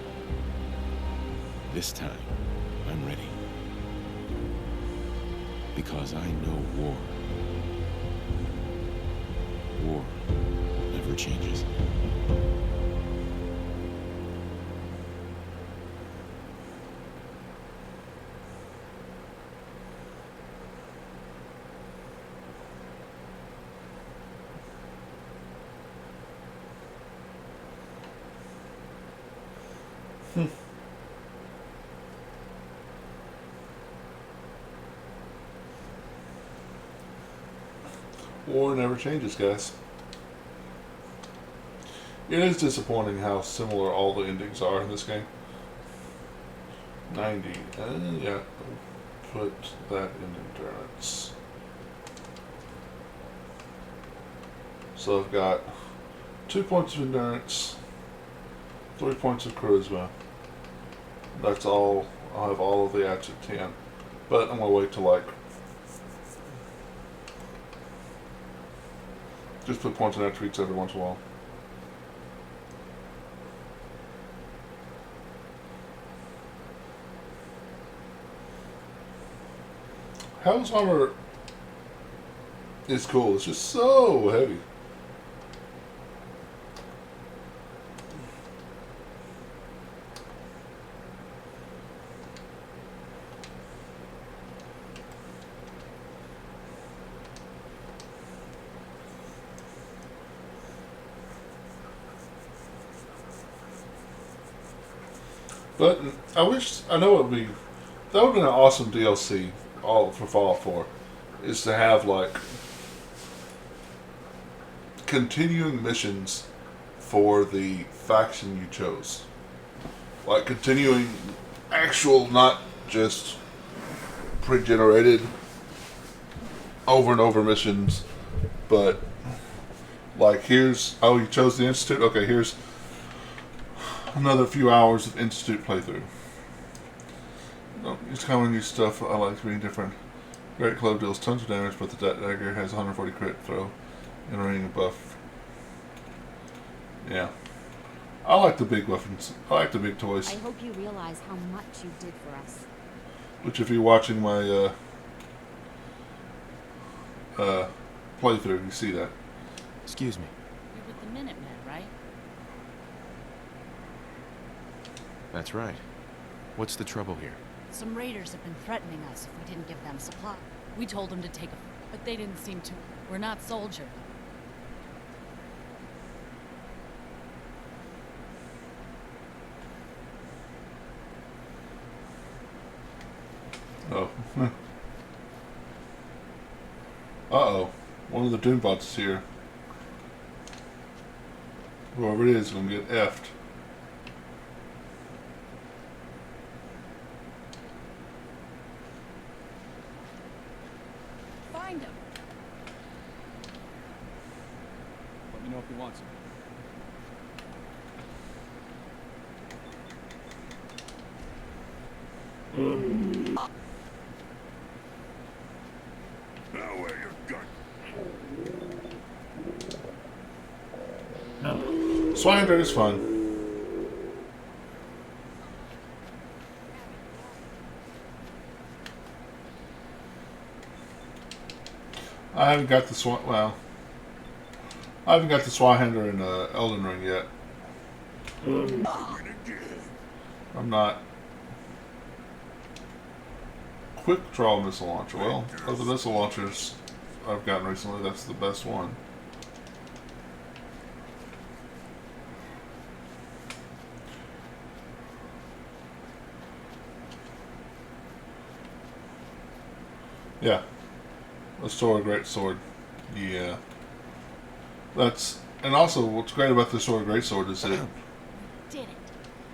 This time, I'm ready. Because I know war. War never changes. War never changes, guys. It is disappointing how similar all the endings are in this game. 90. Yeah. Put that in endurance. So I've got 2 points of endurance, 3 points of charisma. That's all. I'll have all of the ads at 10. But I'm going to wait till like... Just put points in attributes every once in a while. Hell's armor is cool. It's just so heavy. But I know it would be, that would have been an awesome DLC all for Fallout 4, is to have like continuing missions for the faction you chose. Like continuing actual, not just pre-generated over and over missions, but like here's, oh, you chose the Institute? Okay, here's another few hours of Institute playthrough. It's kind of new stuff. I like being different. Great Club deals tons of damage, but the dagger has 140 crit throw and ring buff. Yeah. I like the big weapons. I like the big toys. I hope you realize how much you did for us. Which if you're watching my playthrough, you see that. Excuse me. You're with the Minutemen, right? That's right. What's the trouble here? Some raiders have been threatening us if we didn't give them supply. We told them to take a... but they didn't seem to. We're not soldiers. Oh. Uh-oh. One of the Doombots is here. Whoever it is gonna get effed. Find him. Let me know if he wants him. Now where your gun? Swinehunter is fun. I haven't got the I haven't got the Swinehunter in Elden Ring yet. I'm not. Quick draw missile launcher. Well, of the missile launchers I've gotten recently, that's the best one. Yeah. The sword, great sword. Yeah. That's, and also what's great about the sword, great sword is that Did it.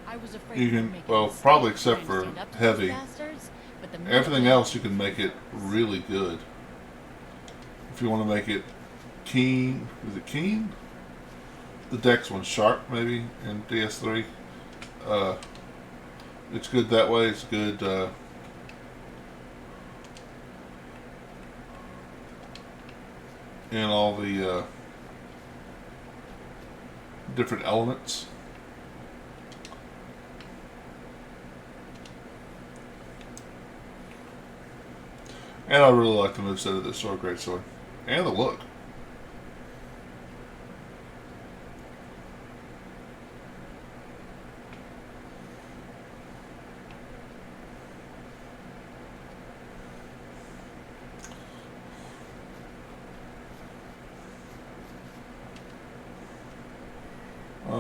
I was afraid you we were can, making well, a mistake probably except trying to for stand up to heavy. those bastards, but the Everything minute else you can make it really good. If you want to make it keen, is it keen? The dex one's sharp, maybe, in DS3. It's good that way. It's good. In all the different elements. And I really like the moveset of this sword, great sword. And the look.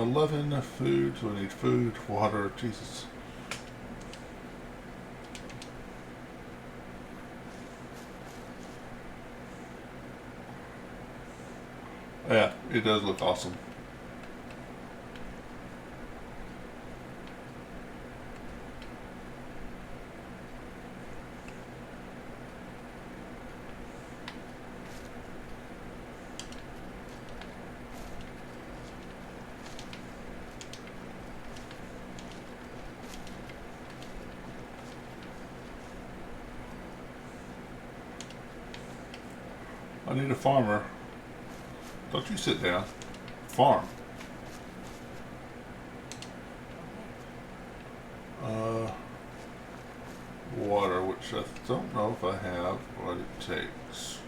Loving food, so we need food, water, Jesus. Yeah, it does look awesome. I need a farmer. Don't you sit down. Farm. Water, which I don't know if I have what it takes.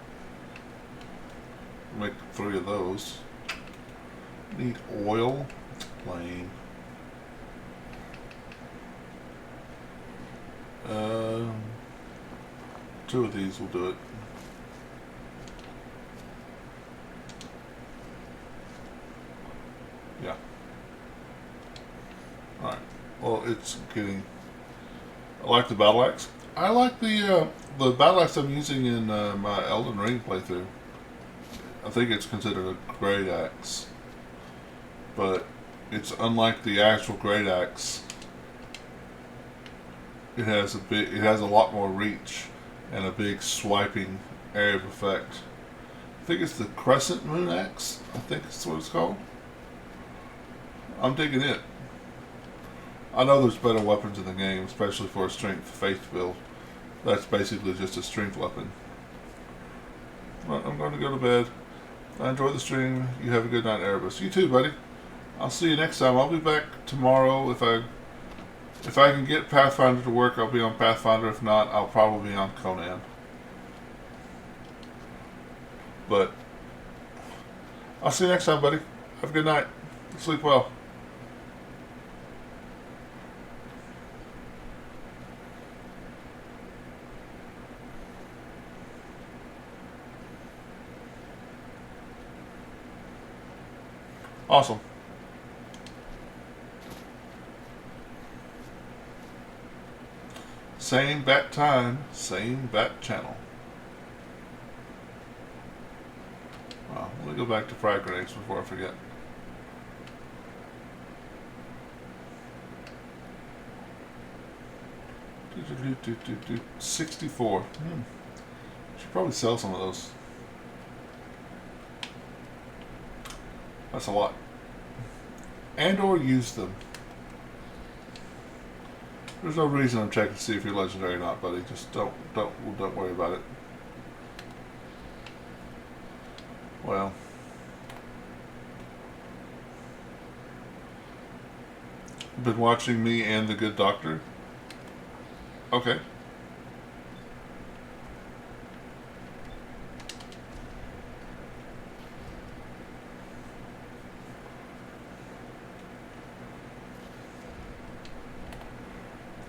Make 3 of those. Need oil. Plain. 2 of these will do it. Yeah. Alright. Well, it's getting... I like the battle axe. I like the battle axe I'm using in my Elden Ring playthrough. I think it's considered a great axe. But it's unlike the actual great axe. It has a lot more reach and a big swiping area of effect. I think it's the Crescent Moon Axe. I think that's what it's called. I'm digging it. I know there's better weapons in the game, especially for a strength faith build. That's basically just a strength weapon. Well, I'm going to go to bed. I enjoy the stream. You have a good night, Erebus. You too, buddy. I'll see you next time. I'll be back tomorrow. If I can get Pathfinder to work, I'll be on Pathfinder. If not, I'll probably be on Conan. But I'll see you next time, buddy. Have a good night. Sleep well. Awesome. Same bat time, same bat channel. Wow, let me go back to frag grenades before I forget. Do 64. Should probably sell some of those. That's a lot. And or use them. There's no reason I'm checking to see if you're legendary or not, buddy. Just don't worry about it. Well. Been watching me and the Good Doctor? Okay.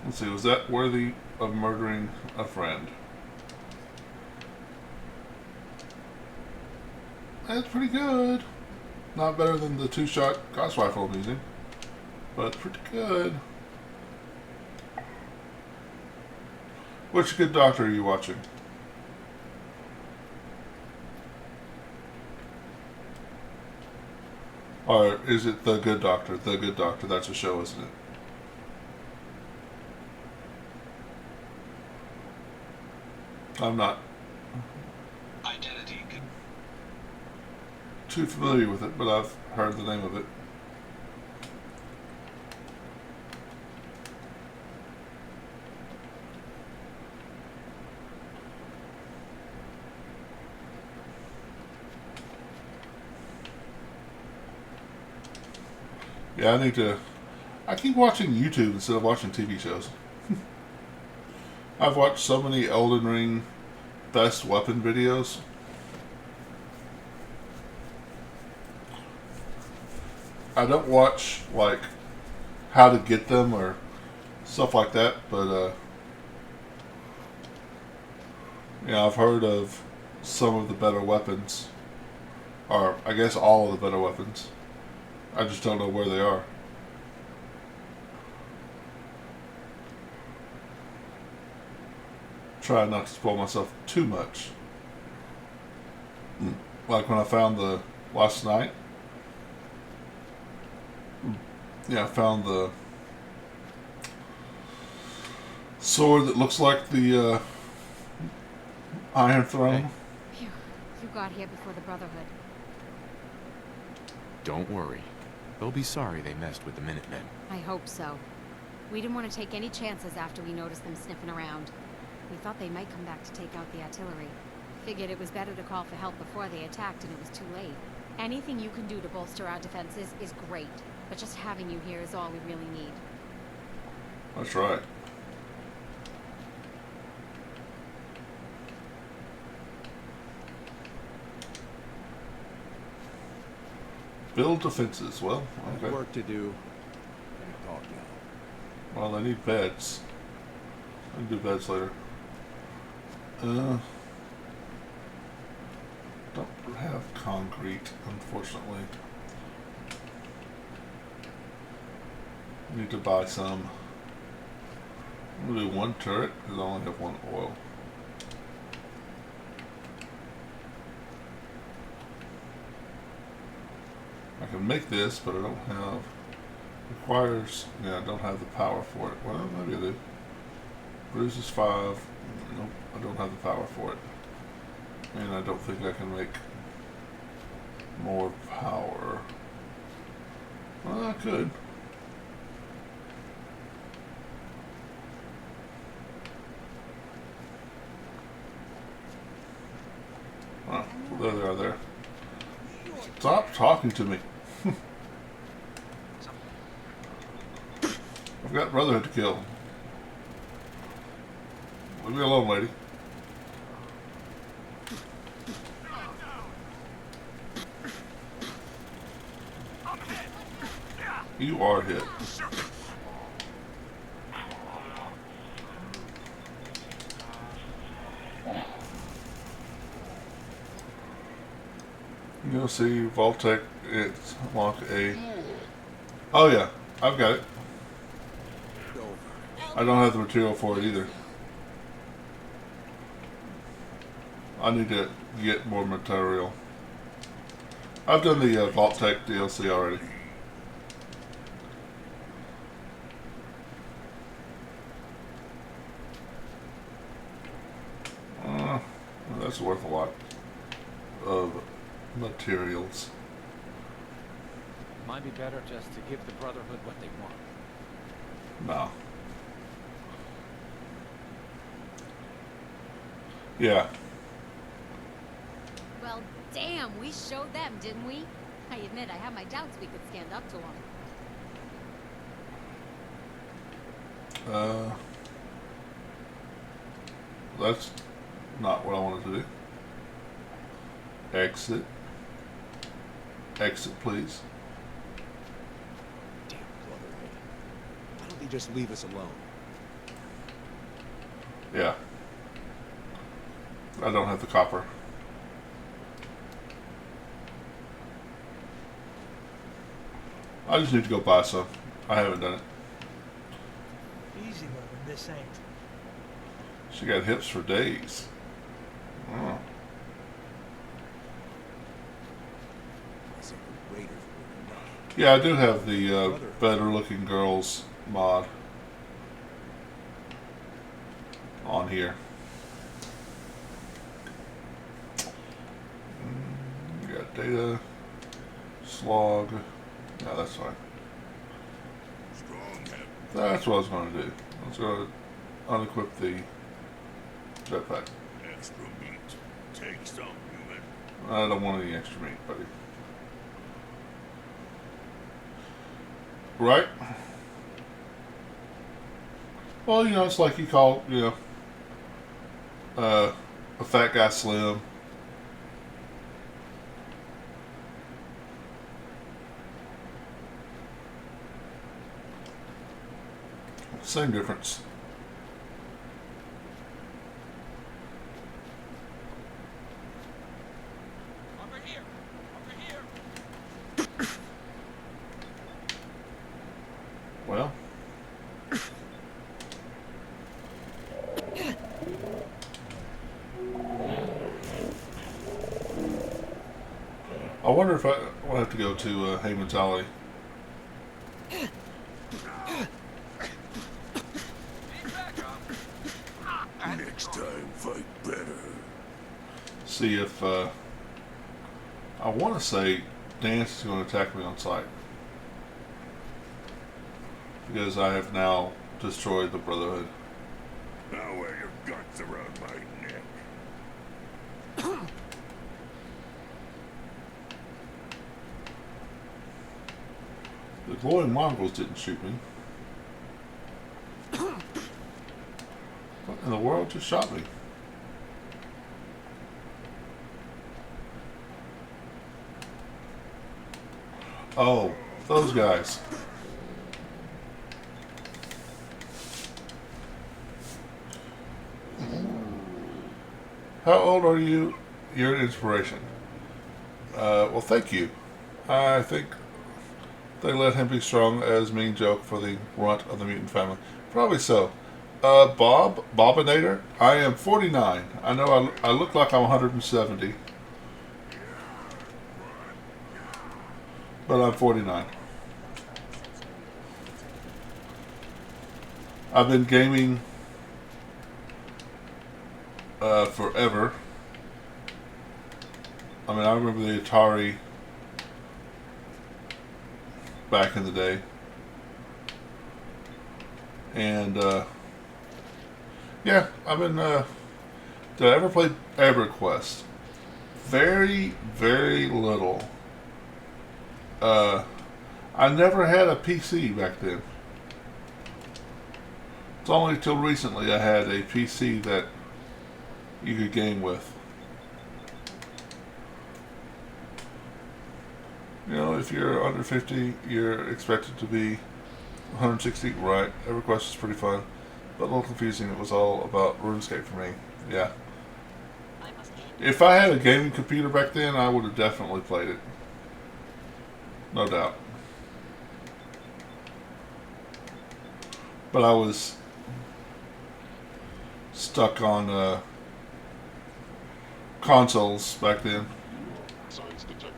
Let's see, was that worthy of murdering a friend? That's pretty good. Not better than the 2-shot Gauss rifle I'm using, but pretty good. Which Good Doctor are you watching? Or is it The Good Doctor? The Good Doctor, that's a show, isn't it? I'm not too familiar with it, but I've heard the name of it. Yeah, I keep watching YouTube instead of watching TV shows. I've watched so many Elden Ring best weapon videos. I don't watch, like, how to get them or stuff like that, but, yeah, I've heard of some of the better weapons. Or, I guess all of the better weapons. I just don't know where they are. Try not to spoil myself too much. Like when I found the last night. Yeah, I found the sword that looks like the Iron Throne. Phew. You got here before the Brotherhood. Don't worry. They'll be sorry they messed with the Minutemen. I hope so. We didn't want to take any chances after we noticed them sniffing around. We thought they might come back to take out the artillery. Figured it was better to call for help before they attacked and it was too late. Anything you can do to bolster our defenses is great, but just having you here is all we really need. That's right. Build defenses. Well, okay. Work to do. Gonna talk now. Well, I need beds. I can do beds later. Don't have concrete, unfortunately. Need to buy some. I'm gonna do one turret because I only have one oil. I can make this, but I don't have. Requires. Yeah, I don't have the power for it. Well, maybe I do. Bruises 5. Nope, I don't have the power for it. And I don't think I can make more power. Well, I could. Oh, there they are there. Stop talking to me. I've got Brotherhood to kill. Leave me alone, lady. You are hit. You'll see Vault-Tec, it's lock A. Oh yeah, I've got it. I don't have the material for it either. I need to get more material. I've done the Vault-Tec DLC already. That's worth a lot of materials. Might be better just to give the Brotherhood what they want. No. Yeah. Well, damn, we showed them, didn't we? I admit I have my doubts we could stand up to them. That's not what I wanted to do. Exit. Exit, please. Damn Brotherhood. Why don't they just leave us alone? Yeah. I don't have the copper. I just need to go buy some. I haven't done it. Easy living, this ain't. She got hips for days. Oh. I said the Raiders were nuts. Yeah, I do have the Better Looking Girls mod on here. We got data, slog. No, that's fine. That's what I was going to do. I was going to unequip the jetpack. Extra meat. Take some, human. I don't want any extra meat, buddy. Right? Well, you know, it's like you call, you know, a fat guy slim. Same difference. Over here! Over here! Well. I wonder if I will have to go to Heyman's Alley. Next time, fight better. See if I want to say Dance is going to attack me on sight, because I have now destroyed the Brotherhood. Now wear your guts around my neck. The glowing Mongols didn't shoot me. What in the world just shot me? Oh, those guys. How old are you? You're an inspiration. Well, thank you. I think they let him be strong as mean joke for the runt of the mutant family. Probably so. Bobinator, I am 49. I know I look like I'm 170. But I'm 49. I've been gaming forever. I mean, I remember the Atari back in the day. And, yeah, I've been, did I ever play EverQuest? Very, very little. I never had a PC back then. It's only till recently I had a PC that you could game with. You know, if you're under 50, you're expected to be 160, right? EverQuest is pretty fun, but a little confusing. It was all about RuneScape for me. Yeah. If I had a gaming computer back then, I would have definitely played it. No doubt. But I was stuck on consoles back then. Signs detected.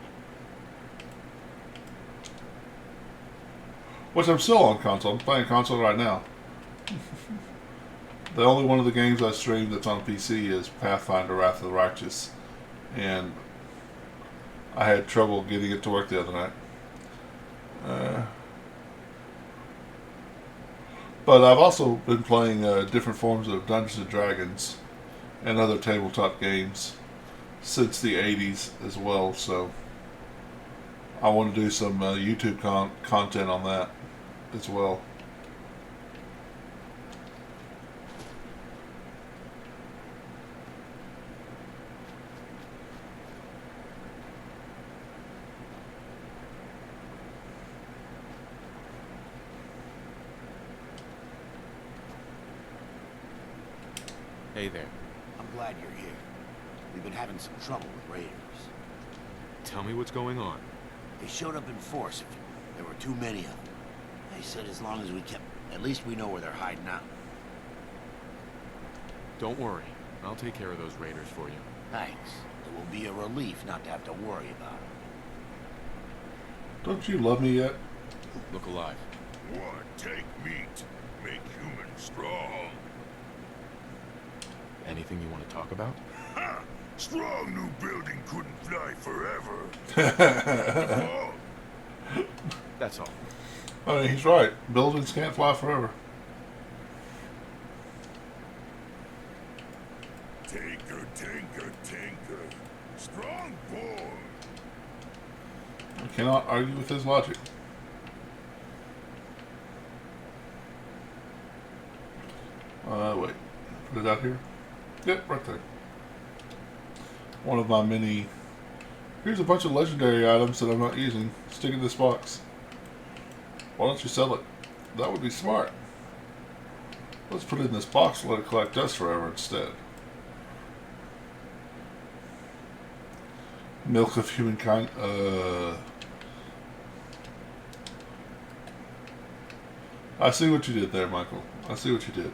Which I'm still on console. I'm playing console right now. The only one of the games I stream that's on PC is Pathfinder Wrath of the Righteous. And I had trouble getting it to work the other night. But I've also been playing different forms of Dungeons and Dragons and other tabletop games since the 80s as well, so I want to do some YouTube content on that as well. Hey there. I'm glad you're here. We've been having some trouble with raiders. Tell me what's going on. They showed up in force. There were too many of them. They said as long as we kept... At least we know where they're hiding out. Don't worry. I'll take care of those raiders for you. Thanks. It will be a relief not to have to worry about them. Don't you love me yet? Look alive. What? Take meat. Make humans strong. Anything you want to talk about? Ha! Strong new building couldn't fly forever. That's all. I mean, he's right. Buildings can't fly forever. Tinker, tinker, tinker. Strong boy. I cannot argue with his logic. Wait. Put it out here? Yep, right there. One of my many... Here's a bunch of legendary items that I'm not using. Stick in this box. Why don't you sell it? That would be smart. Let's put it in this box and let it collect dust forever instead. Milk of humankind. I see what you did there, Michael. I see what you did.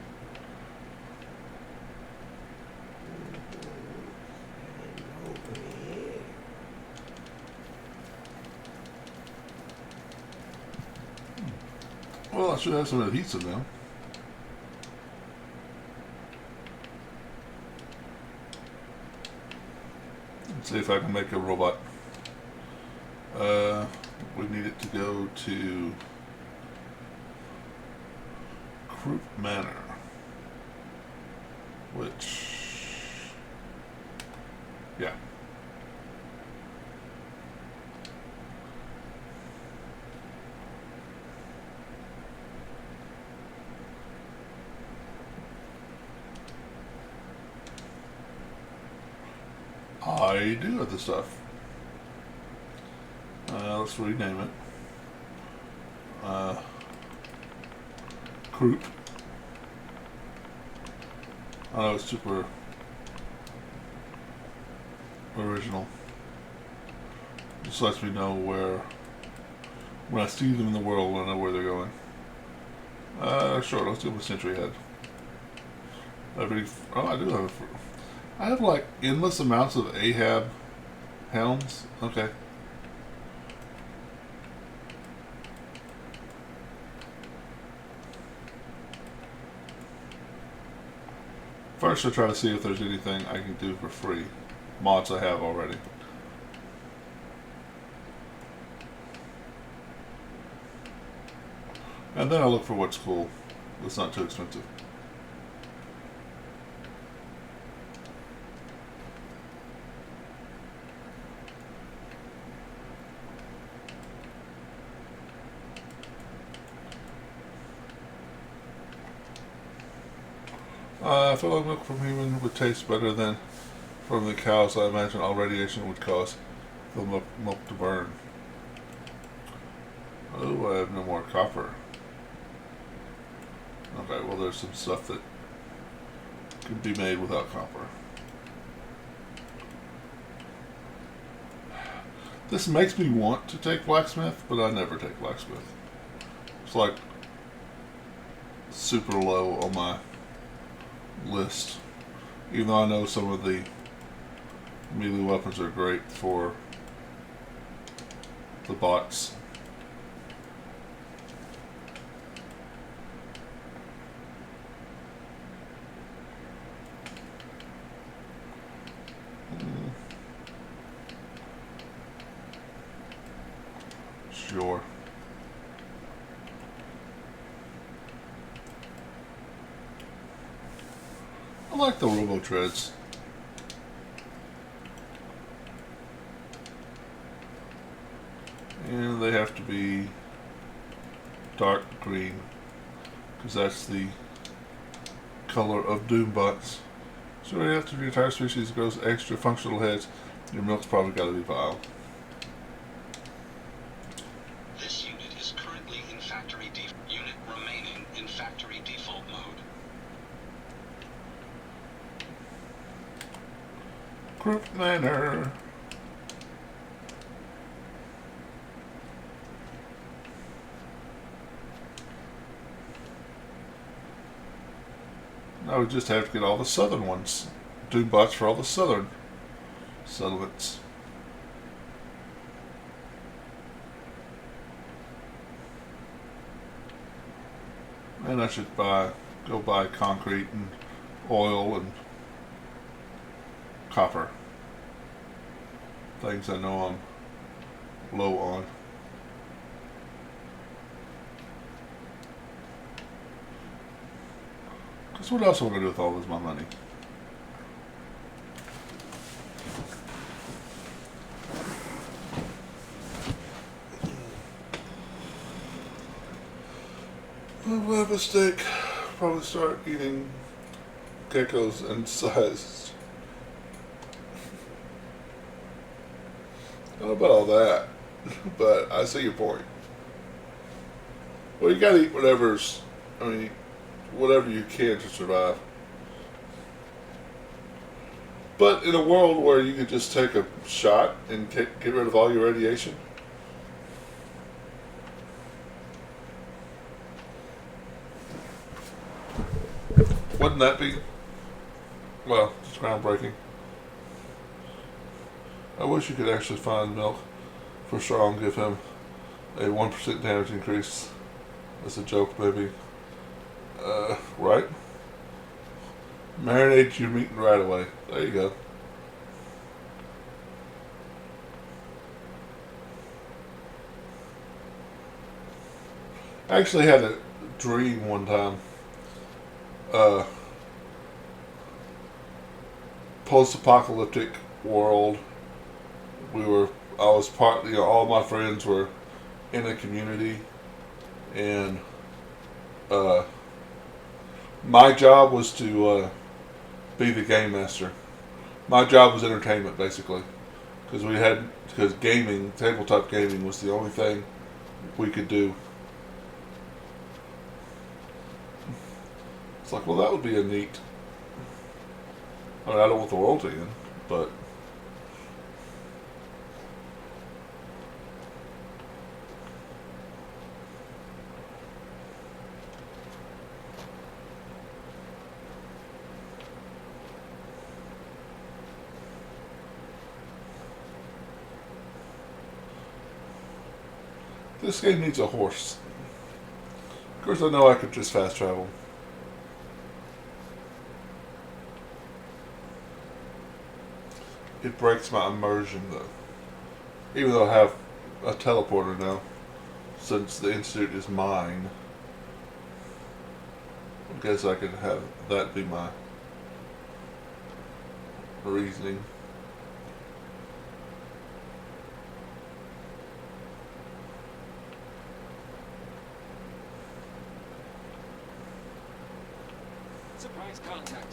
Well, I should have some adhesive now. Let's see if I can make a robot. We need it to go to Croup Manor, which, yeah. I do have the stuff. Let's rename it. Croup. I know it's super original. Just lets me know where, when I see them in the world, I know where they're going. Sure, let's go with Century Head. Oh, I do have I have like endless amounts of Ahab helms. Okay. First, I'll try to see if there's anything I can do for free. Mods I have already. And then I'll look for what's cool. That's not too expensive. I feel like milk from human would taste better than from the cows. I imagine all radiation would cause the milk to burn. Oh, I have no more copper. Okay, well there's some stuff that could be made without copper. This makes me want to take blacksmith, but I never take blacksmith. It's like super low on my list, even though I know some of the melee weapons are great for the bots. Sure. I like the robo treads. And they have to be dark green, because that's the color of Doombots. So after your entire species grows extra functional heads, your milk's probably got to be vile. This unit is currently in factory default. Unit remaining in factory default mode. Croup Manor. I would just have to get all the southern ones. Doombots for all the southern settlements. And I should go buy concrete and oil and copper. Things I know I'm low on. Because what else am I going to do with all this my money? My mistake. Probably start eating geckos and size. I don't know about all that, but I see your point. Well, you gotta eat whatever you can to survive. But in a world where you could just take a shot and get rid of all your radiation, wouldn't that be, well, it's groundbreaking. I wish you could actually find milk for Strong, give him a 1% damage increase. As a joke, maybe. Right? Marinate your meat right away. There you go. I actually had a dream one time. Post-apocalyptic world. I was all my friends were in a community, and my job was to be the game master. My job was entertainment, basically, because gaming, tabletop gaming, was the only thing we could do. It's like, well, that would be a neat. I mean, I don't want the world to end, but. This game needs a horse. Of course, I know I could just fast travel. It breaks my immersion, though. Even though I have a teleporter now, since the Institute is mine, I guess I could have that be my reasoning. Surprise contact.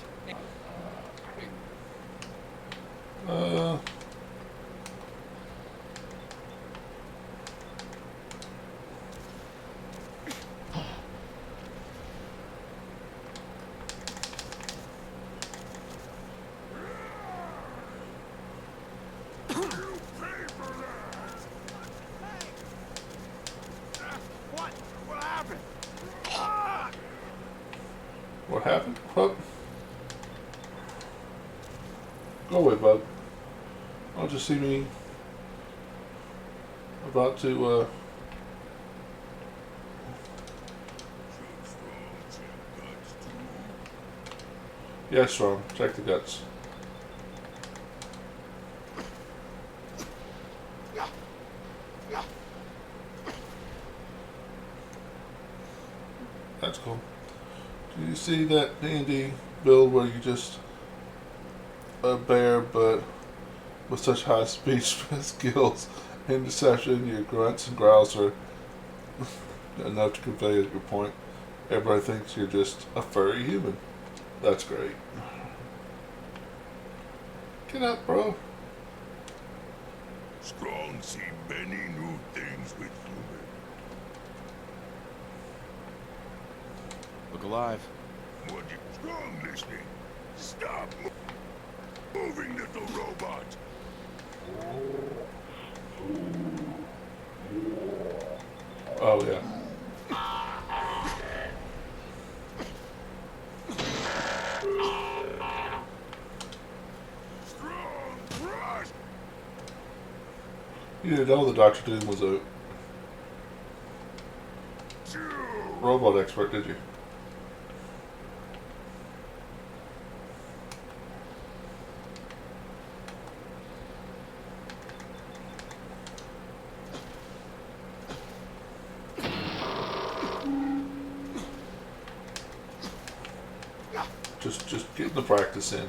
What happened? What happened? Well, go away, bud. I'll just see me about to, yeah, Strong. Check the guts. That's cool. Do you see that D&D build where you just a bear, but with such high speech skills and deception, your grunts and growls are enough to convey your point. Everybody thinks you're just a furry human. That's great. Get up, bro. Strong see many new things with human. Look alive. What you Strong listening? Stop moving, little robot. Oh yeah. Strong crush. You didn't know the Dr. Doom was a robot expert, did you? Just getting the practice in.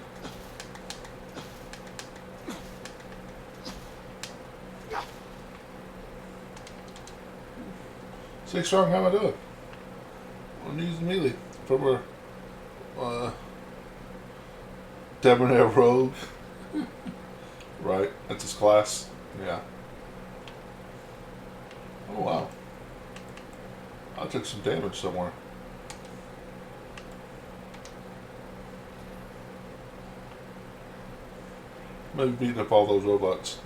Six strong, how am I doing? I'm using melee from our Debonair Rogue. Right, that's his class. Yeah. Oh wow. I took some damage somewhere. Maybe beating up all those robots.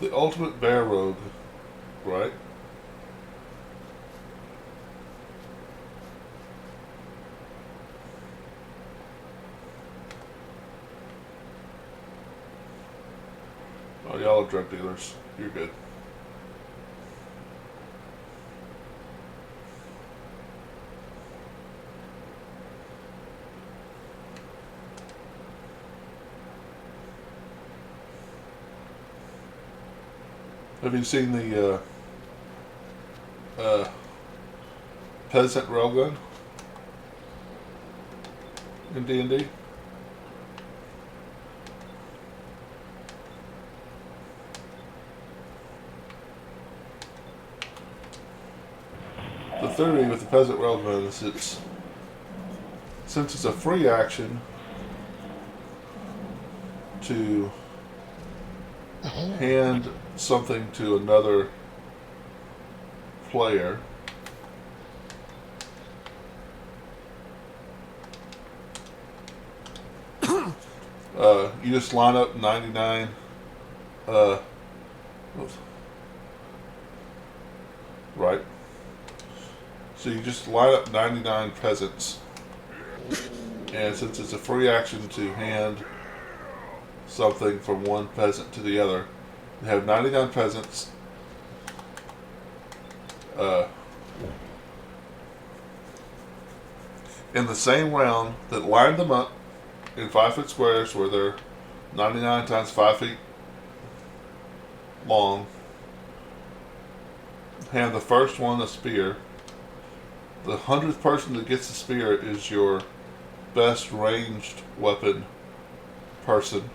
The ultimate bear rogue, right? Oh, y'all are drug dealers. You're good. Have you seen the peasant railgun in D&D? The theory with the peasant railgun is since it's a free action to hand something to another player, you just line up 99 right, so you just line up 99 peasants, and since it's a free action to hand something from one peasant to the other, you have 99 peasants in the same round that line them up in 5-foot squares where they're 99 times 5 feet long. Hand the first one a spear. The 100th person that gets the spear is your best ranged weapon person,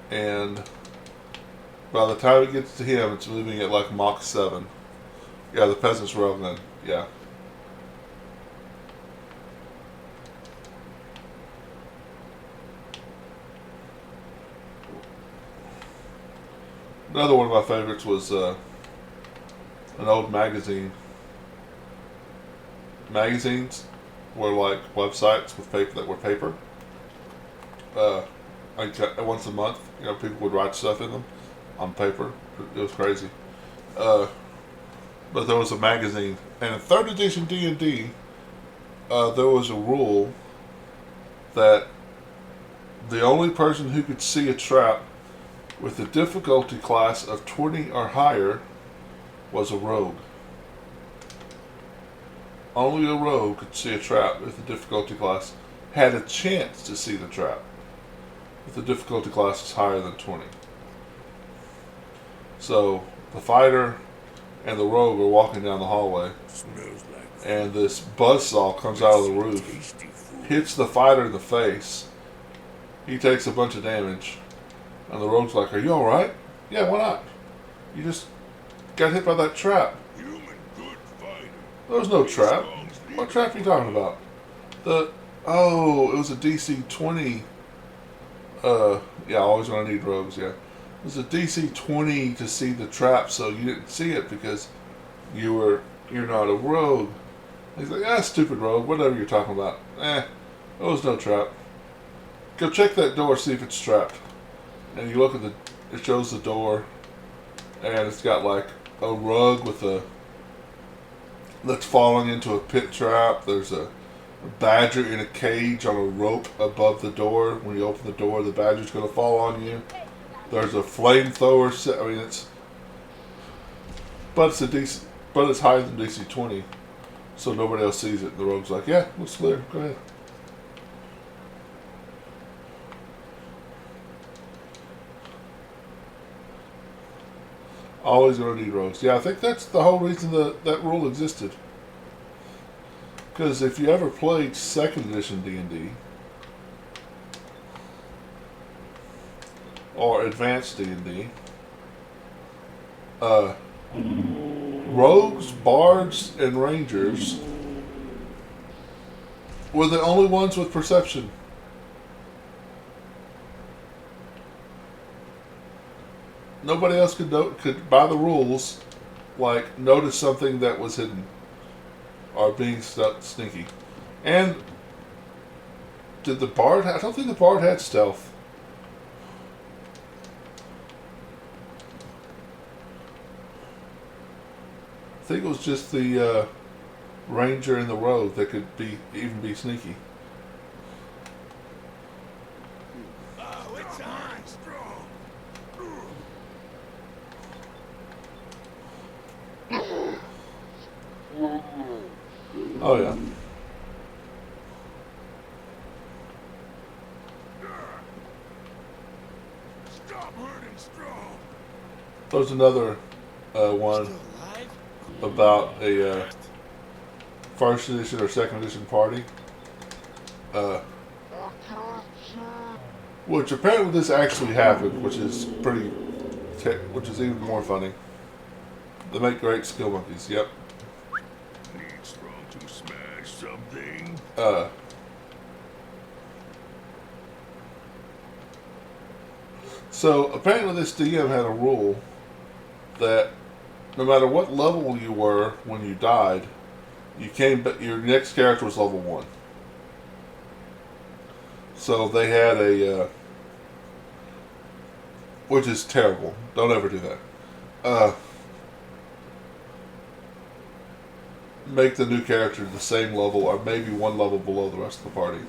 and by the time it gets to him, it's moving at like Mach 7. Yeah, the peasant's railgun. Yeah. Another one of my favorites was an old magazine. Magazines were like websites with paper that were paper. Once a month, you know, people would write stuff in them on paper. It was crazy. But there was a magazine, and in 3rd edition D&D, there was a rule that the only person who could see a trap with a difficulty class of 20 or higher was a rogue. Only a rogue could see a trap if the difficulty class had a chance to see the trap if the difficulty class is higher than 20. So the fighter and the rogue are walking down the hallway, and this buzzsaw comes out of the roof, hits the fighter in the face. He takes a bunch of damage, and the rogue's like, "Are you alright?" "Yeah, why not? You just got hit by that trap." "There was no trap." "What trap are you talking about?" It was a DC 20. Yeah, always when I need rogues, yeah. It was a DC 20 to see the trap, so you didn't see it because you're not a rogue. He's like, "Ah, stupid rogue, whatever you're talking about." There was no trap. "Go check that door, see if it's trapped." And you look at it shows the door, and it's got like a rug that's falling into a pit trap. There's a badger in a cage on a rope above the door. When you open the door, the badger's going to fall on you. There's a flamethrower set. I mean, it's higher than DC 20, so nobody else sees it. And the rogue's like, "Yeah, looks clear. Go ahead." Always going to need rogues. Yeah, I think that's the whole reason that rule existed. Because if you ever played 2nd edition D&D, or advanced D&D, rogues, bards, and rangers were the only ones with perception. Nobody else could by the rules, like, notice something that was hidden or being sneaky. And did the bard? I don't think the bard had stealth. I think it was just the ranger and the rogue that could even be sneaky. Oh, it's on, strong. Oh yeah. Stop hurting, strong. There's another one about a 1st edition or 2nd edition party. Which apparently this actually happened, which is which is even more funny. They make great skill monkeys. Yep. Need strong to smash something. So apparently this DM had a rule that no matter what level you were when you died, your next character was level 1. So they had a, which is terrible. Don't ever do that. Make the new character the same level or maybe one level below the rest of the party.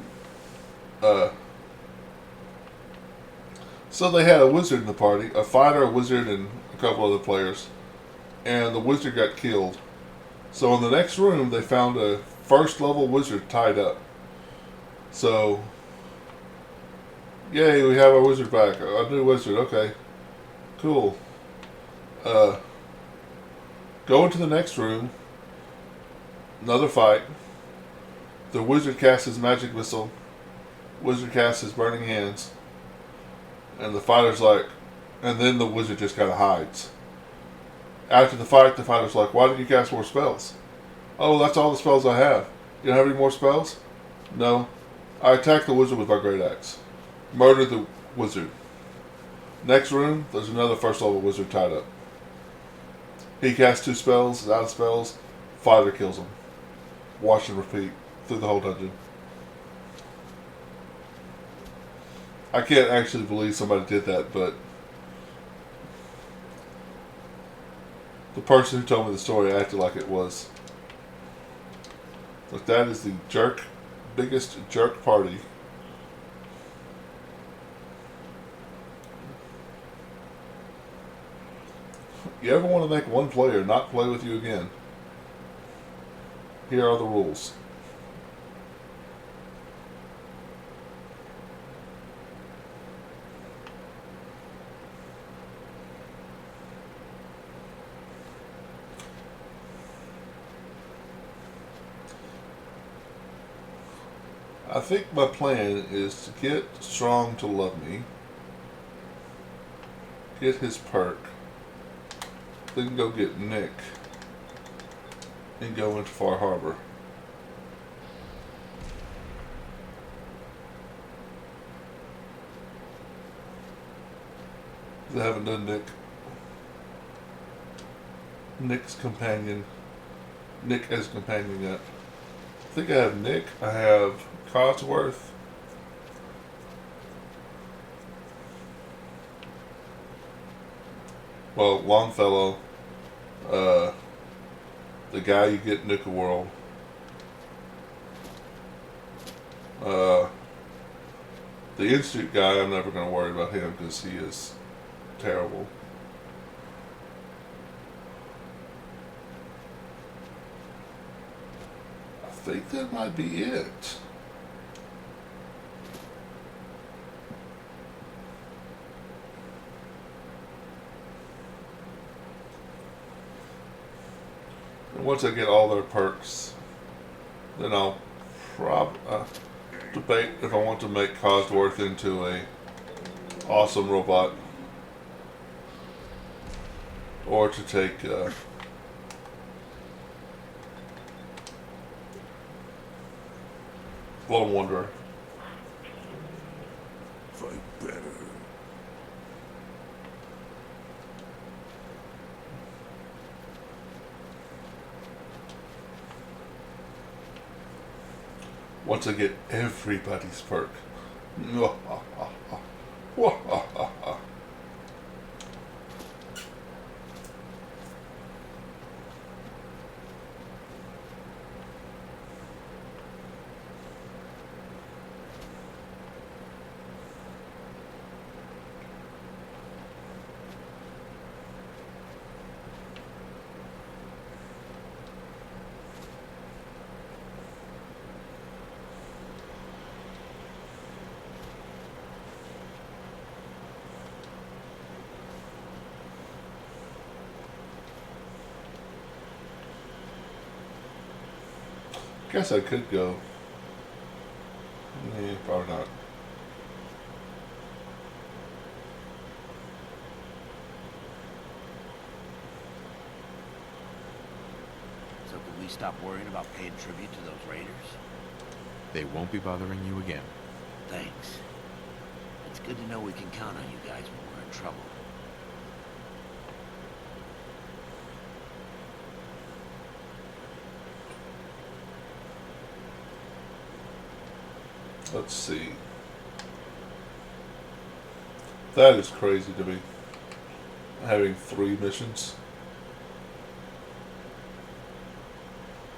So they had a wizard in the party, a fighter, a wizard, and a couple other players. And the wizard got killed. So in the next room, they found a 1st level wizard tied up. So, yay, we have our wizard back. A new wizard, okay. Cool. Go into the next room. Another fight. The wizard casts his magic missile. Wizard casts his burning hands. And the fighter's like, and then the wizard just kind of hides. After the fight, the fighter's like, why didn't you cast more spells? Oh, that's all the spells I have. You don't have any more spells? No. I attacked the wizard with my great axe. Murdered the wizard. Next room, there's another 1st level wizard tied up. He casts 2 spells, is out of spells. Fighter kills him. Watch and repeat through the whole dungeon. I can't actually believe somebody did that, but the person who told me the story acted like it was. Look, that is the biggest jerk party. You ever want to make one player not play with you again? Here are the rules. I think my plan is to get Strong to love me, get his perk, then go get Nick, and go into Far Harbor. I haven't done Nick's companion, Nick as companion yet. I think I have Nick, I have Codsworth, well, Longfellow, the guy you get in Nuka World, the Institute guy, I'm never going to worry about him because he is terrible. I think that might be it. once I get all their perks, then I'll debate if I want to make Cosworth into a awesome robot, or to take Lone Wanderer. Fight better. Once I get everybody's perk. Guess I could go. Nah, probably not. So can we stop worrying about paying tribute to those raiders? They won't be bothering you again. Thanks. It's good to know we can count on you guys when we're in trouble. Let's see. That is crazy to me. Having 3 missions.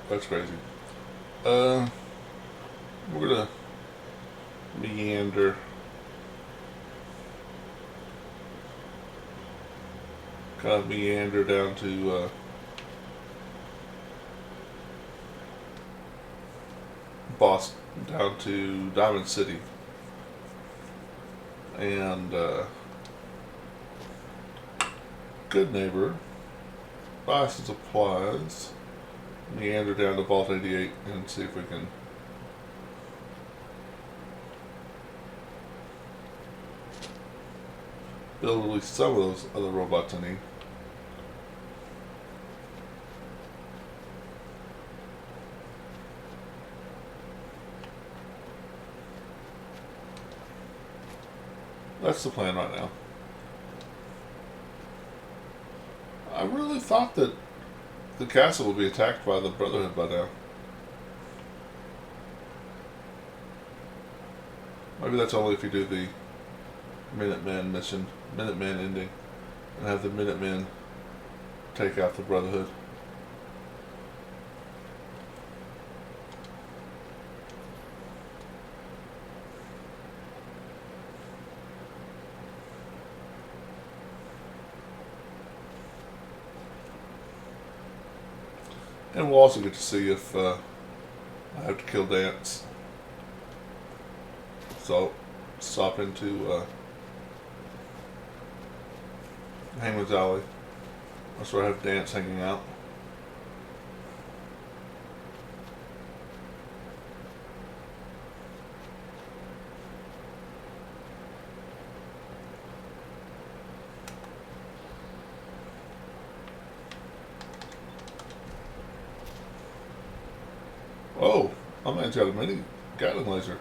That's crazy. We're gonna meander. Kind of meander down to Boston, down to Diamond City, and Good Neighbor, buy some supplies, meander down to Vault 88 and see if we can build at least some of those other robots I need. That's the plan right now. I really thought that the castle would be attacked by the Brotherhood by now. Maybe that's only if you do the Minutemen mission, Minutemen ending, and have the Minutemen take out the Brotherhood. And we'll also get to see if I have to kill Dance. So, stop into Hangman's Alley. That's where I have Dance hanging out. Oh, my man's got a mini Gatling laser.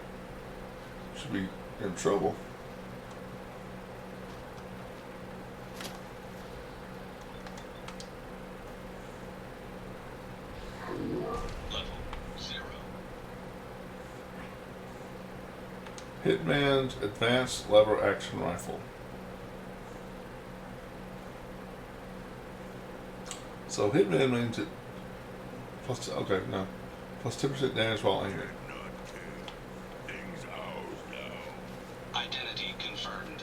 Should be in trouble. Level 0. Hitman's Advanced Lever Action Rifle. So Hitman means it plus, okay, no. Plus 10% damage while angry. Identity confirmed.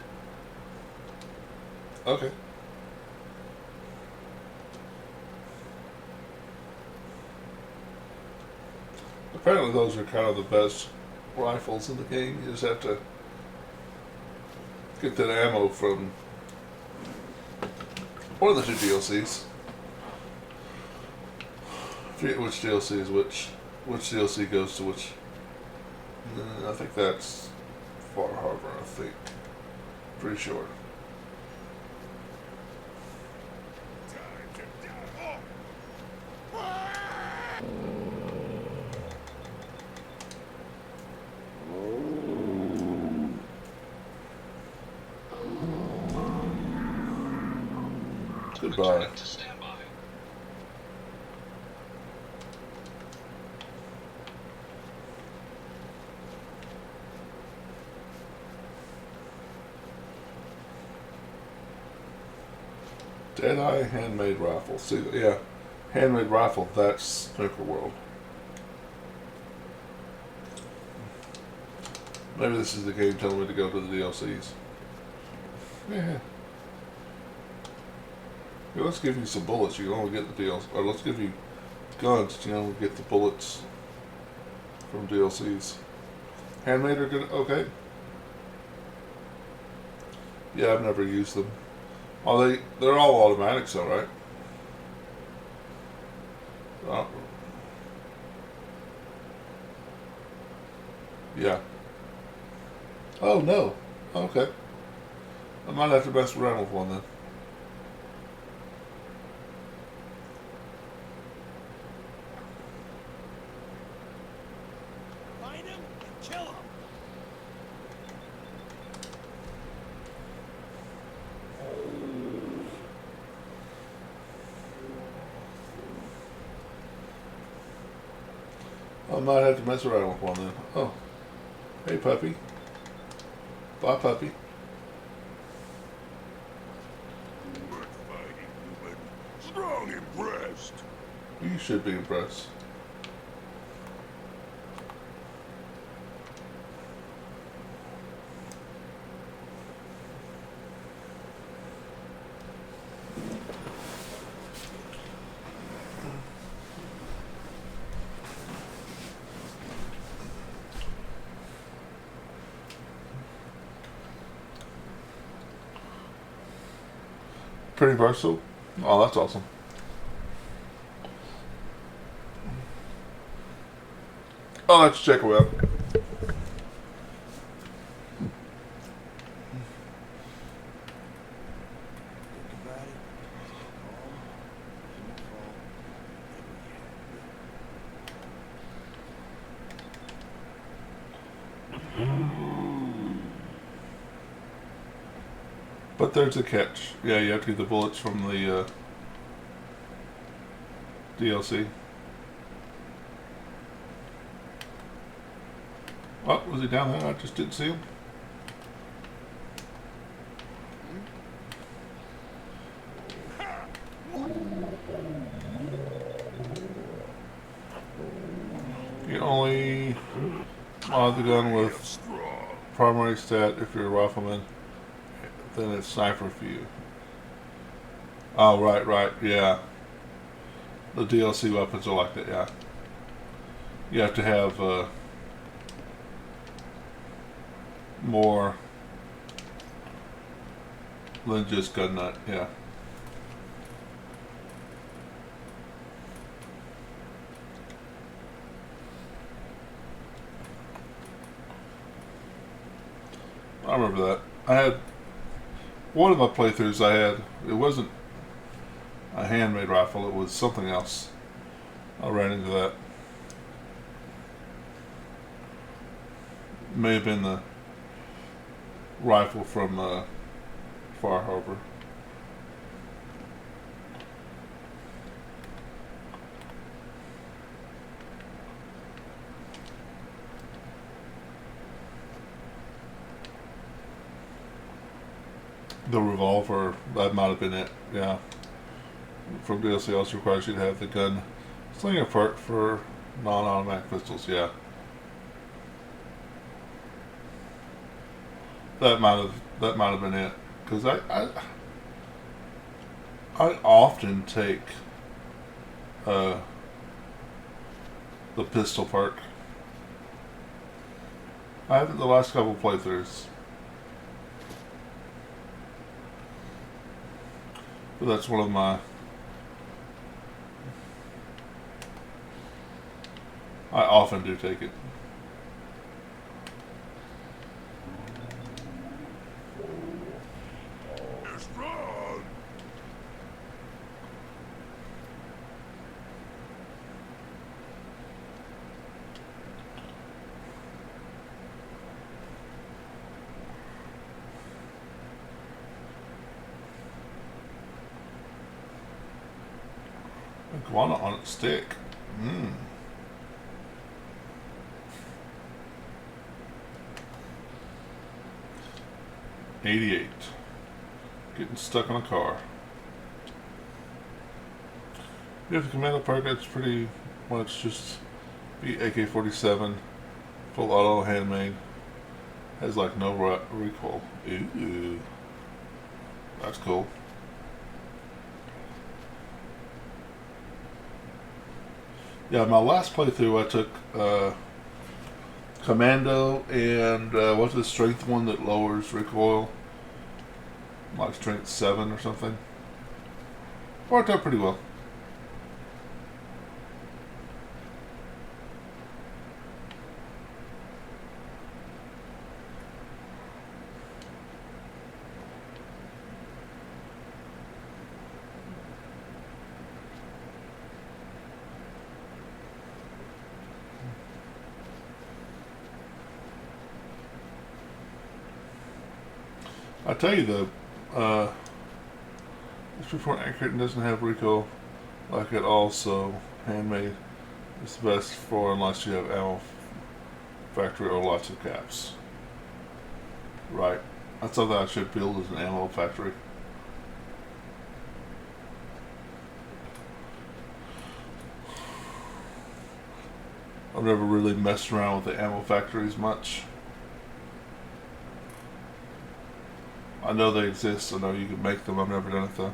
Okay. Apparently those are kind of the best rifles in the game. You just have to get that ammo from one of the 2 DLCs. forget which DLC is which DLC goes to which. I think that's Far Harbor, I think. Pretty sure. Goodbye. To stand by. Deadeye handmade rifle. See, yeah, handmade rifle. That's Snooker World. Maybe this is the game telling me to go to the DLCs. Yeah. Yeah, let's give you some bullets. You can only get the DLC. Or let's give you guns. You can only get the bullets from DLCs. Handmade are good. Okay. Yeah, I've never used them. Well, they're all automatics, though, right? Oh. Yeah. Oh no. Okay. I might have to mess around with one then. Find him and kill him. I might have to mess around with one then. Oh. Hey, puppy. Bye, puppy. Good fighting, human. Strong impressed. You should be impressed. Pretty versatile. Oh, that's awesome. I'll have to check it out. But there's a catch. Yeah, you have to get the bullets from the DLC. Oh, was he down there? I just didn't see him. You only mod the gun with primary stat if you're a rifleman. Then it's sniper for you. Oh, right, yeah. The DLC weapons are like that, yeah. You have to have more than just gun nut, yeah. I remember that. I had one of my playthroughs it wasn't a handmade rifle, it was something else. I ran into that. May have been the rifle from Far Harbor. The revolver, that might have been it, yeah. From DLC also requires you to have the gun slinger part for non-automatic pistols, yeah. That might have been it. Because I often take the pistol perk. I haven't the last couple playthroughs. But that's one of my I often do take it. It's wrong. Iguana on its stick. Mmm. '88. Getting stuck in a car. You have the commando perk, it's pretty much just be AK-47, full auto, handmade. Has like no recoil. Ooh. That's cool. Yeah, my last playthrough I took Commando and what's the strength one that lowers recoil? Like strength 7 or something. Worked out pretty well. I tell you though, it's before accurate and doesn't have recoil like at all, so handmade is the best for unless you have ammo factory or lots of caps. Right. That's something I should build as an ammo factory. I've never really messed around with the ammo factories much. I know they exist, I know you can make them, I've never done it though.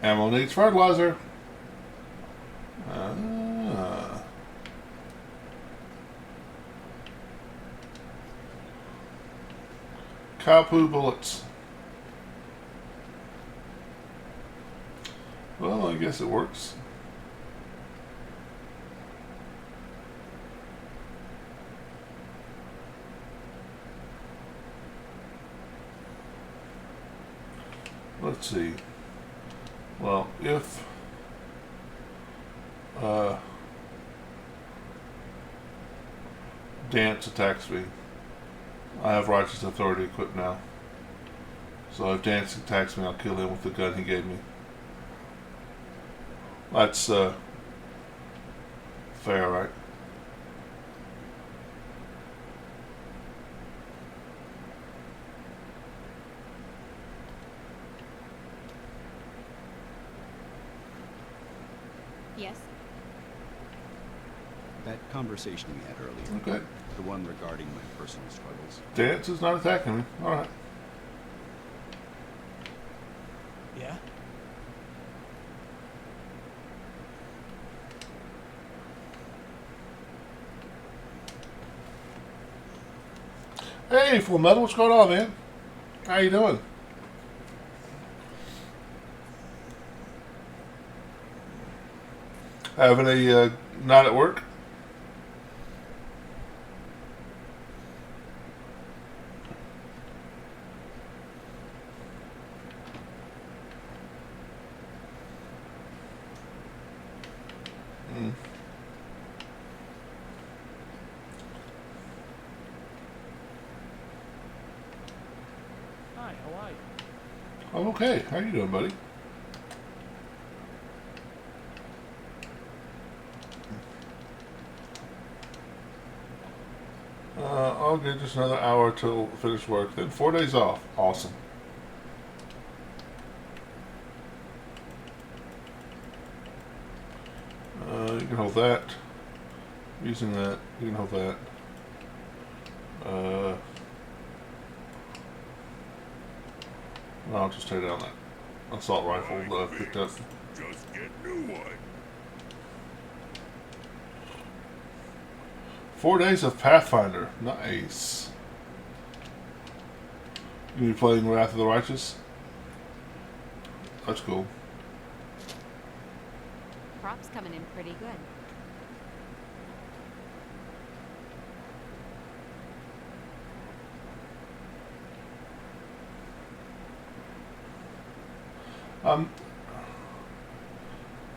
Ammo needs fertilizer. Cow poo bullets. Well, I guess it works. Let's see. Well, if Dance attacks me, I have Righteous Authority equipped now. So if Dance attacks me, I'll kill him with the gun he gave me. That's fair, right? Yes? That conversation we had earlier. Okay. The one regarding my personal struggles. Dance is not attacking me. Alright. Yeah? Hey, Full Metal, what's going on, man? How you doing? Having a night at work? Hi, how are you? I'm okay. How you doing, buddy? I'll get just another hour till finish work. Then 4 days off. Awesome. You can hold that. Using that, you can hold that. I'll just tear down that assault rifle that I picked up. Just get new one. 4 days of Pathfinder. Nice. You be playing Wrath of the Righteous? That's cool. Crop's coming in pretty good.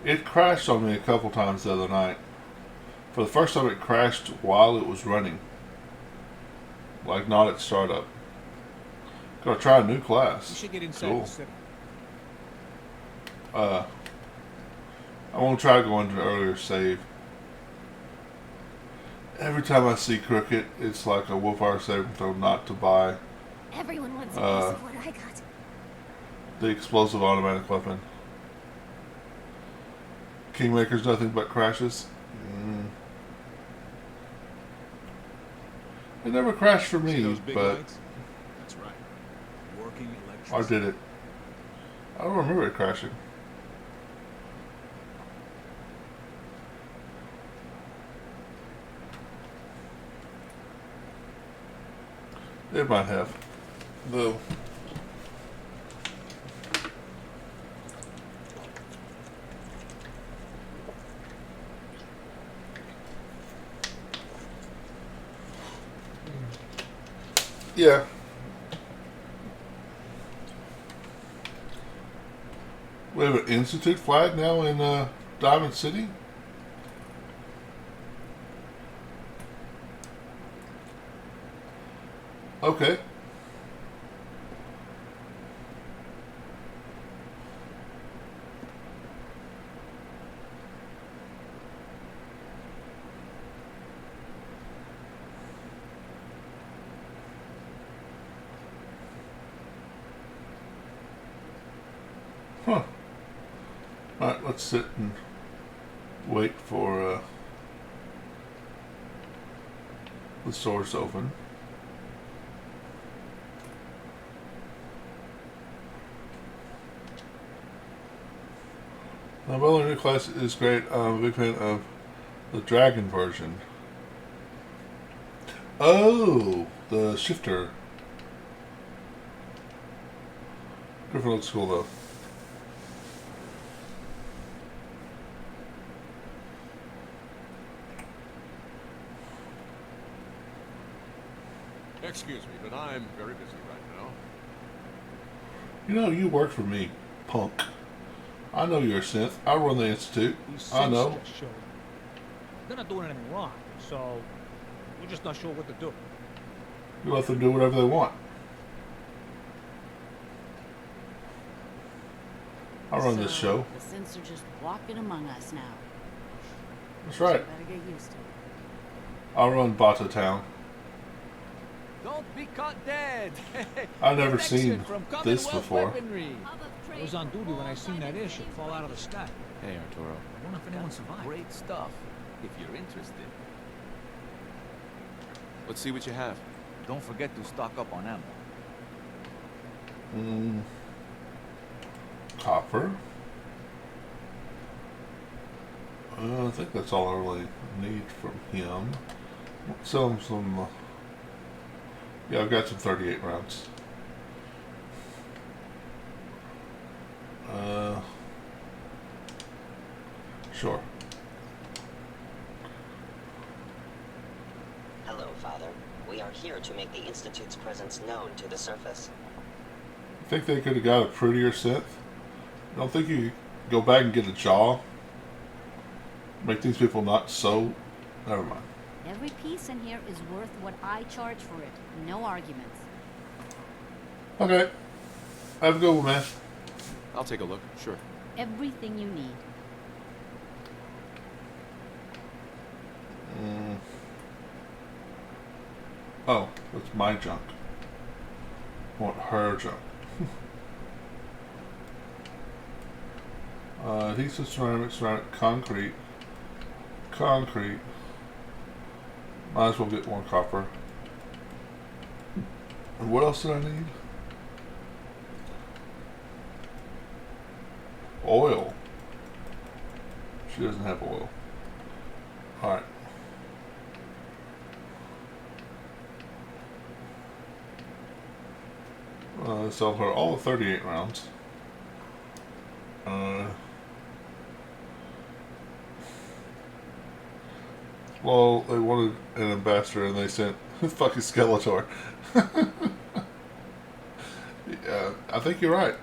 It crashed on me a couple times the other night. For the first time, it crashed while it was running. Like, not at startup. Gotta try a new class. You should get inside Cool. the city. I won't try going to an earlier save. Every time I see Crooked, it's like a Wolfire saving throw not to buy Everyone wants a piece of what I got. the explosive automatic weapon. Kingmaker's nothing but crashes. It never crashed for See me, those big but lights? That's right. Working I electricity. did it. I don't remember it crashing. It might have, though. Yeah. We have an Institute flag now in Diamond City. Okay. Huh. Alright, let's sit and wait for the stores to open. Now, Bella New Class is great. I'm a big fan of the Dragon version. Oh, the shifter. Griffin looks cool though. Excuse me, but I'm very busy right now. You know, you work for me, punk. I know you're a synth. I run the Institute. These I synths know. just showed. They're not doing anything wrong, so we're just not sure what to do. You let them do whatever they want. I run this show. The synths are just walking among us now. That's right. Better get used to it. I run Bata Town. Don't be caught dead. I've never Protection seen from this Commonwealth before. weaponry. I was on duty when I seen that airship fall out of the sky. Hey, Arturo. I wonder if anyone survived. Great stuff, if you're interested. Let's see what you have. Don't forget to stock up on ammo. Copper. I think that's all I really need from him. Sell him some. Yeah, I've got some 38 rounds. Sure. Hello, Father. We are here to make the Institute's presence known to the surface. I think they could have got a prettier synth. I don't think you could go back and get a jaw. Make these people not so. Never mind. Every piece in here is worth what I charge for it. No arguments. Okay. Have a good one, man. I'll take a look, sure. Everything you need. Oh, that's my junk. I want her junk. Adhesive, ceramic, concrete. Concrete. Might as well get more copper. And what else did I need? Oil. She doesn't have oil. Alright. Sell her all the 38 rounds. Well, they wanted an ambassador and they sent fucking Skeletor. Yeah, I think you're right.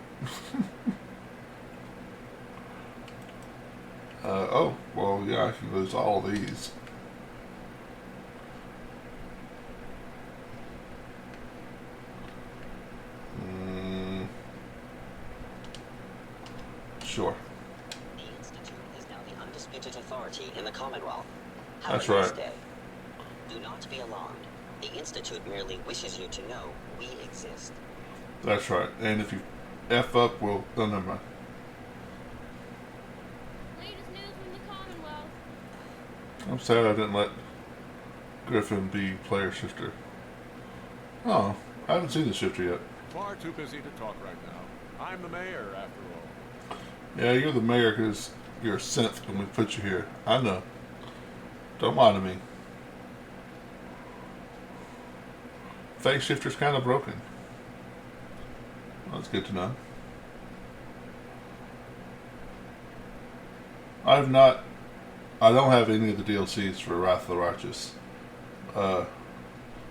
Oh, well, yeah, I can lose all of these. Sure. The Institute is now the undisputed authority in the Commonwealth. That's Have a nice right. day. Do not be alarmed. The Institute merely wishes you to know we exist. That's right. And if you F up, we'll... Oh, never mind. Latest news from the Commonwealth. I'm sad I didn't let Griffin be player shifter. Oh, I haven't seen the shifter yet. Far too busy to talk right now. I'm the mayor, after all. Yeah, you're the mayor because you're a synth when we put you here. I know. Don't lie to me. Phase shifter's kind of broken. Well, that's good to know. I don't have any of the DLCs for Wrath of the Righteous.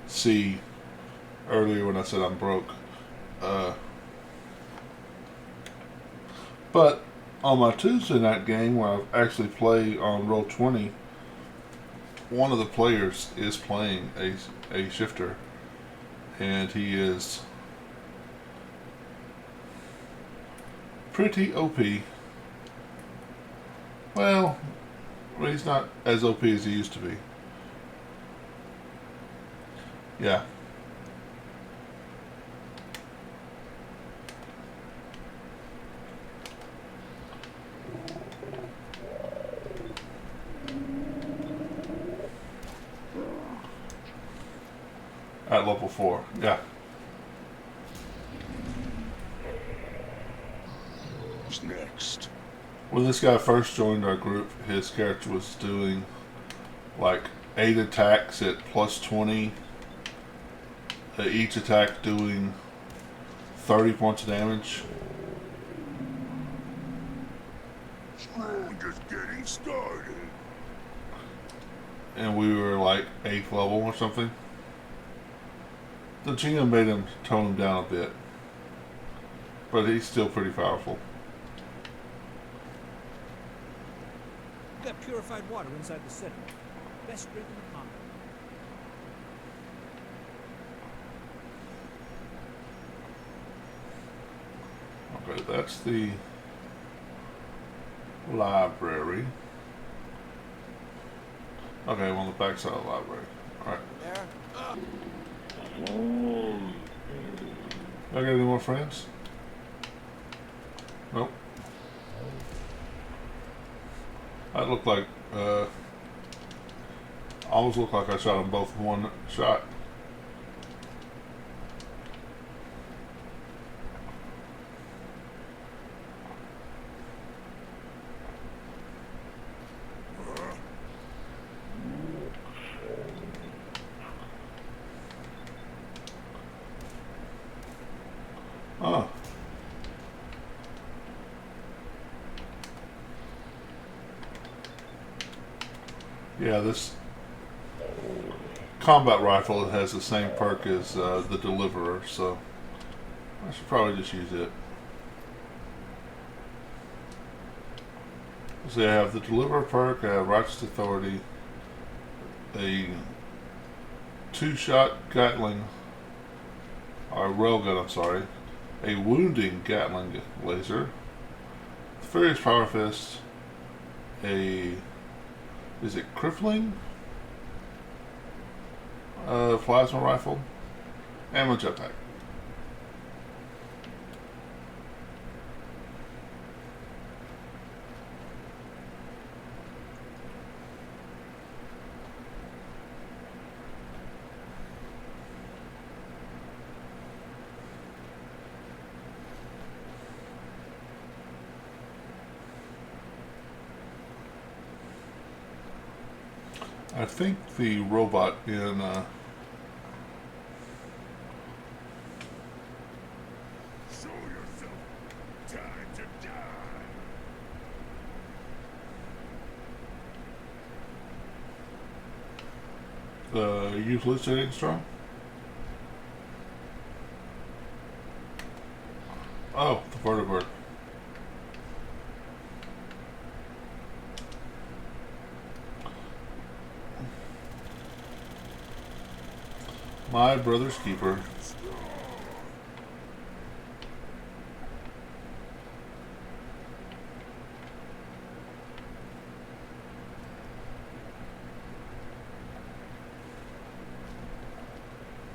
See, earlier when I said I'm broke. But on my Tuesday night game where I actually play on Roll20, one of the players is playing a shifter, and he is pretty OP. Well, he's not as OP as he used to be. Yeah. At level 4, yeah. What's next? When this guy first joined our group, his character was doing like 8 attacks at plus 20. Each attack doing 30 points of damage. We're just getting started. And we were like 8th level or something. The GM made him tone him down a bit. But he's still pretty powerful. We got purified water inside the city. Best drink in the Commonwealth. Okay, that's the library. Okay, I'm on the back side of the library. Alright. I got any more friends? Nope. That looked like, almost looked like I shot them both in one shot. Oh. Yeah, this combat rifle has the same perk as the Deliverer, so I should probably just use it. So I have the Deliverer perk, I have Righteous Authority, a 2-shot Gatling, or railgun, I'm sorry, a wounding Gatling laser, Furious Power Fist, a, is it crippling? Plasma rifle, and a jetpack. I think the robot in Show yourself. Time to die. use hallucinating strong? Oh, the vertibird. My brother's keeper.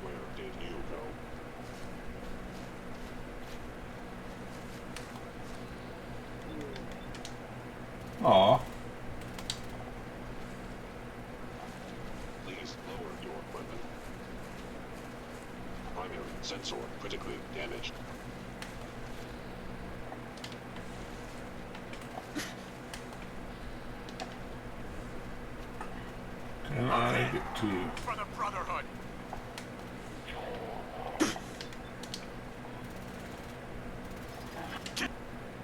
Where did you go? Aw. Please lower your weapon. Primary sensor critically damaged. Can I get to... For the Brotherhood.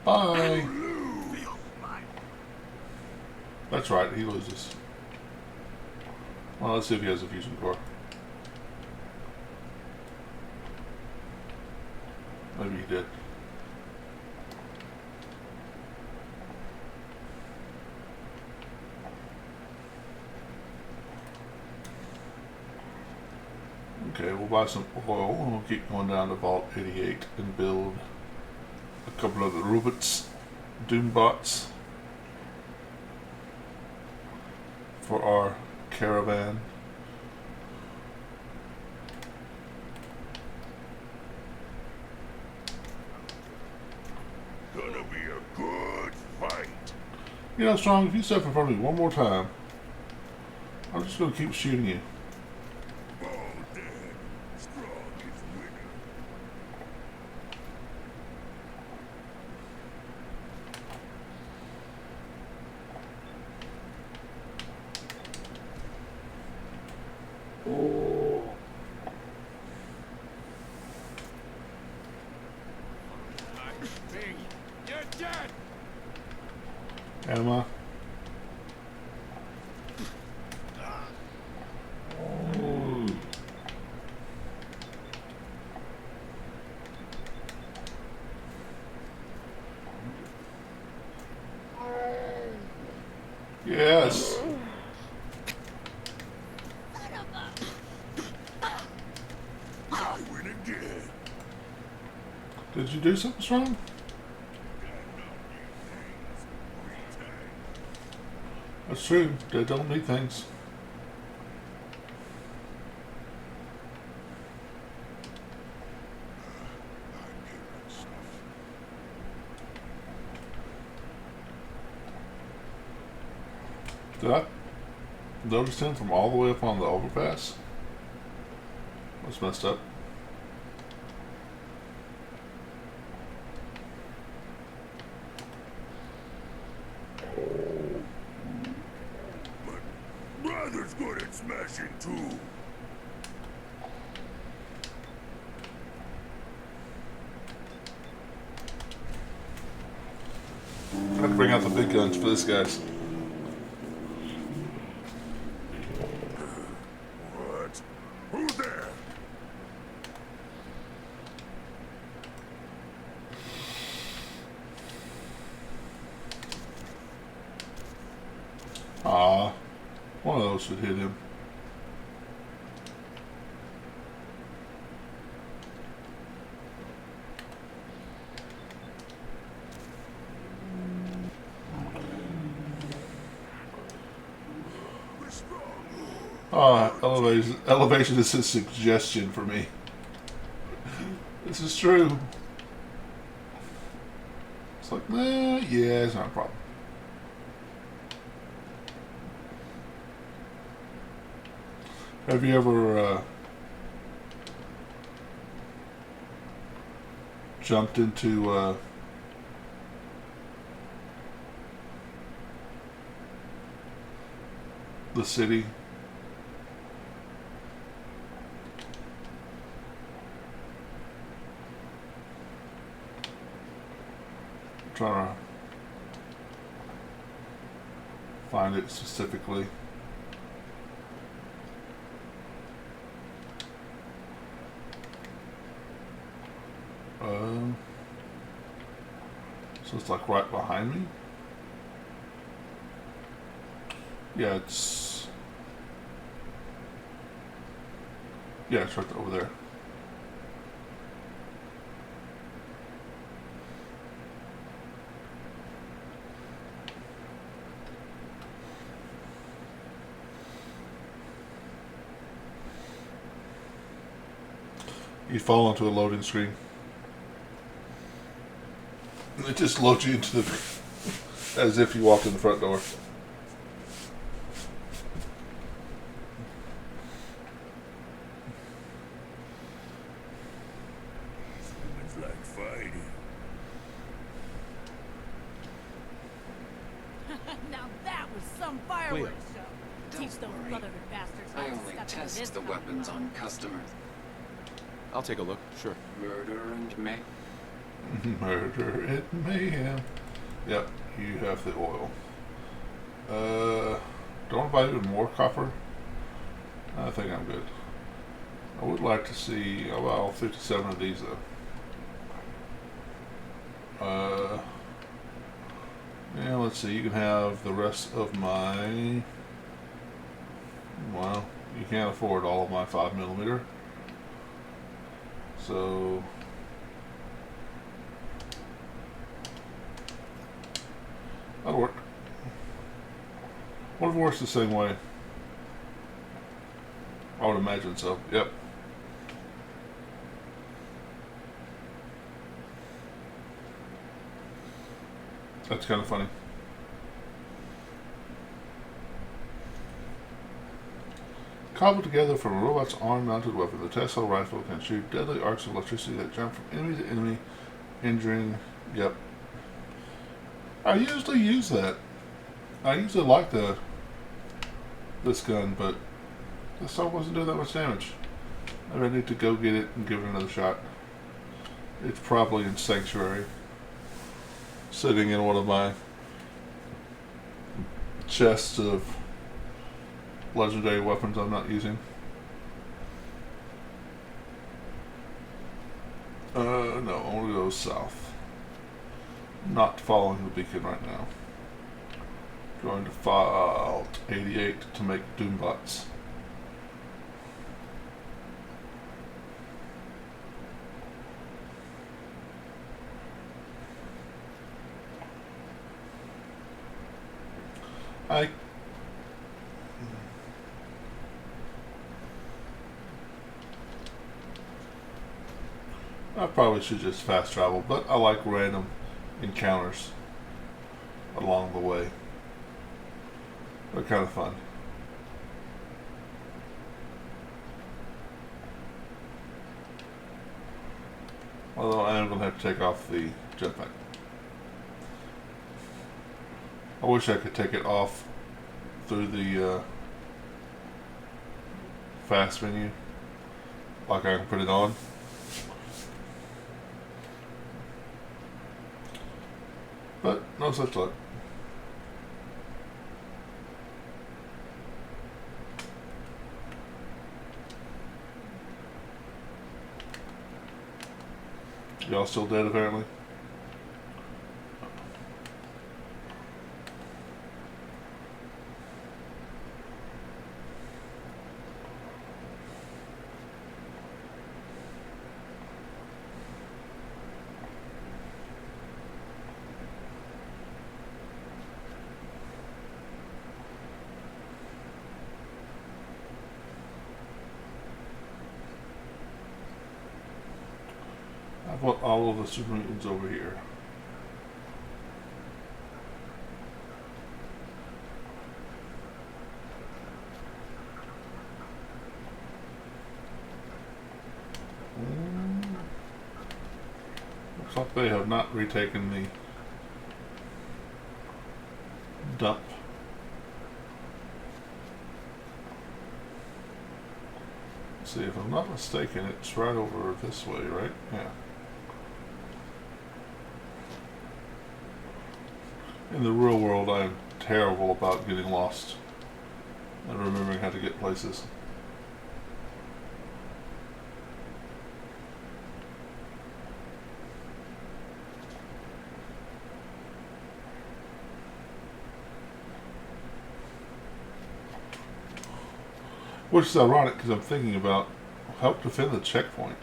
Bye! That's right, he loses. Well, let's see if he has a fusion core. Maybe he did. Okay, we'll buy some oil and we'll keep going down to Vault 88 and build a couple of the robots, Doombots, for our caravan. Gonna be a good fight. You know, Strong, if you step in front of me one more time, I'm just gonna keep shooting you. You're dead. Am I? Yes. I win again. Did you do something strong? That's true. They don't need things. Did I notice him from all the way up on the overpass? That's messed up. Brother's good at smashing too. I have to bring out the big guns for this, guys. What? Who's there? Ah, one of those should hit him. Elevation is a suggestion for me. This is true. It's like, nah, yeah, it's not a problem. Have you ever jumped into the city? Trying to find it specifically. So it's like right behind me? Yeah, it's Yeah, it's right over there. You fall onto a loading screen. It just loads you into the... as if you walked in the front door. Humans like fighting. Now that was some fireworks show. Teach those brotherhood bastards how I to only step into this test the kind of weapons road. on customers. I'll take a look, sure. Murder and may. Murder and mayhem. Yep, you have the oil. Don't buy even more copper. I think I'm good. I would like to see about 57 of these though. Yeah, let's see. You can have the rest of my. Well, you can't afford all of my 5mm. So. That'll work. What if it works the same way? I would imagine so. Yep. That's kind of funny. Cobbled together from a robot's arm-mounted weapon, the Tesla rifle can shoot deadly arcs of electricity that jump from enemy to enemy, injuring... Yep. I usually use that. I usually like this gun, but this one wasn't doing that much damage. Maybe I need to go get it and give it another shot. It's probably in Sanctuary. Sitting in one of my chests of legendary weapons I'm not using. No, I want to go south. Not following the beacon right now. Going to Vault 88 to make Doombots. I probably should just fast travel, but I like random encounters along the way. They're kind of fun. Although I am going to have to take off the jetpack. I wish I could take it off through the fast menu, like I can put it on. But no such luck. Y'all still dead apparently? I put all of the super mutants over here. Looks like they have not retaken the dump. Let's see, if I'm not mistaken, it's right over this way, right? Yeah. In the real world, I am terrible about getting lost and remembering how to get places. Which is ironic because I'm thinking about Help defend the checkpoint.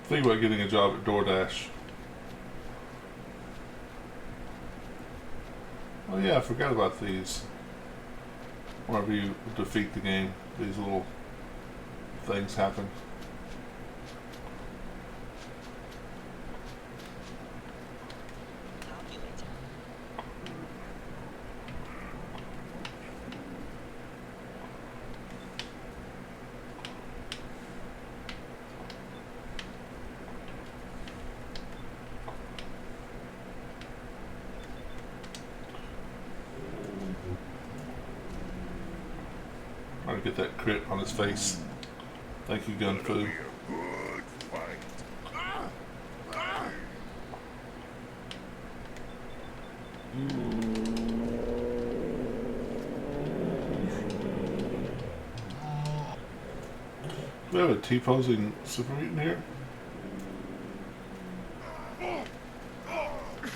Think about getting a job at DoorDash. Oh yeah, I forgot about these. Whenever you defeat the game, these little things happen. Trying to get that crit on his face. Thank you, Gun Fu. Do we have a T-posing super mutant here?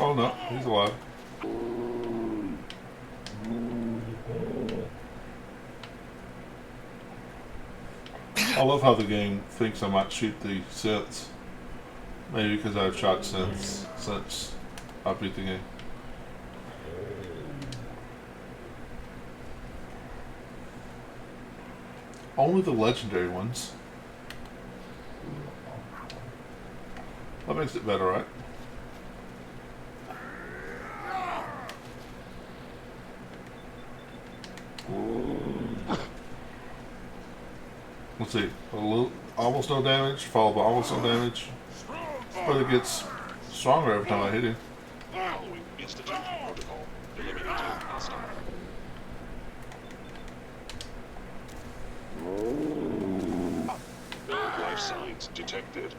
Oh no, he's alive. I love how the game thinks I might shoot the synths. Maybe because I've shot synths since I beat the game. Only the legendary ones. That makes it better, right? Let's see, a little, almost no damage, followed by almost no damage. But it gets stronger every time I hit him. Following Institute protocol. Eliminating hostile. No life signs detected.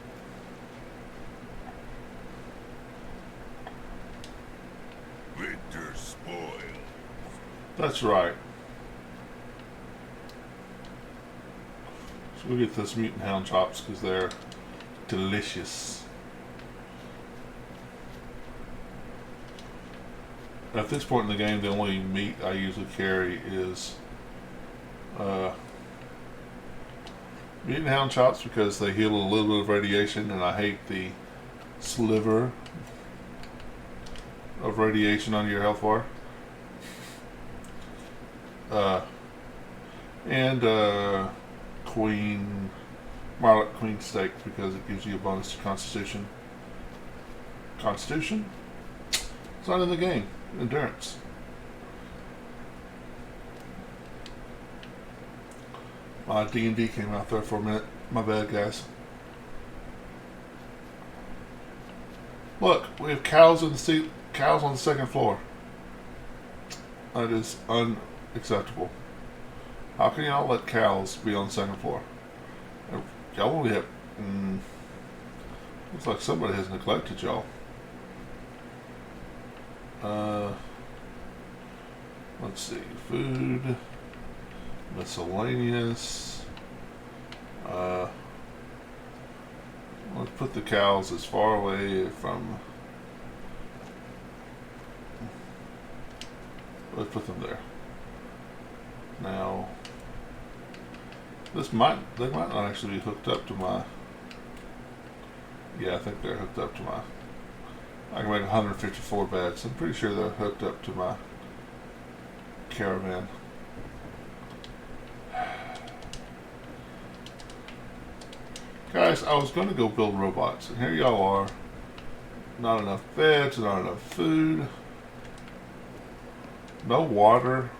Victor spoiled. That's right. So we'll get this mutant hound chops because they're delicious. At this point in the game, the only meat I usually carry is mutant hound chops because they heal a little bit of radiation, and I hate the sliver of radiation on your health bar. And Marlot Queen steak because it gives you a bonus to Constitution. Constitution? It's not in the game. Endurance. My D&D came out there for a minute. My bad, guys. Look, we have cows on the second floor. That is unacceptable. How can y'all let cows be on the second floor? Y'all only have... looks like somebody has neglected y'all. Let's see. Food. Miscellaneous. Let's put the cows as far away from... Let's put them there. Now... they might not actually be hooked up to my... Yeah, I think they're hooked up to my... I can make 154 beds. I'm pretty sure they're hooked up to my caravan. Guys, I was going to go build robots, and here y'all are. Not enough beds, not enough food. No water.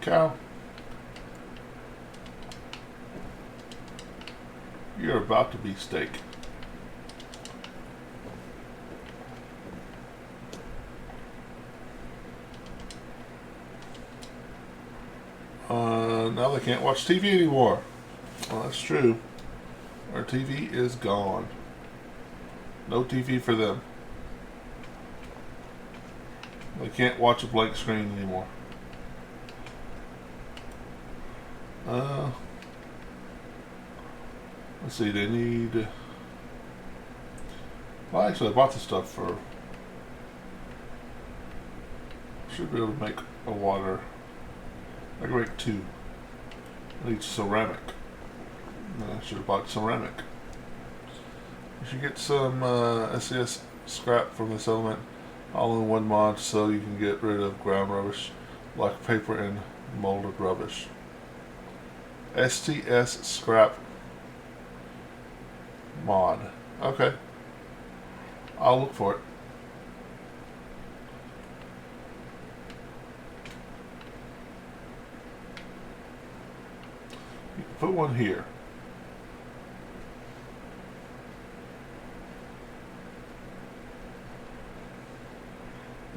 Cow, you're about to be steak. Now they can't watch TV anymore. Well, that's true. Our TV is gone. No TV for them. They can't watch a blank screen anymore. Let's see, they need... Well, actually, I bought the stuff for... Should be able to make a water... I can make 2. I need ceramic. I should have bought ceramic. You should get some SCS scrap from this element all in one mod so you can get rid of ground rubbish like paper and molded rubbish. STS scrap mod. Okay. I'll look for it. You can put one here.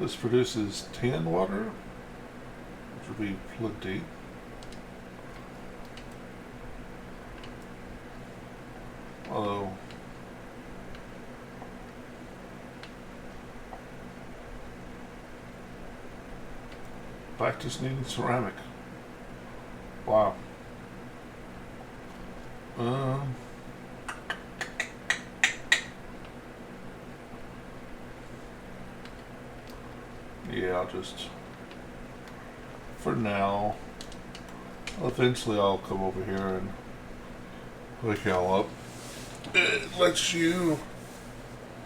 This produces tan water, which would be plenty. Although, practice needing ceramic. Wow. Yeah, I'll just, for now, eventually I'll come over here and hook y'all up. It lets you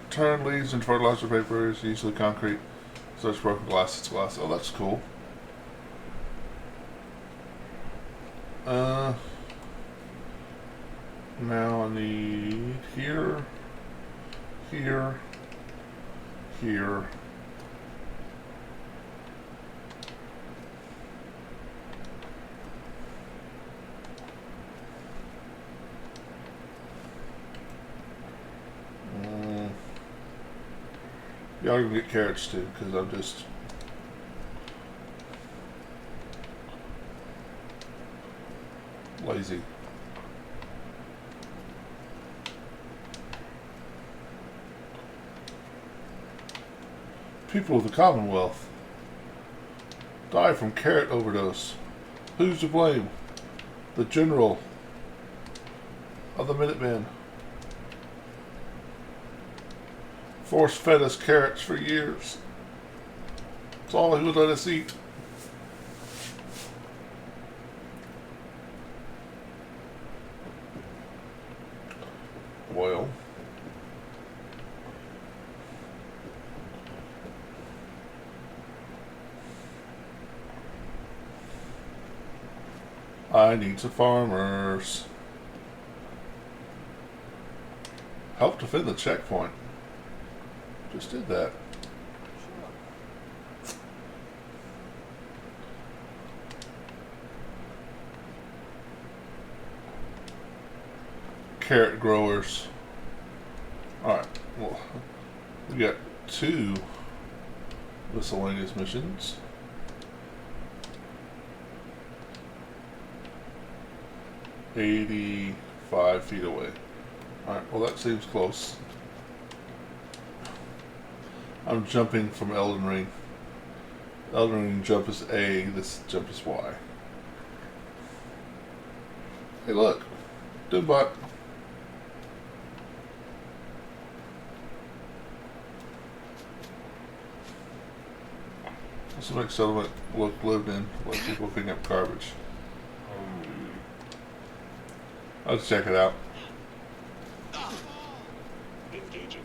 turn leaves into fertilizer paper, it's usually concrete, so it's broken glass, it's glass. Oh, that's cool. Now I need here, here, here. Y'all can get carrots too, because I'm just lazy. People of the Commonwealth die from carrot overdose. Who's to blame? The General of the Minutemen. Force fed us carrots for years. It's all he would let us eat. Well, I need some farmers. Help defend the checkpoint. Just did that. Carrot growers. Alright, well, we got 2 miscellaneous missions. $85 feet away. Alright, well that seems close. I'm jumping from Elden Ring. Elden Ring jump is A, this jump is Y. Hey look, Doombot. This will make settlement look lived in, let people pick up garbage. Let's check it out. Engaging.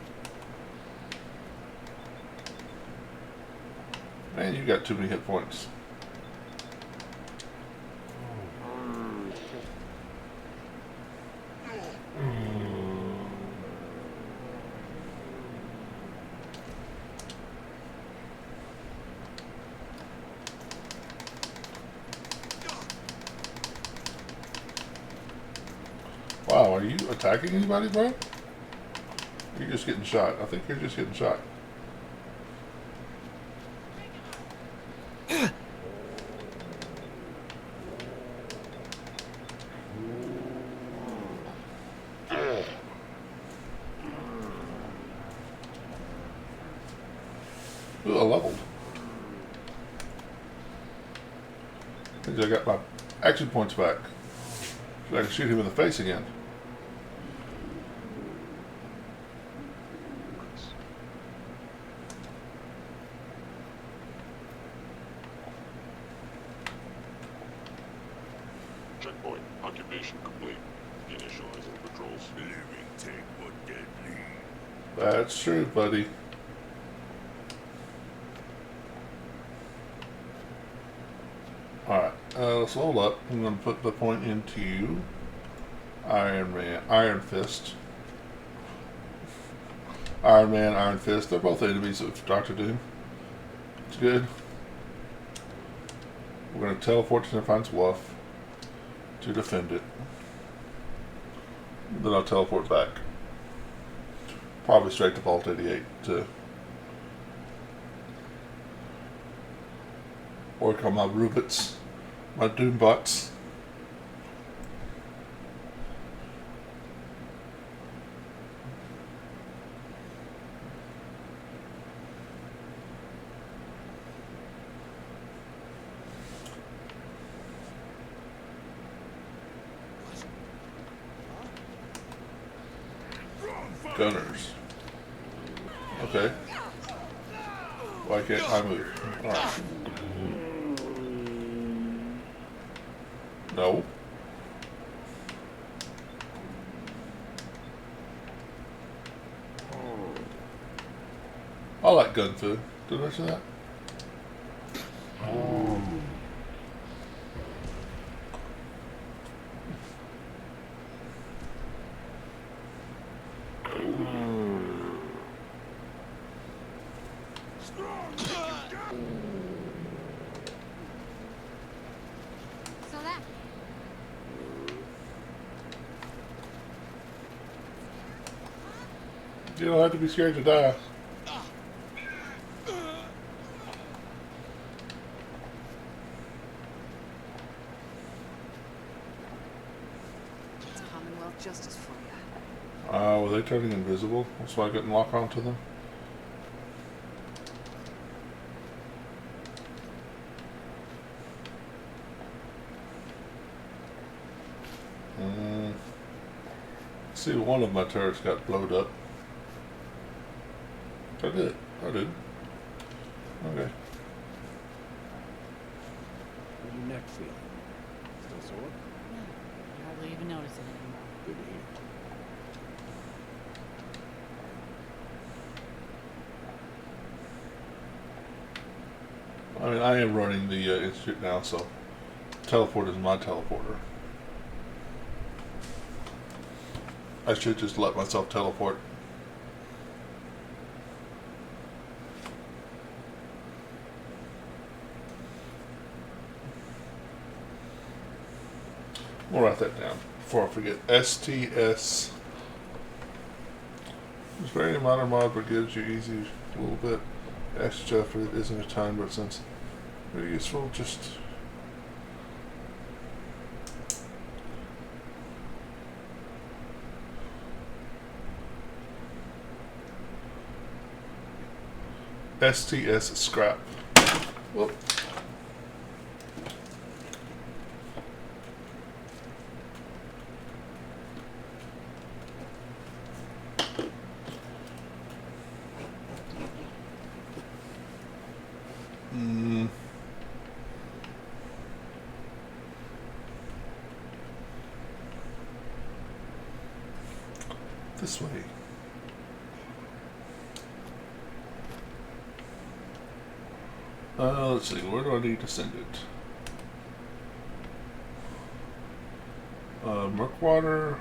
Man, you got too many hit points. Wow, are you attacking anybody, bro? You're just getting shot. I think you're just getting shot. Ooh, I leveled. Means I got my action points back. So I can shoot him in the face again. Checkpoint. Occupation complete. Initializing patrols. Living tank but deadly. That's true, buddy. Alright, let's load up. I'm going to put the point into Iron Fist. Iron Man, Iron Fist. They're both enemies of Doctor Doom. It's good. We're going to teleport to Defiance Bluff to defend it. Then I'll teleport back. Probably straight to Vault 88 to work on my Rubits, my Doombots. Gunners. Okay. Why can't I move? Alright. No. I like gun food. Did I mention that? So that. You don't have to be scared to die. It's Commonwealth justice for you. Were they turning invisible? That's why I couldn't lock onto them. See, one of my turrets got blowed up. I did. I did. Okay. How's your neck feel? Still sore? No, I hardly even notice it anymore. Good to hear. I mean, I am running the Institute now, so teleport is my teleporter. I should just let myself teleport. We'll write that down before I forget. STS. It's very minor mod, but gives you easy a little bit extra effort. It isn't a ton, but since very useful, just STS scrap. Whoop. This way. Let's see, where do I need to send it? Murkwater,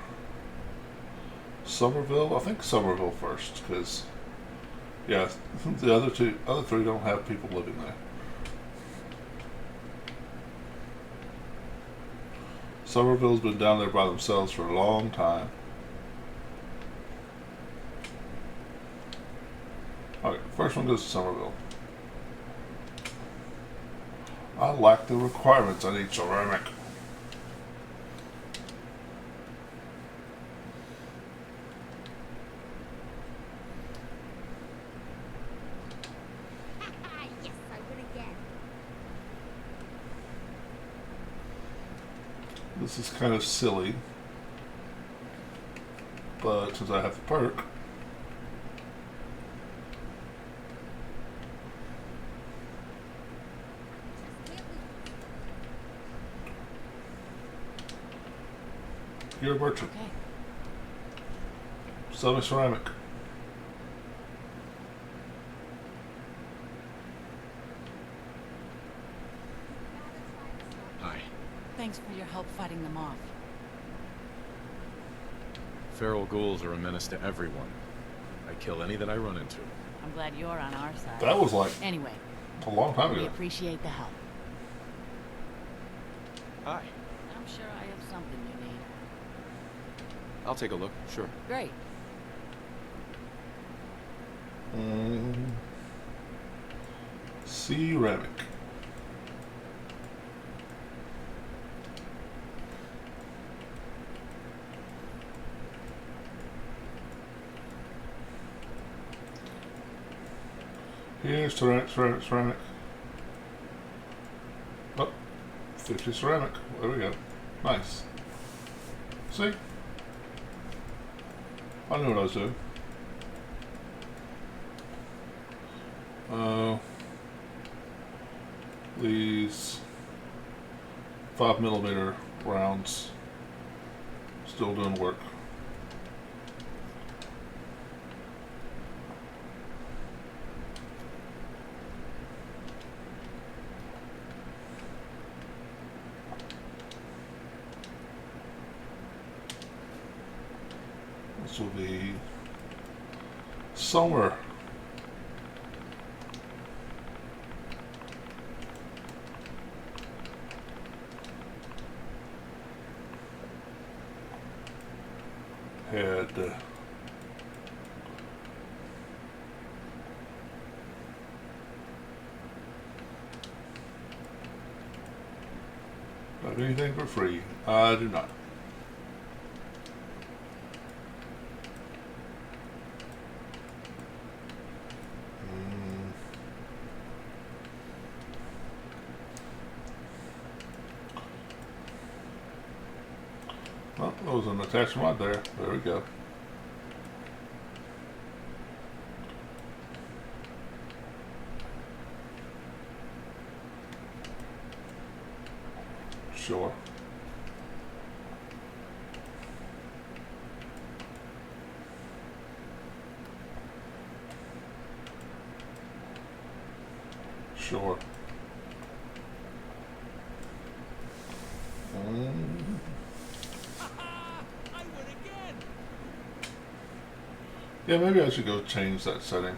Somerville. I think Somerville first, because yeah, the other three don't have people living there. Somerville's been down there by themselves for a long time. Okay, first one goes to Somerville. I lack the requirements I need ceramic. Yes, I win again. This is kind of silly, but since I have the perk, you're a merchant. Okay. Sell me ceramic. Hi. Thanks for your help fighting them off. Feral ghouls are a menace to everyone. I kill any that I run into. I'm glad you're on our side. That was like Anyway, a long time we ago. appreciate the help. Hi. I'm sure I have something you need. I'll take a look, sure. Great. Ceramic. Here's ceramic, ceramic, ceramic. Oh, 50 ceramic. There we go. Nice. See? I knew what I was doing. These 5mm rounds still doing work. This will be summer. Had not anything for free. I do not. Well, there was an attached mod there. There we go. Sure. Sure. Yeah, maybe I should go change that setting.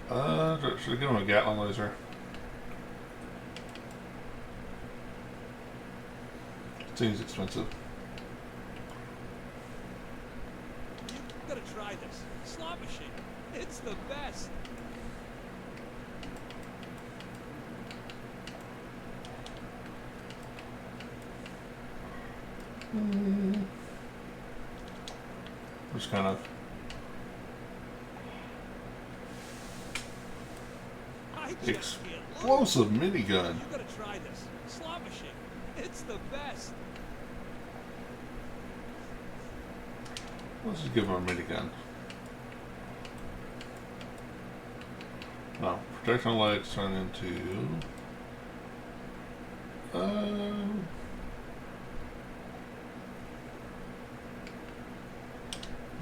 Should I give him a Gatling laser? Seems expensive. You gotta try this. Slot machine. It's the best. Just kind of explosive minigun. You gotta try this. Slot machine. It's the best. Let's just give him a minigun. No, protection legs turn into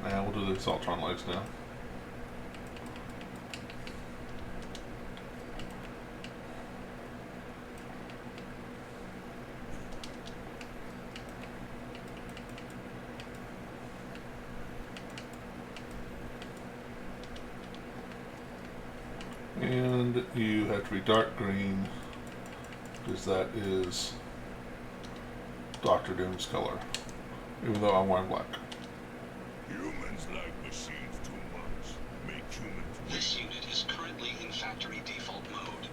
yeah, we'll do the Assaultron legs now. And you have to be dark green because that is Dr. Doom's color, even though I'm wearing black. Humans like machines too much. Make humans. This unit is currently in factory default mode.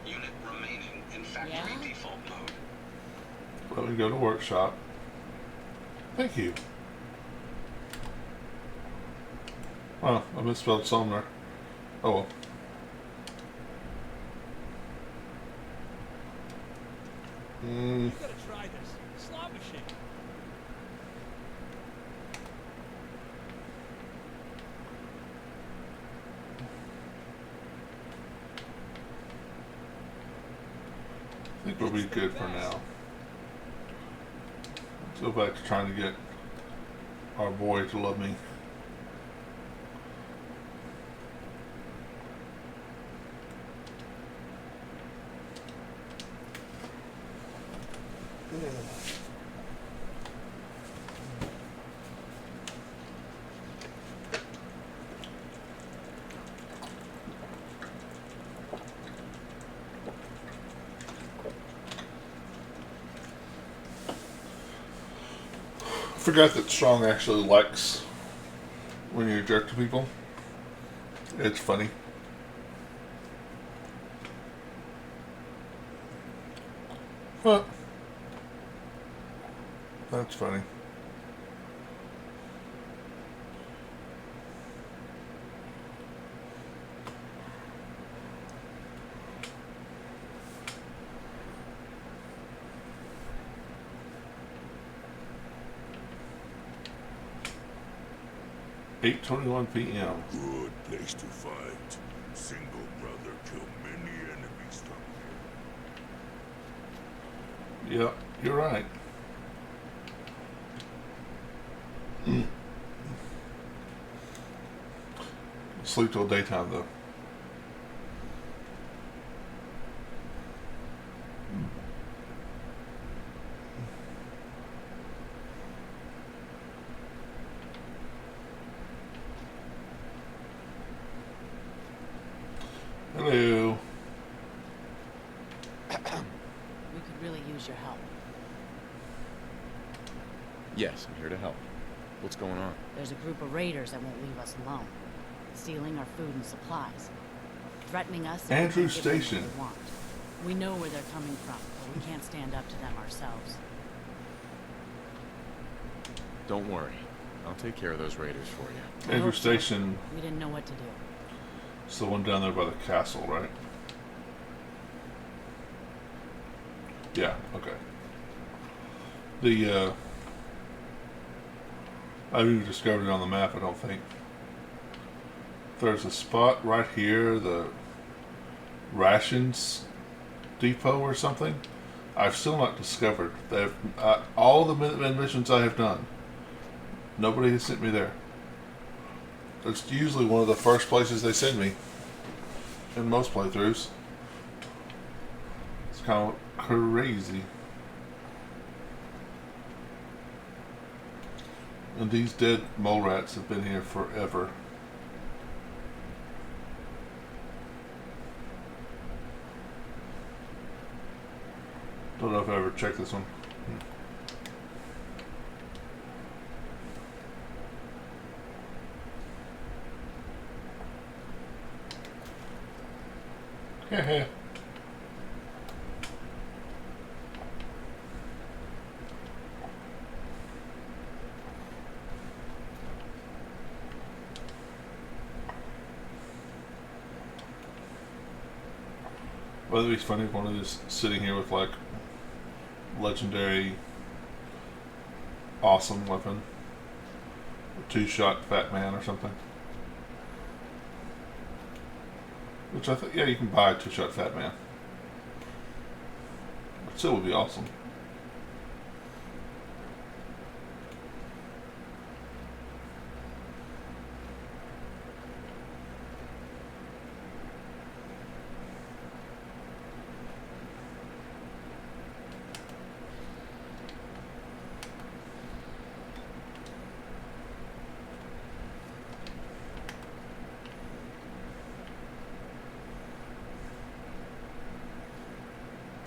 Unit remaining in factory default mode. Let me go to workshop. Thank you. Oh, I misspelled Sumner. Oh well. You gotta try this. Slot machine. I think we'll be good for now. Let's go back to trying to get our boy to love me. I forgot that Strong actually likes when you're a jerk to people. It's funny. Huh. That's funny. (8:21 p.m.) Good place to fight. Single brother kill many enemies from here. Yep, you're right. Sleep till daytime though. Hello. We could really use your help. Yes, I'm here to help. What's going on? There's a group of raiders that won't leave us alone, stealing our food and supplies, threatening us. If Andrew we can't give them what Station. we want. We know where they're coming from, but we can't stand up to them ourselves. Don't worry. I'll take care of those raiders for you. Andrew Station. We didn't know what to do. It's the one down there by the castle, right? Yeah, okay. The, I haven't even discovered it on the map, I don't think. There's a spot right here, the rations depot or something. I've still not discovered. They've, all the Minutemen missions I have done, nobody has sent me there. It's usually one of the first places they send me in most playthroughs. It's kind of crazy. And these dead mole rats have been here forever. Don't know if I ever checked this one. Heh. Whether it's funny if one of this sitting here with like legendary awesome weapon, a 2-shot Fat Man or something. Which I think, yeah, you can buy a 2-shot Fat Man. It still would be awesome.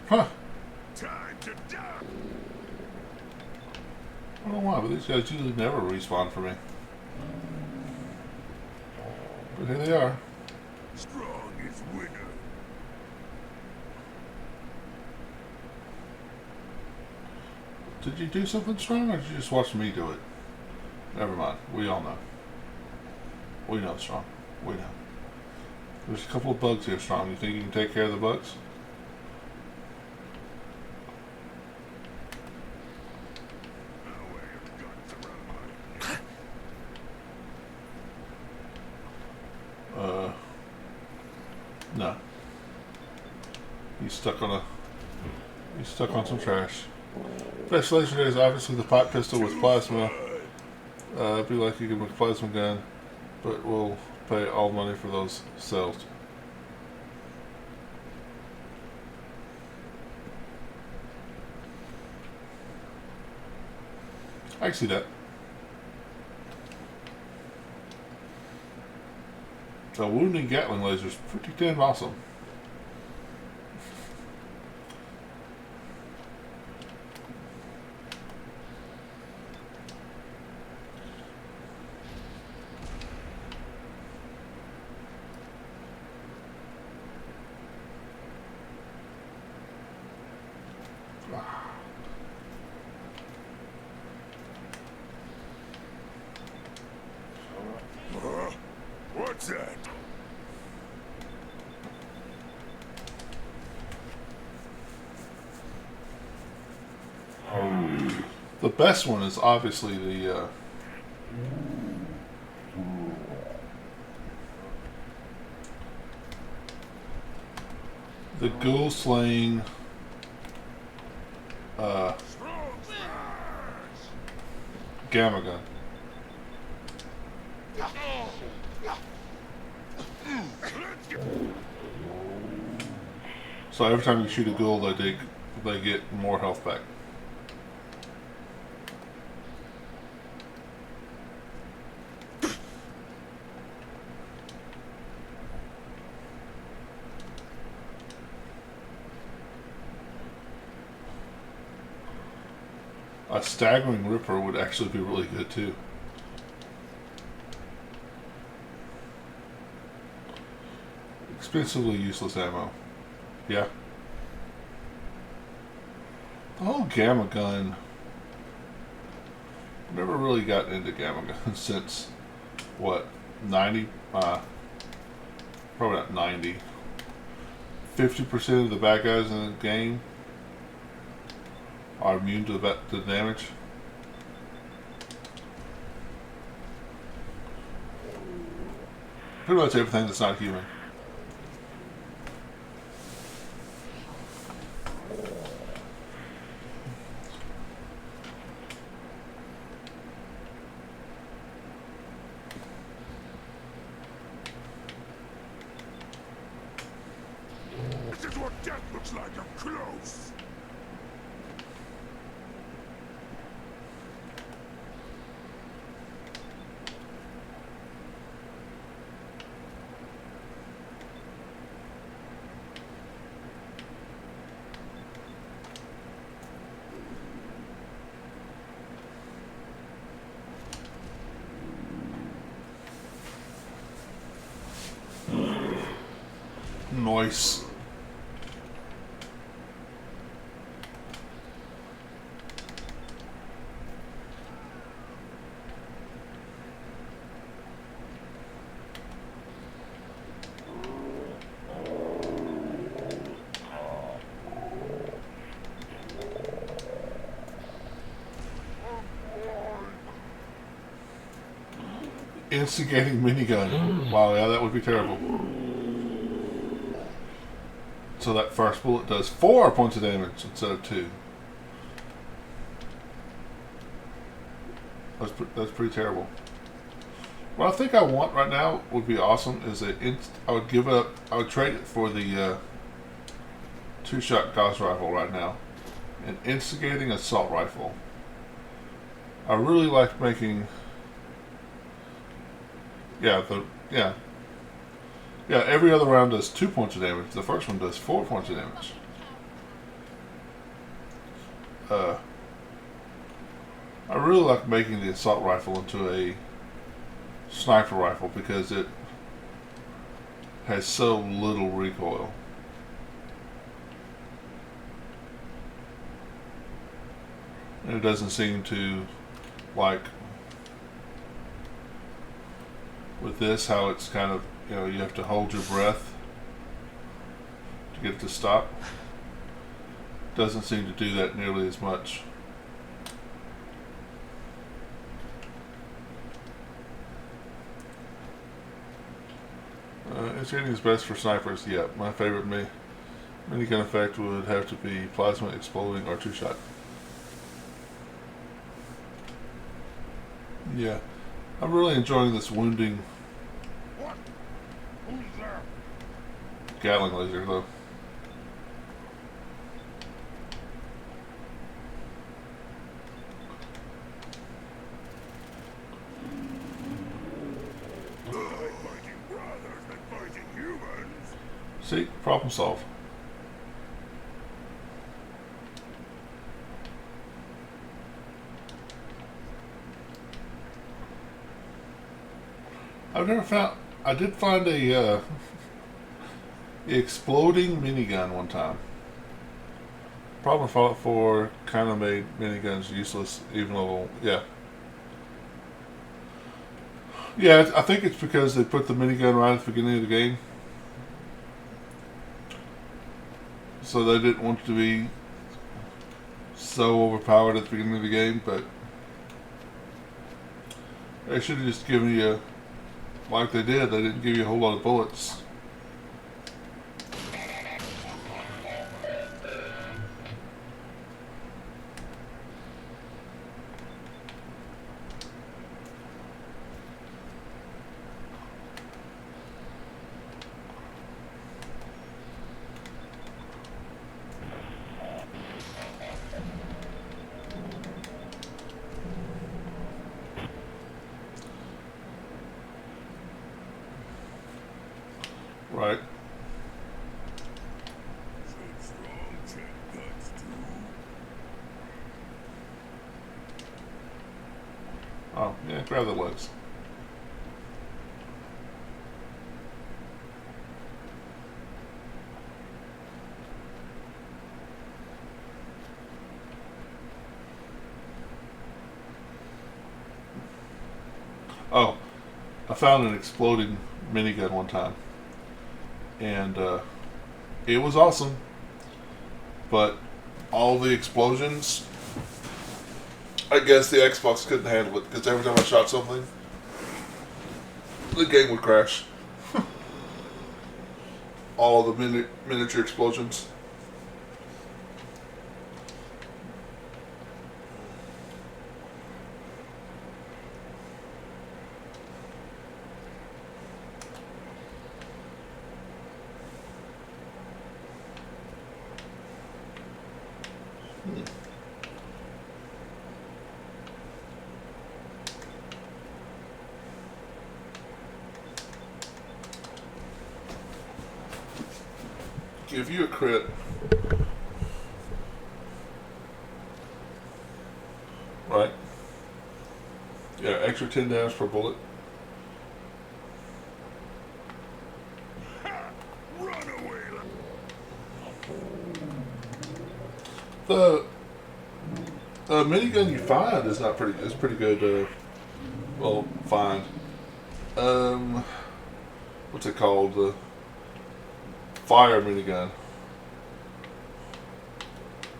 Huh. Time to die. I don't know why, but these guys usually never respawn for me. But here they are. Strong is winner. Did you do something strong, or did you just watch me do it? Never mind. We all know. We know, Strong. We know. There's a couple of bugs here, Strong. You think you can take care of the bugs? No. He's stuck on some trash. Best legendary is obviously the pipe pistol with plasma. It'd be like you can make a plasma gun, but we'll pay all money for those cells. I can see that. The wounding Gatling laser is pretty damn awesome. What's that? The best one is obviously the ghoul slaying gamma gun. So every time you shoot a ghoul, they get more health back. A staggering ripper would actually be really good too. Expensively useless ammo. Yeah. The whole gamma gun. Never really got into gamma guns since what, 90? Probably not 90. 50% of the bad guys in the game are immune to the damage. Pretty much everything that's not human. This is what death looks like up close. Nice. Instigating minigun. Wow, yeah, that would be terrible. So that first bullet does 4 points of damage instead of 2. That's pretty terrible. What I think I want right now would be awesome is I would trade it for the 2-shot Gauss rifle right now. An instigating assault rifle. I really like making. Yeah, every other round does 2 points of damage. The first one does 4 points of damage. I really like making the assault rifle into a sniper rifle because it has so little recoil. And it doesn't seem to, like, with this, how it's kind of, you have to hold your breath to get it to stop. Doesn't seem to do that nearly as much. It's hitting is best for snipers. Yeah, my favorite minigun effect would have to be plasma exploding or two-shot. Yeah, I'm really enjoying this wounding Gatling laser though. See, problem solved. I've never found. I did find a exploding minigun one time. Problem Fallout 4 kind of made miniguns useless, even though, yeah. Yeah, I think it's because they put the minigun right at the beginning of the game. So they didn't want it to be so overpowered at the beginning of the game, but they should have just given you, like they did, they didn't give you a whole lot of bullets. Right. Oh, yeah, grab the legs. Oh, I found an exploding minigun one time. And it was awesome, but all the explosions, I guess the Xbox couldn't handle it, because every time I shot something, the game would crash. All the miniature explosions. Give you a crit. Right? Yeah, extra 10 damage per bullet. The minigun you find is not pretty. It's pretty good. Well, find. What's it called? The fire minigun.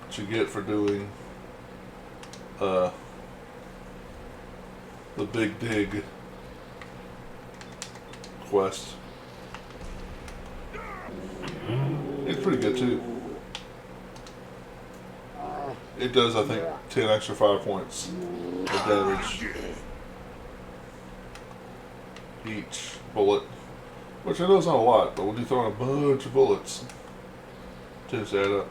What you get for doing the Big Dig quest. It's pretty good too. It does, I think, 10 extra fire points of damage each bullet, which I know is not a lot, but when you throw in a bunch of bullets, it tends to add up.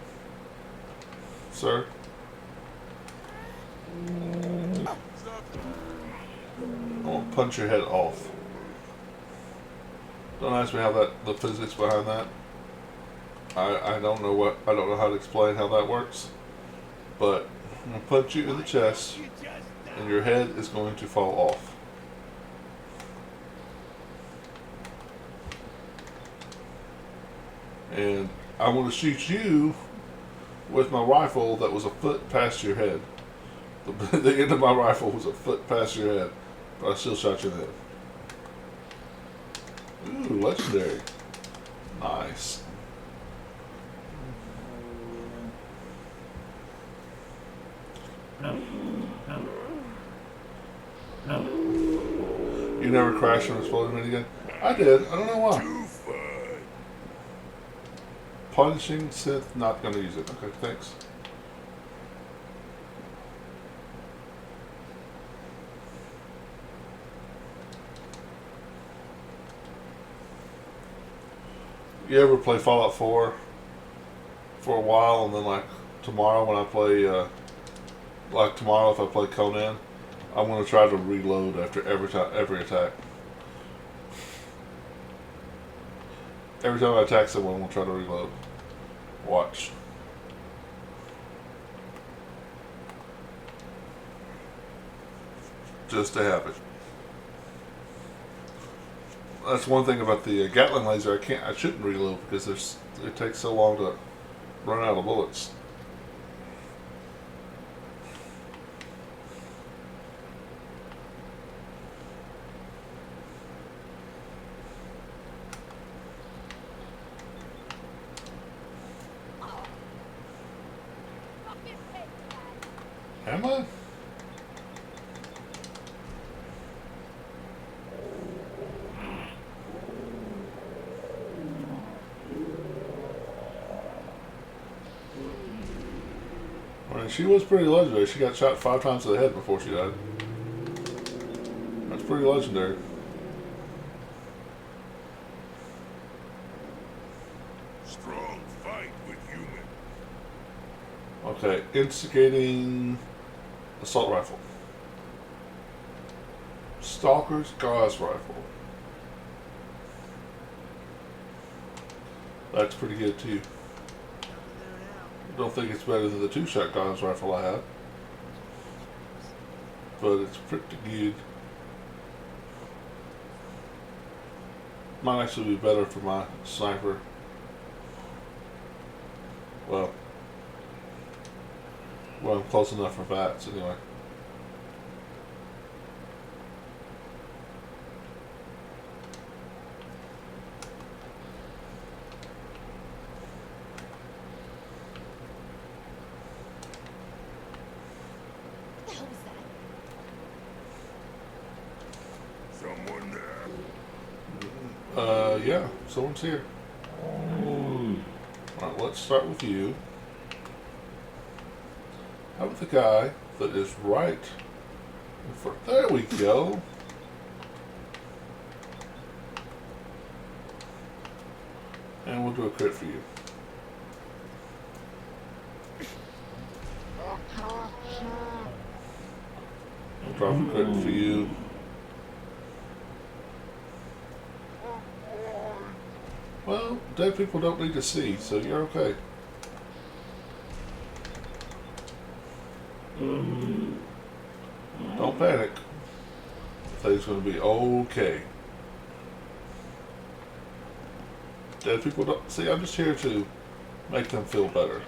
Sir? I want to punch your head off. Don't ask me how the physics behind that. I don't know how to explain how that works. But I'm going to punch you in the chest, and your head is going to fall off. And I want to shoot you with my rifle that was a foot past your head. The end of my rifle was a foot past your head, but I still shot you in the head. Ooh, legendary. Nice. You never crashed on an exploding minigun? I did. I don't know why. Punishing Sith, not gonna use it. Okay, thanks. You ever play Fallout 4 for a while, and then like tomorrow when I play, like tomorrow if I play Conan, I'm gonna try to reload after every attack. Every time I attack someone, I'm gonna try to reload. Watch. Just to have it. That's one thing about the Gatling laser. I shouldn't reload because it takes so long to run out of bullets. Am I? I mean, she was pretty legendary. She got shot 5 times in the head before she died. That's pretty legendary. Strong fight with human. Okay, instigating assault rifle. Stalker's Gauss rifle. That's pretty good too. Don't think it's better than the 2-shot Gauss rifle I have, but it's pretty good. Might actually be better for my sniper. Well, I'm close enough for VATS anyway. Someone there. Yeah, someone's here. Alright, let's start with you. How about the guy that is right in front? There we go. And we'll do a crit for you. We'll drop a crit for you. Well, dead people don't need to see, so you're okay. Don't panic. Things gonna be okay. Dead people don't see. I'm just here to make them feel better.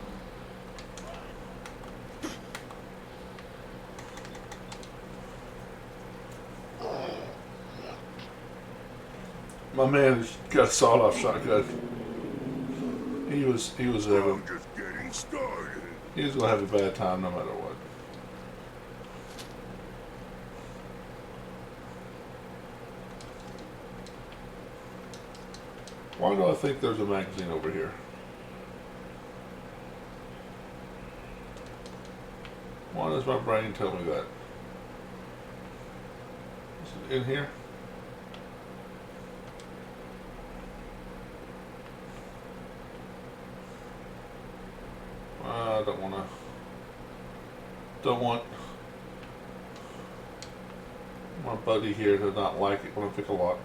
My man has got a sawed-off shotgun. He was just getting started. He was gonna have a bad time no matter what. Why do I think there's a magazine over here? Why does my brain tell me that? Is it in here? I don't want my buddy here to not like it when I pick a lock.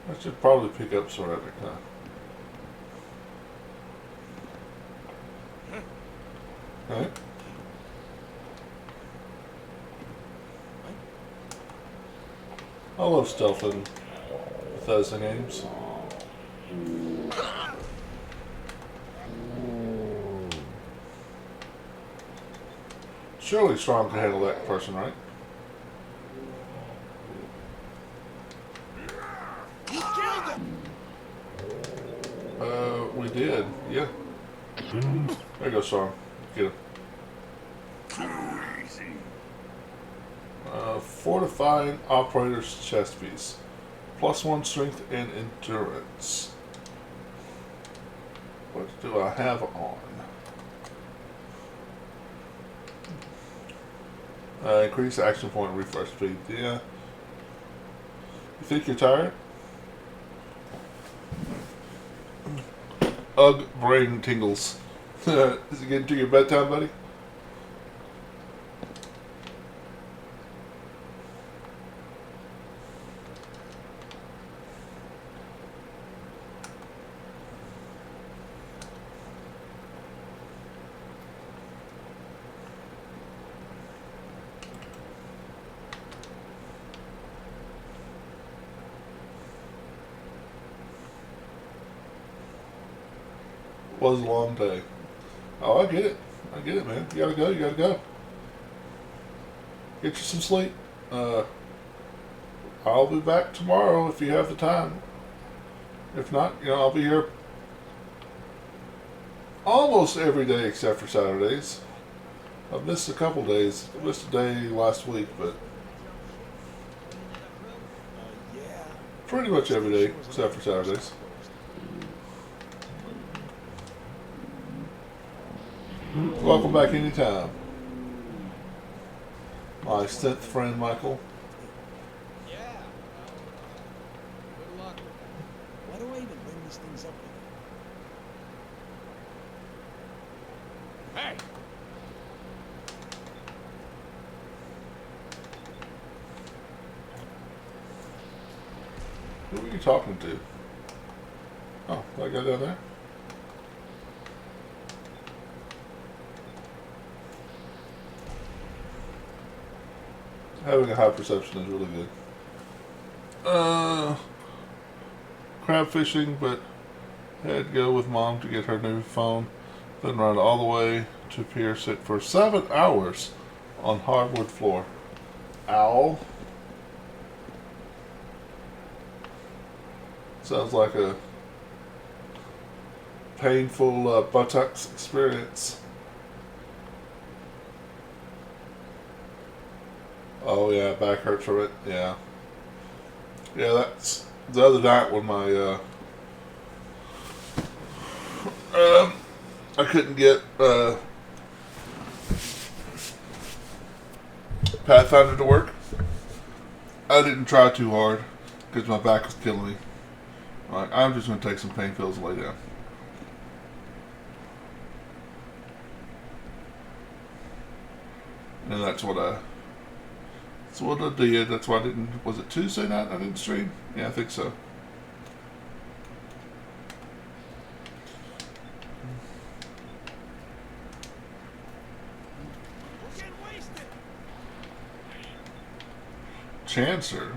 I should probably pick up ceramic, huh? Huh? I love stealth in Bethesda games. Surely Strong can handle that person, right? did. Yeah. There you go, Sean. Get him. Fortifying operator's chest piece. +1 strength and endurance. What do I have on? Increase action point refresh speed. Yeah. You think you're tired? Ugh, brain tingles. Is it getting to your bedtime, buddy? Was a long day. Oh, I get it. I get it, man. You gotta go. You gotta go. Get you some sleep. I'll be back tomorrow if you have the time. If not, I'll be here almost every day except for Saturdays. I've missed a couple days. I missed a day last week, but pretty much every day except for Saturdays. Welcome back anytime. My synth friend Michael. Yeah. Good luck. Why do I even bring these things up with you? Hey! Who are you talking to? Oh, that guy down there? Having a high perception is really good. Crab fishing, but had to go with Mom to get her new phone. Then run all the way to Pier, sit for 7 hours on hardwood floor. Ow. Sounds like a painful buttocks experience. Oh yeah, back hurts from it. Yeah. Yeah, that's the other night when my I couldn't get Pathfinder to work. I didn't try too hard because my back was killing me. Like, I'm just going to take some pain pills and lay down. And that's what I did. That's why I didn't. Was it Tuesday night I didn't stream? Yeah, I think so. Chancer.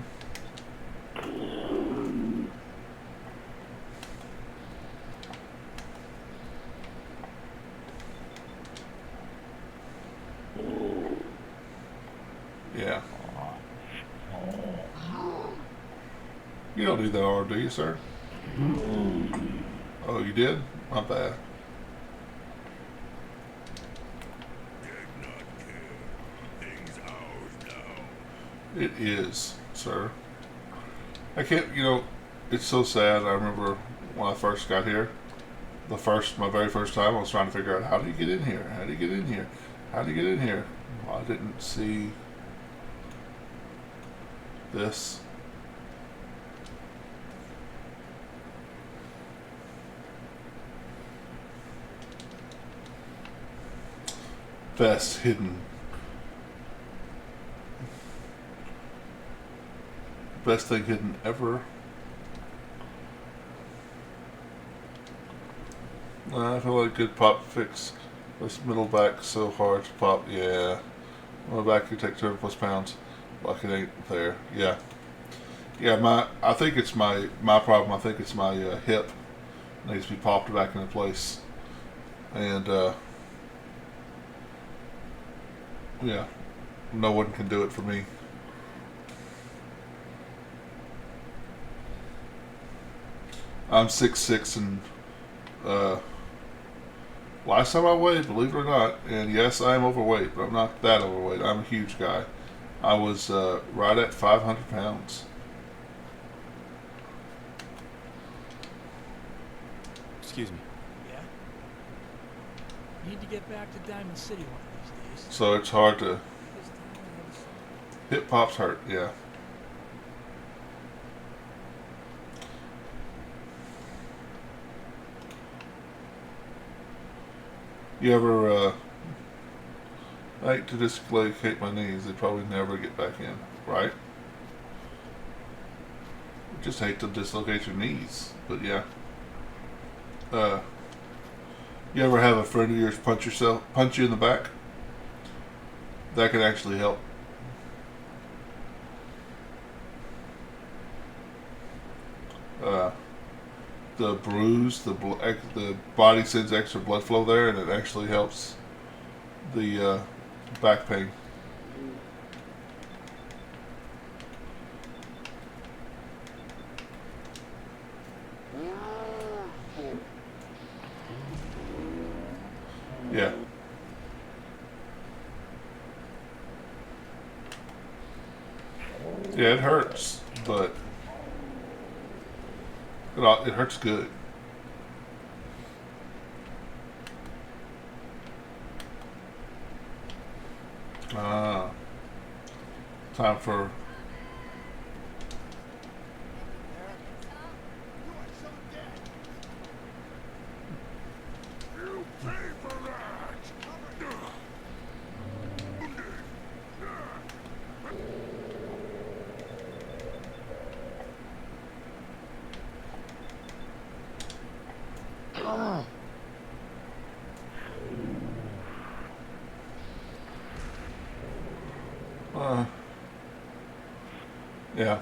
Yeah. You don't do that hard, do you, sir? Oh, you did? My bad. It is, sir. I can't, it's so sad. I remember when I first got here, my very first time, I was trying to figure out how do you get in here? How do you get in here? How do you get in here? Well, I didn't see this. Best hidden best thing hidden ever. I feel like good pop fix. This middle back so hard to pop. Yeah. My back could take 200 plus pounds. Like it ain't there. Yeah. Yeah, I think it's my problem. I think it's my hip. It needs to be popped back into place. And yeah. No one can do it for me. I'm 6'6" and Last time I weighed, believe it or not, and yes, I am overweight, but I'm not that overweight. I'm a huge guy. I was right at 500 pounds. Excuse me. Yeah? Need to get back to Diamond City one of these days. So it's hard to... Hip pops hurt, yeah. You ever, I hate to dislocate my knees, they probably never get back in, right? Just hate to dislocate your knees, but yeah. You ever have a friend of yours punch you in the back? That can actually help. The bruise, the body sends extra blood flow there, and it actually helps the back pain. Yeah. Yeah, it hurts, but it hurts good. Time for... yeah.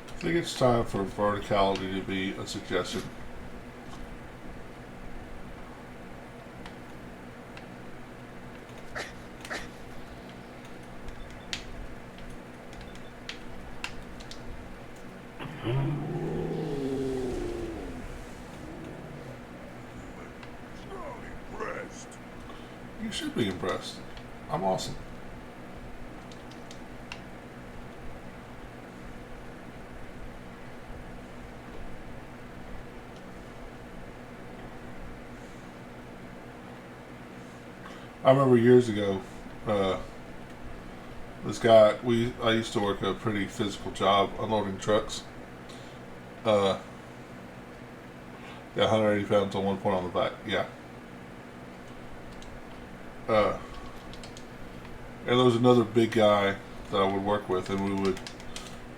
I think it's time for verticality to be a suggestion. You should be impressed. I'm awesome. I remember years ago, this guy, I used to work a pretty physical job unloading trucks. Yeah, 180 pounds on one point on the back, yeah. And there was another big guy that I would work with, and we would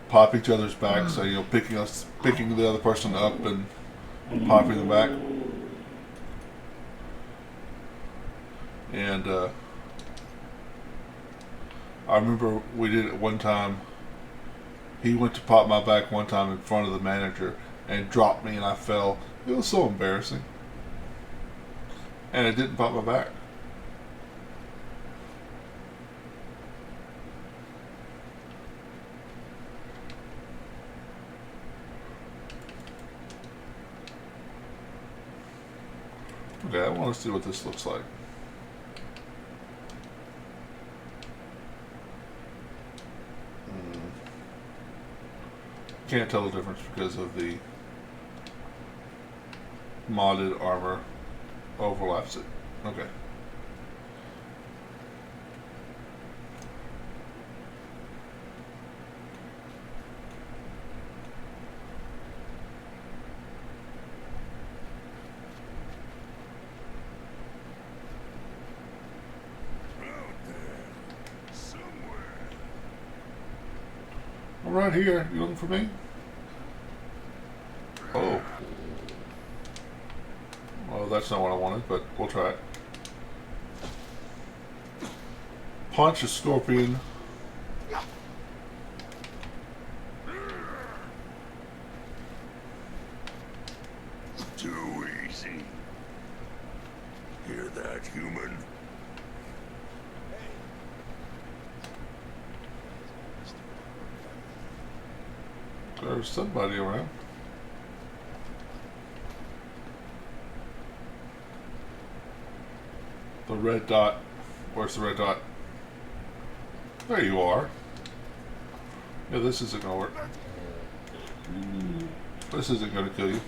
pop each other's backs, so, you know, picking the other person up and popping them back. And I remember we did it one time. He went to pop my back one time in front of the manager and dropped me, and I fell. It was so embarrassing. And it didn't pop my back. Okay, I want to see what this looks like. Can't tell the difference because of the modded armor overlaps it. Okay. I'm right here. You looking for me? Oh. Well, that's not what I wanted, but we'll try it. Punch a scorpion. Too easy. Hear that, human? There's somebody around. The red dot. Where's the red dot? There you are. Yeah, this isn't gonna work. This isn't gonna kill you.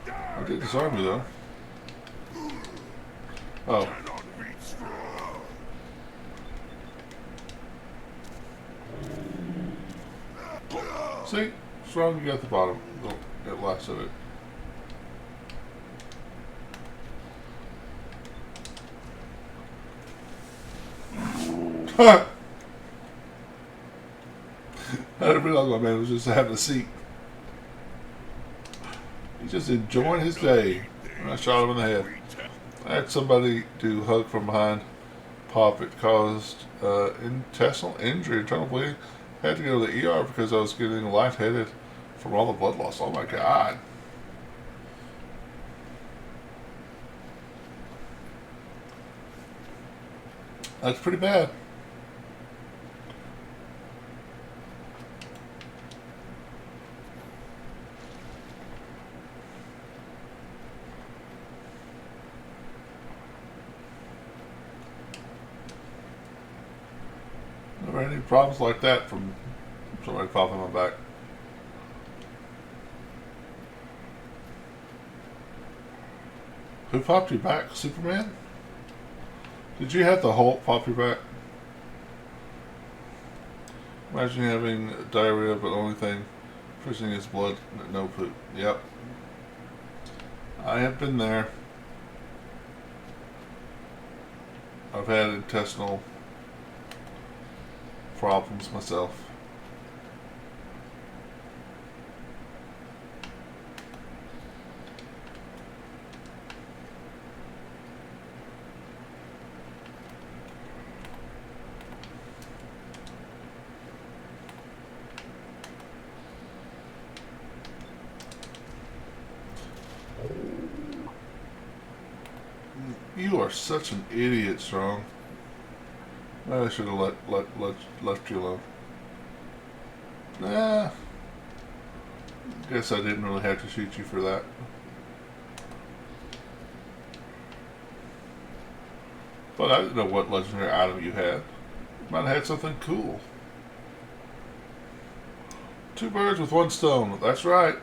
I did disarm you though. Oh. See? Strong, you got the bottom. It last of it. I didn't realize my man was just having a seat. He's just enjoying his day. And I shot him in the head. I had somebody do hug from behind. Pop. It caused intestinal injury, internal bleeding. Had to go to the ER because I was getting lightheaded from all the blood loss. Oh my god. That's pretty bad. Never had any problems like that from somebody popping my back. Who popped your back? Superman? Did you have the Hulk pop your back? Imagine having diarrhea, but the only thing freezing is blood, no poop. Yep. I have been there. I've had intestinal problems myself. You are such an idiot, Strong. I should have left you alone. Nah. Guess I didn't really have to shoot you for that. But I didn't know what legendary item you had. Might have had something cool. 2 birds with 1 stone. That's right.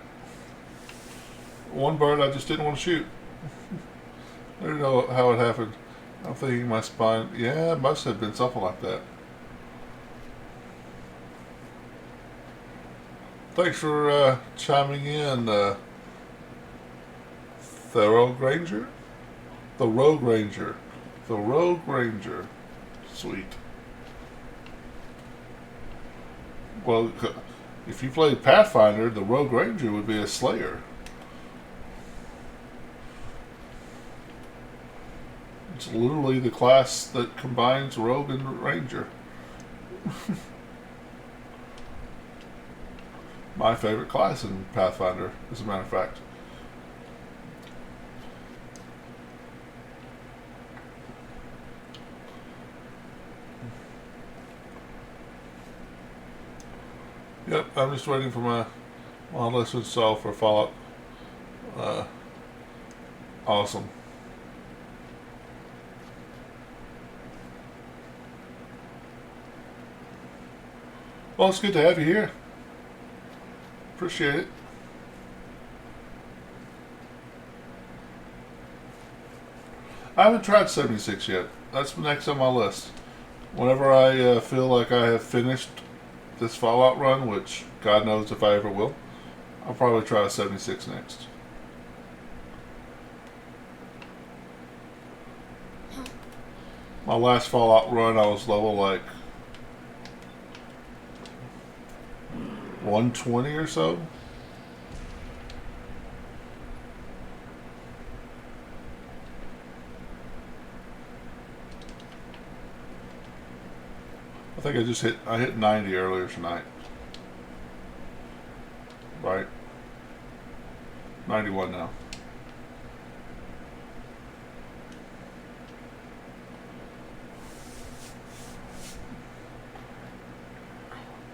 1 bird I just didn't want to shoot. I don't know how it happened. I'm thinking my spine. Yeah, it must have been something like that. Thanks for chiming in, Thoreau Granger? The Rogue Ranger. The Rogue Ranger. Sweet. Well, if you played Pathfinder, the Rogue Ranger would be a Slayer. It's literally the class that combines Rogue and Ranger. My favorite class in Pathfinder, as a matter of fact. Yep, I'm just waiting for my list to install for Fallout. Awesome. Well, it's good to have you here. Appreciate it. I haven't tried 76 yet. That's next on my list. Whenever I feel like I have finished this Fallout run, which God knows if I ever will, I'll probably try 76 next. My last Fallout run, I was level like 120 or so. I think I hit 90 earlier tonight. Right? 91 now.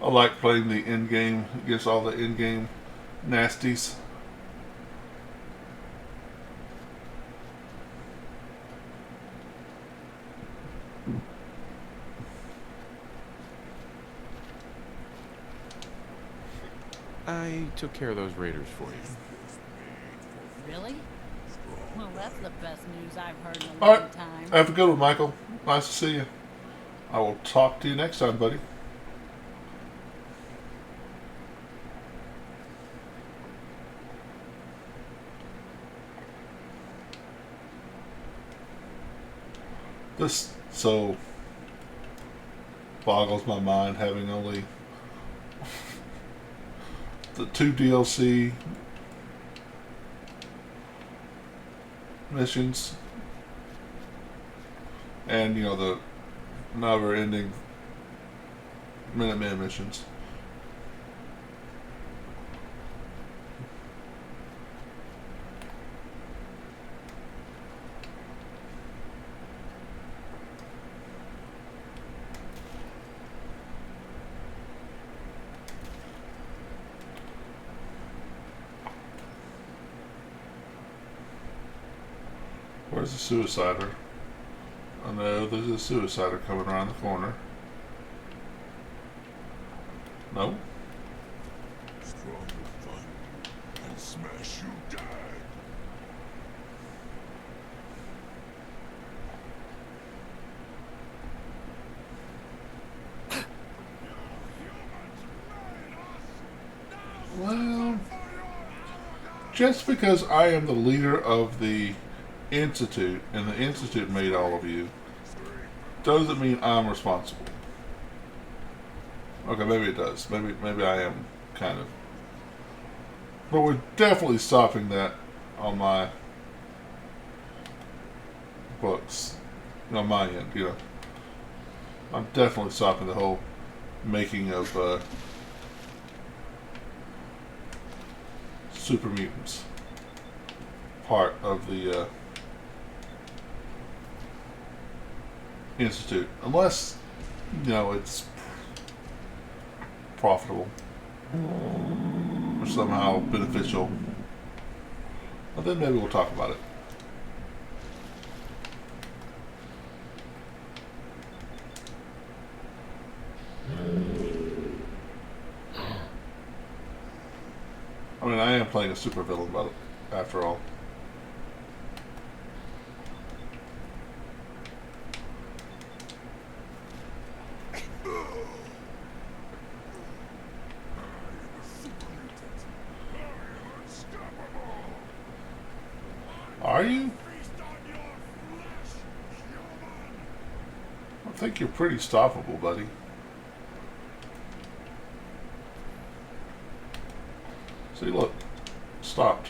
I like playing the end game against all the end game nasties. I took care of those raiders for you. Really? Well, that's the best news I've heard in a All long right. time. Have a good one, Michael. Nice to see you. I will talk to you next time, buddy. This so boggles my mind having only the 2 DLC missions and, you know, the never-ending Minuteman missions. Where's the suicider? I know there's a suicider coming around the corner. No? Strong will find you and smash you dead. Well, just because I am the leader of the Institute and the Institute made all of you doesn't mean I'm responsible. Okay, maybe it does. Maybe I am kind of. But we're definitely stopping that on my books. On my end, you know. I'm definitely stopping the whole making of super mutants part of the Institute, unless, you know, it's profitable or somehow beneficial. Well, then maybe we'll talk about it. I mean, I am playing a supervillain, but after all. Are you? I think you're pretty stoppable, buddy. See, look. Stopped.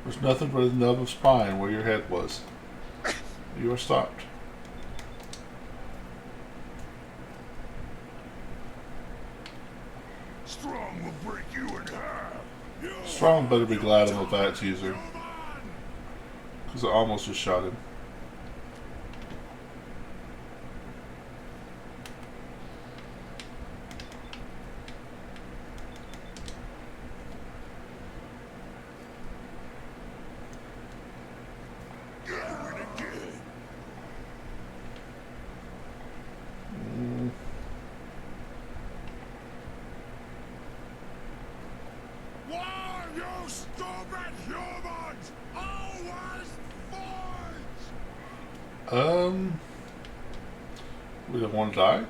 There's nothing but a nub of spine where your head was. You are stopped. Strong will break you in half. Strong better be glad I'm a VATS user. Because I almost just shot him. Why, you stupid humans! Always fight! We don't want to die?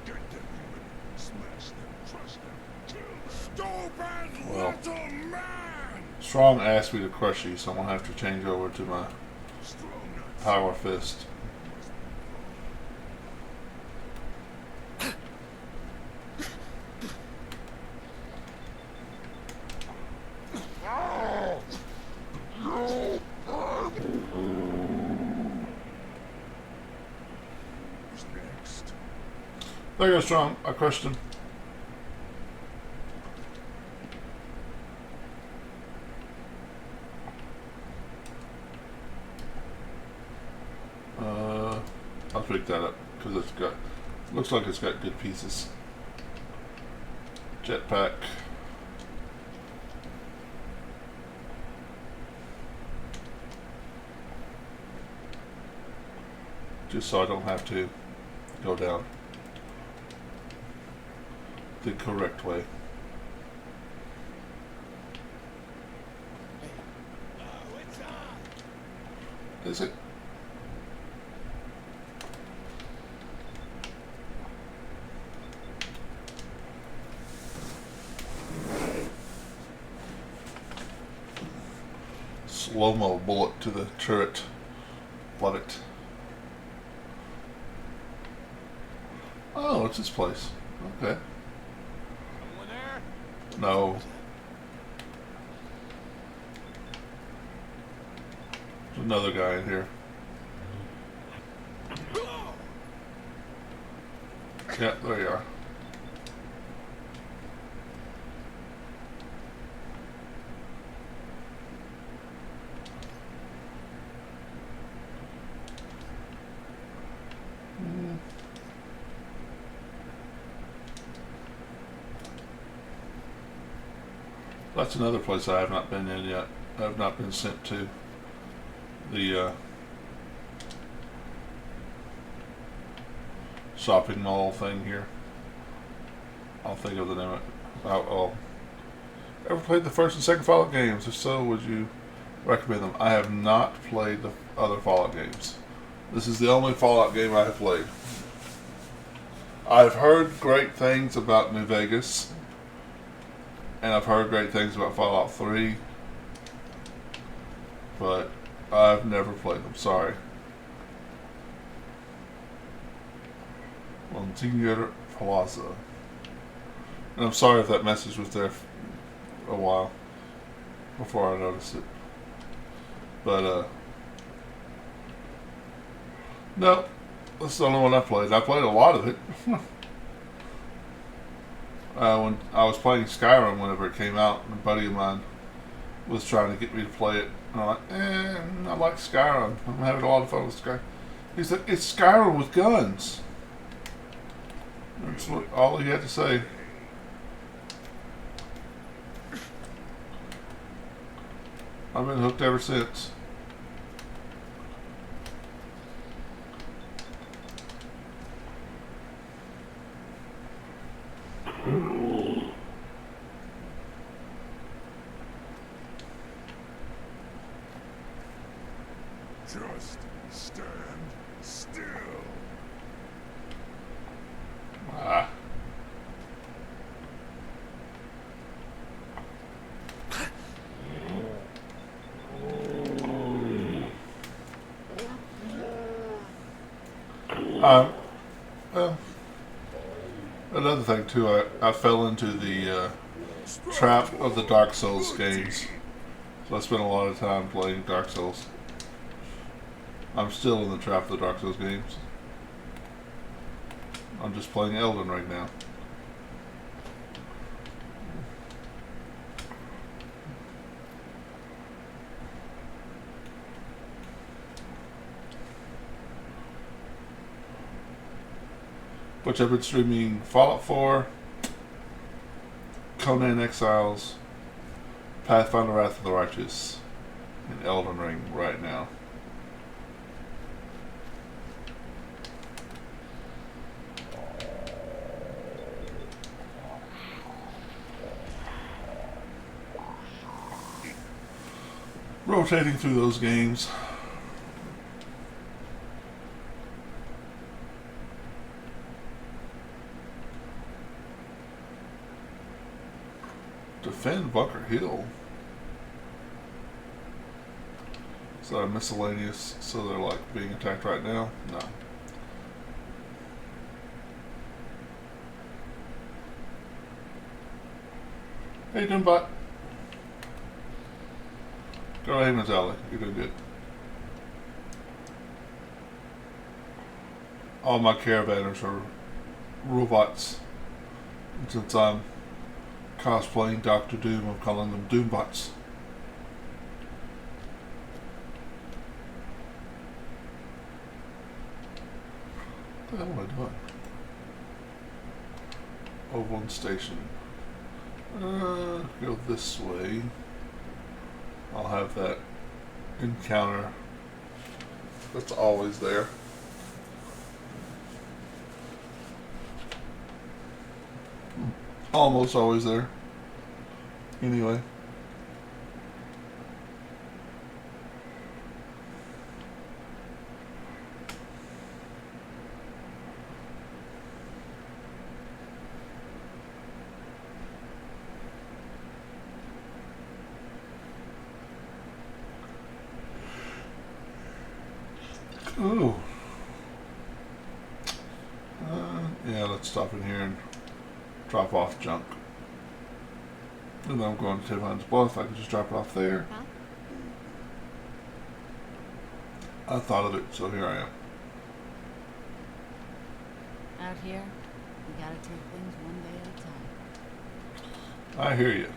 Get them, human. Smash them, crush them, kill them. Stupid Well, little man! Strong asked me to crush you, so I'm going to have to change over to my power fist. There you go, Strong. I crushed him. pick that up because it's got, looks like it's got good pieces. Jetpack. Just so I don't have to go down the correct way. Is it? Slow-mo bullet to the turret. Love it. Oh, it's this place. Okay. Someone there? No. There's another guy in here. Yeah, there you are. That's another place I have not been in yet. I have not been sent to. The shopping mall thing here. I'll think of the name of it. Oh. Ever played the first and second Fallout games? If so, would you recommend them? I have not played the other Fallout games. This is the only Fallout game I have played. I've heard great things about New Vegas. And I've heard great things about Fallout 3. But I've never played them. Sorry. Monsignor Plaza. And I'm sorry if that message was there a while before I noticed it. But, no. That's the only one I played. I played a lot of it. When I was playing Skyrim whenever it came out, a buddy of mine was trying to get me to play it. And I'm like, I like Skyrim. I'm having a lot of fun with Skyrim. He said, it's Skyrim with guns. That's what, all he had to say. I've been hooked ever since. Just stand still. Ah. Well, another thing too, I fell into the trap of the Dark Souls games. So I spent a lot of time playing Dark Souls. I'm still in the trap of the Dark Souls games. I'm just playing Elden Ring now. Which I've been streaming Fallout 4, Conan Exiles, Pathfinder Wrath of the Righteous, and Elden Ring right now. Rotating through those games. Defend Bunker Hill. Is that a miscellaneous? So they're like being attacked right now? No. Hey, Doombot. Go to Haman's Alley. You're doing good. All my caravanners are robots. And since I'm cosplaying Dr. Doom, I'm calling them Doombots. What the hell am I doing? Ovalon Station. Go this way. I'll have that encounter that's always there. Almost always there. Anyway. Ooh. Yeah, let's stop in here and drop off junk. And then I'm going to Tivan's Bluff. I can just drop it off there. Huh? I thought of it, so here I am. Out here, we gotta take things one day at a time. I hear you.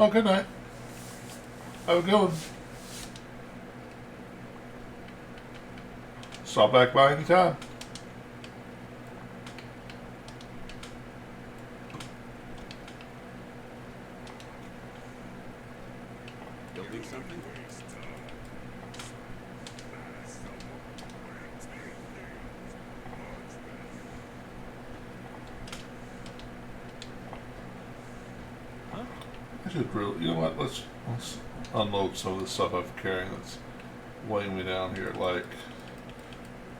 Oh, good night. Have a good one. Stop back by anytime. Building something? I should really, you know what, let's unload some of the stuff I'm carrying that's weighing me down here. Like,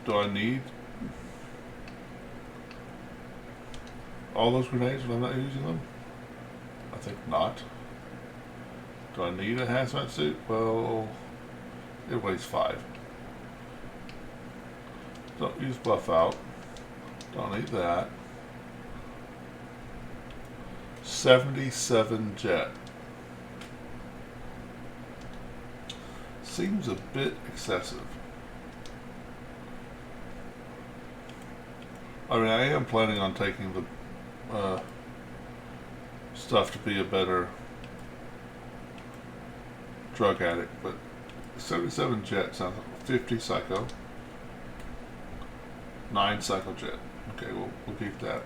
do I need all those grenades when I'm not using them? I think not. Do I need a hazmat suit? Well, it weighs 5. Don't use buff out. Don't need that. 77 jet. Seems a bit excessive. I mean, I am planning on taking the stuff to be a better drug addict, but 77 jet sounds like 50 psycho, 9 psycho jet. Okay, we'll keep that.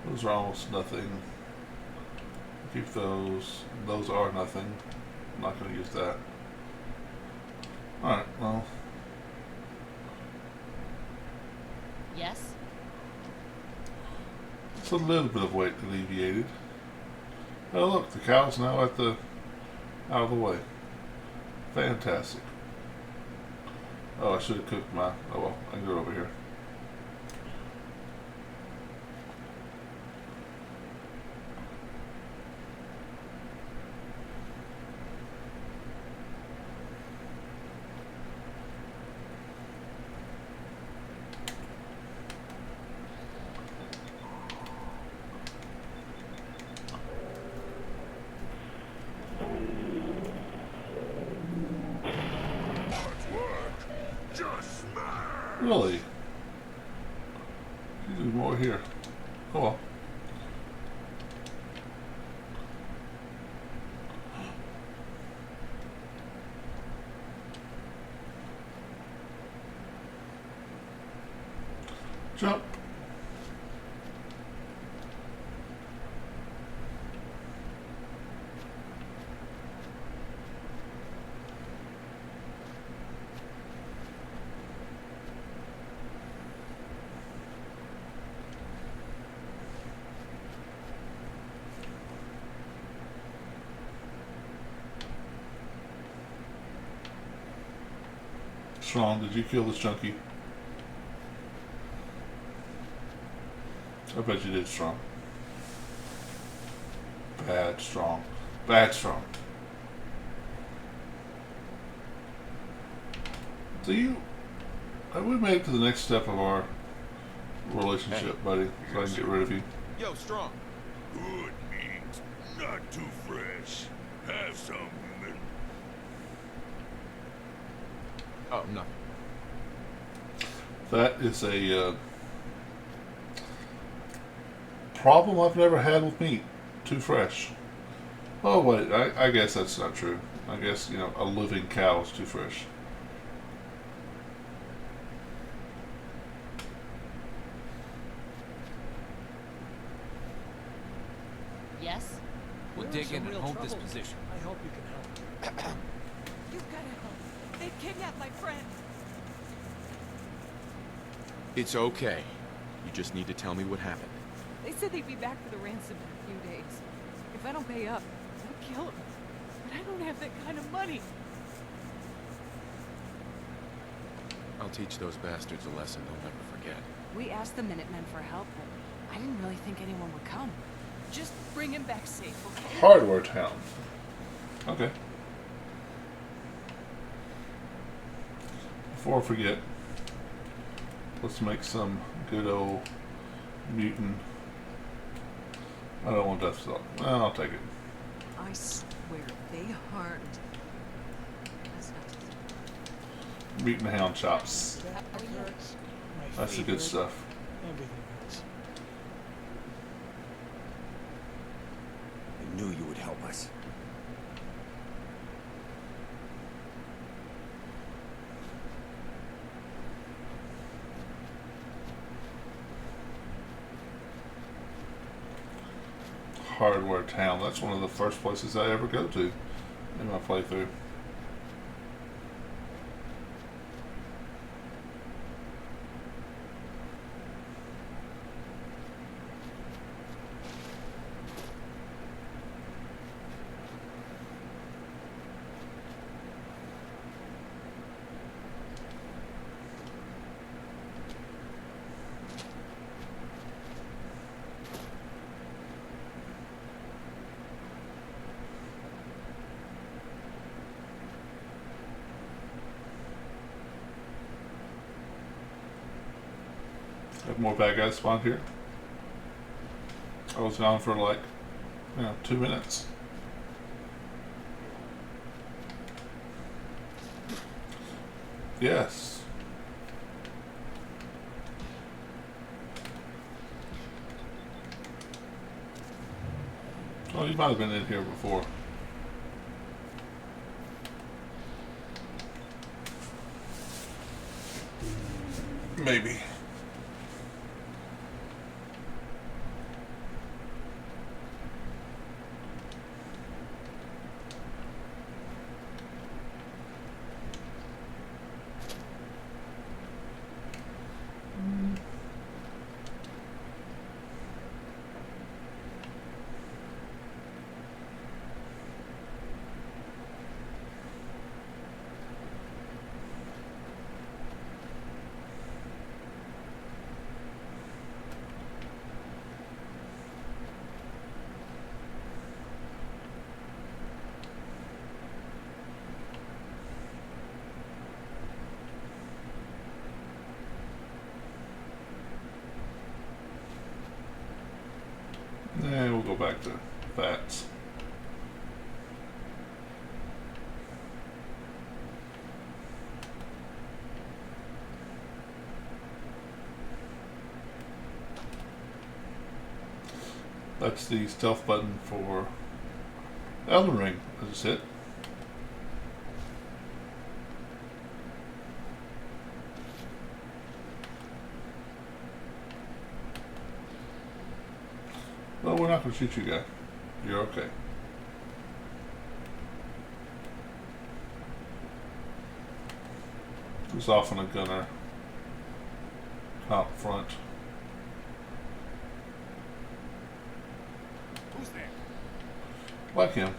Those are almost nothing. Keep those. Those are nothing. I'm not going to use that. Alright, well. Yes? It's a little bit of weight alleviated. Oh look, the cow's now out of the way. Fantastic. Oh, I should have cooked my, oh well, I can do it over here. Really? There's more here. Oh well. Jump. Strong, did you kill this junkie? I bet you did, Strong. Bad, Strong. Bad, Strong. So have we made it to the next step of our relationship, buddy? So I can get rid of you. Yo, Strong. Good meat, not too fresh. Have some, human. Oh, nothing. That is a problem I've never had with meat. Too fresh. Oh wait, I guess that's not true. I guess, you know, a living cow is too fresh. Yes? We'll We're dig some in and real hold trouble. this position. I hope you can help. You've got to help. They kidnapped my friend. It's okay. You just need to tell me what happened. They said they'd be back for the ransom in a few days. If I don't pay up, they'll kill him. But I don't have that kind of money. I'll teach those bastards a lesson they'll never forget. We asked the Minutemen for help, but I didn't really think anyone would come. Just bring him back safe, okay? Hardware Town. Okay. Before I forget, let's make some good old mutant. I don't want death salt. Well, I'll take it. I swear, they harmed. That's not Mutant hound chops. That hurts. My That's the feet good hurt. stuff. Everything hurts. I knew you would help us. Hardware Town. That's one of the first places I ever go to in my playthrough. Have more bad guys spawned here. I was gone for like, 2 minutes. Yes. Oh, you might have been in here before. Maybe. And we'll go back to Fats. That's the stealth button for Elden Ring, as I said. Well, we're not going to shoot you, guy. You're okay. There's often a gunner out front. Who's there? Like him.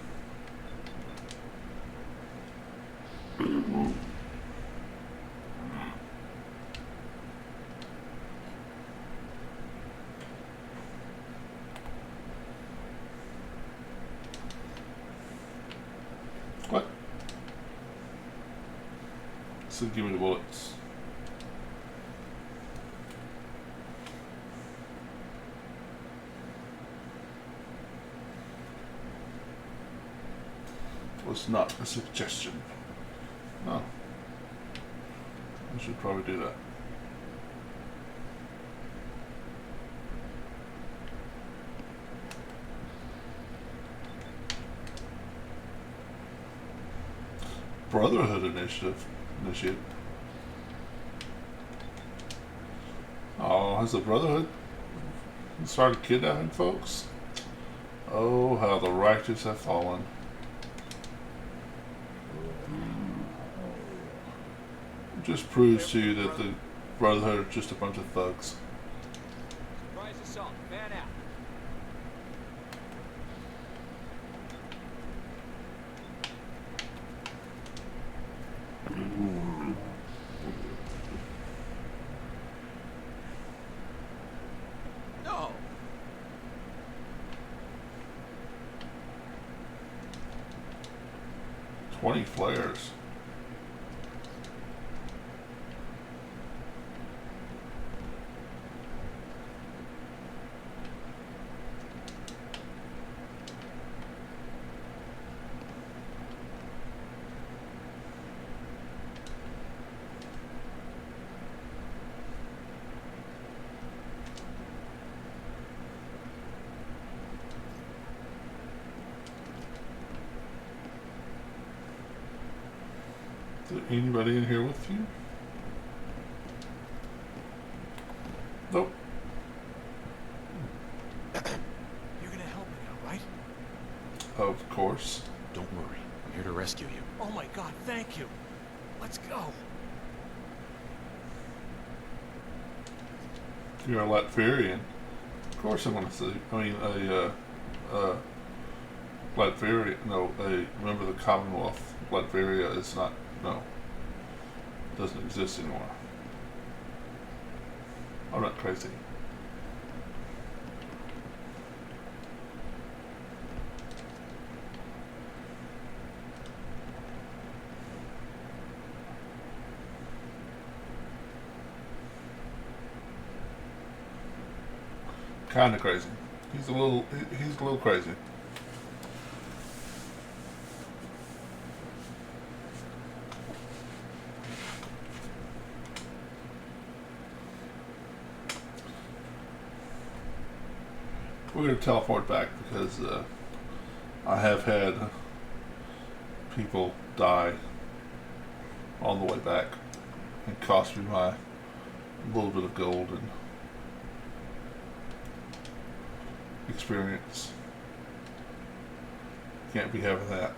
What? So give me the bullets. Was not a suggestion. No. I should probably do that. Brotherhood initiate. Oh, has the Brotherhood started kidnapping folks? Oh, how the righteous have fallen. Just proves to you that the Brotherhood are just a bunch of thugs. Surprise assault. Fan out. No. 20 flares. Is there anybody in here with you? Nope. You're gonna help me now, right? Of course. Don't worry. I'm here to rescue you. Oh my god, thank you. Let's go. You're a Latvian. Of course I want to see. I mean, Latveria, no, a member of the Commonwealth. Latveria is not, no, doesn't exist anymore. I'm not crazy. Kind of crazy. He's a little crazy. We're going to teleport back because I have had people die on the way back and cost me my little bit of gold and experience. Can't be having that.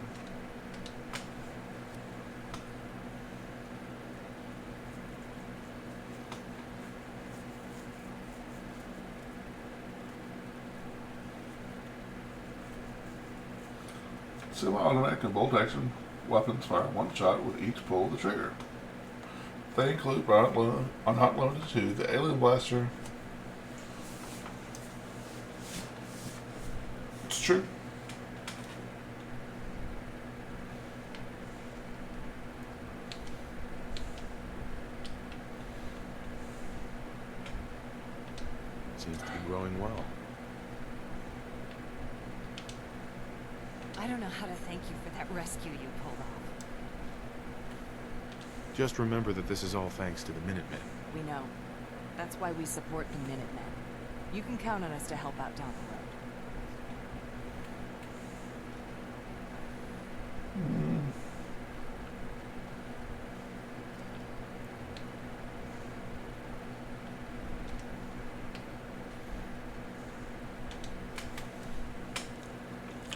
Semi-automatic and bolt-action weapons fire one shot with each pull of the trigger. They include, but are not limited to, the Alien Blaster. It's true. Seems to be growing well. I don't know how to thank you for that rescue you pulled off. Just remember that this is all thanks to the Minutemen. We know. That's why we support the Minutemen. You can count on us to help out down the road.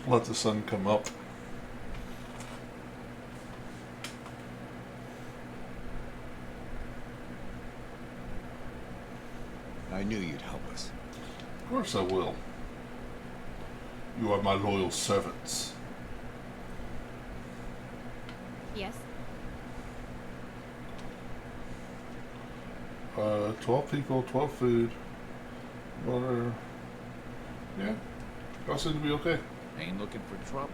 Let the sun come up. I knew you'd help us. Of course I will. You are my loyal servants. Yes? 12 people, 12 food, water. Yeah, y'all seem to be okay. Ain't looking for trouble.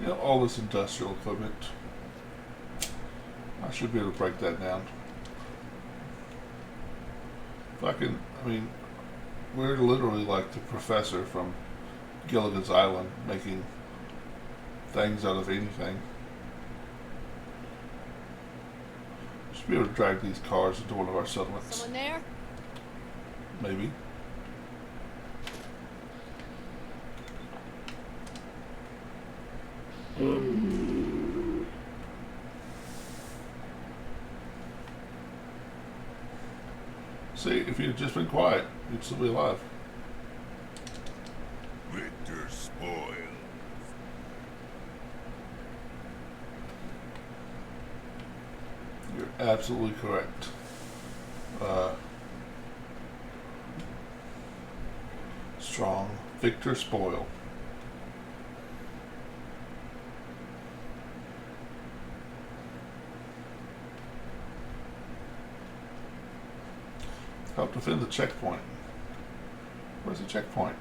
You know, all this industrial equipment. I should be able to break that down. If I can, I mean, we're literally like the professor from Gilligan's Island, making things out of anything. Should be able to drag these cars into one of our settlements. Someone there? Maybe. See, if you'd just been quiet, you'd still be alive. Victor spoil. You're absolutely correct. Strong. Victor Spoil. Help defend the checkpoint. Where's the checkpoint?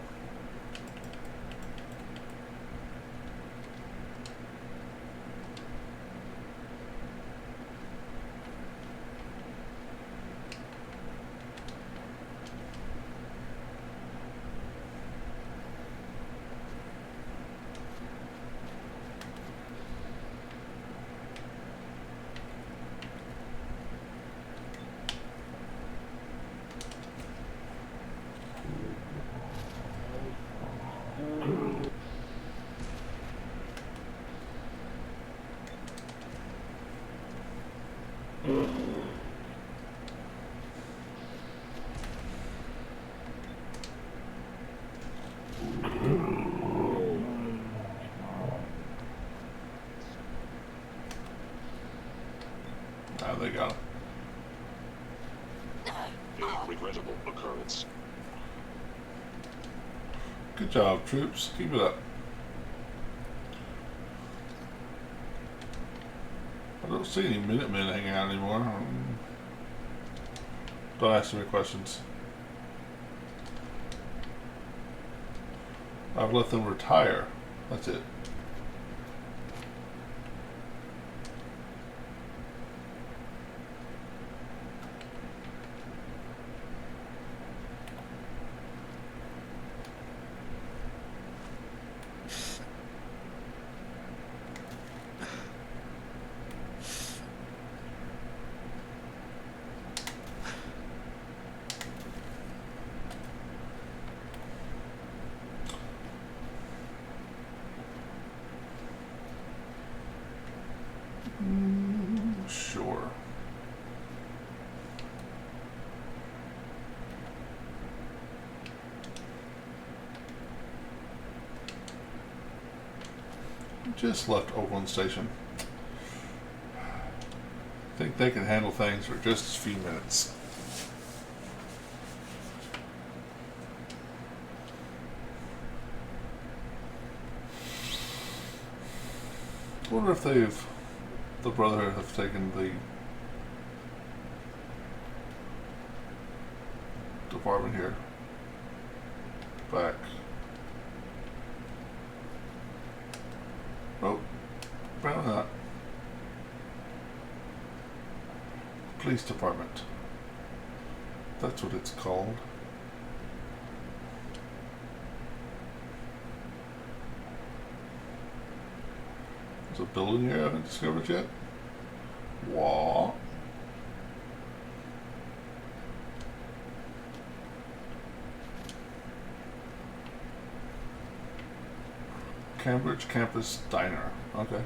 Now they got him. A regrettable occurrence. Good job, troops. Keep it up. I don't see any Minutemen hanging out anymore. Don't ask me questions. I've let them retire. That's it. Sure. Just left Overland Station. Think they can handle things for just a few minutes. I wonder if the Brotherhood have taken the department here back. Oh, apparently not. Police department. That's what it's called. There's a building here I haven't discovered yet. What? Cambridge Campus Diner. Okay.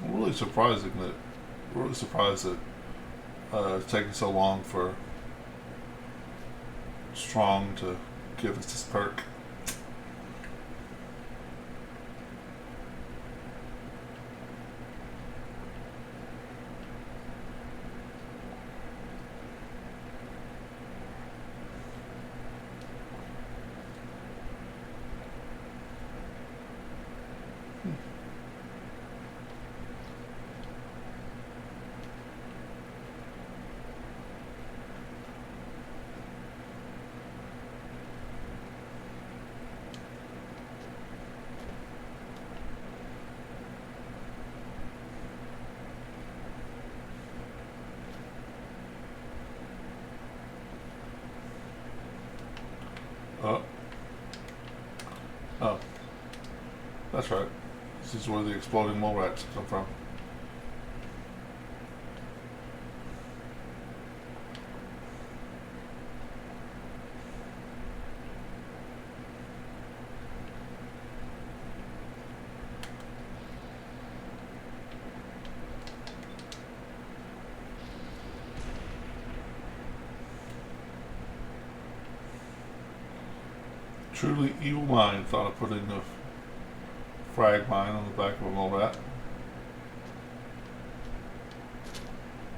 Really surprised that it's taking so long for Strong to give us this perk. Oh. Oh. That's right. This is where the exploding mole rats come from. Truly evil mind thought of putting the frag mine on the back of a mole rat.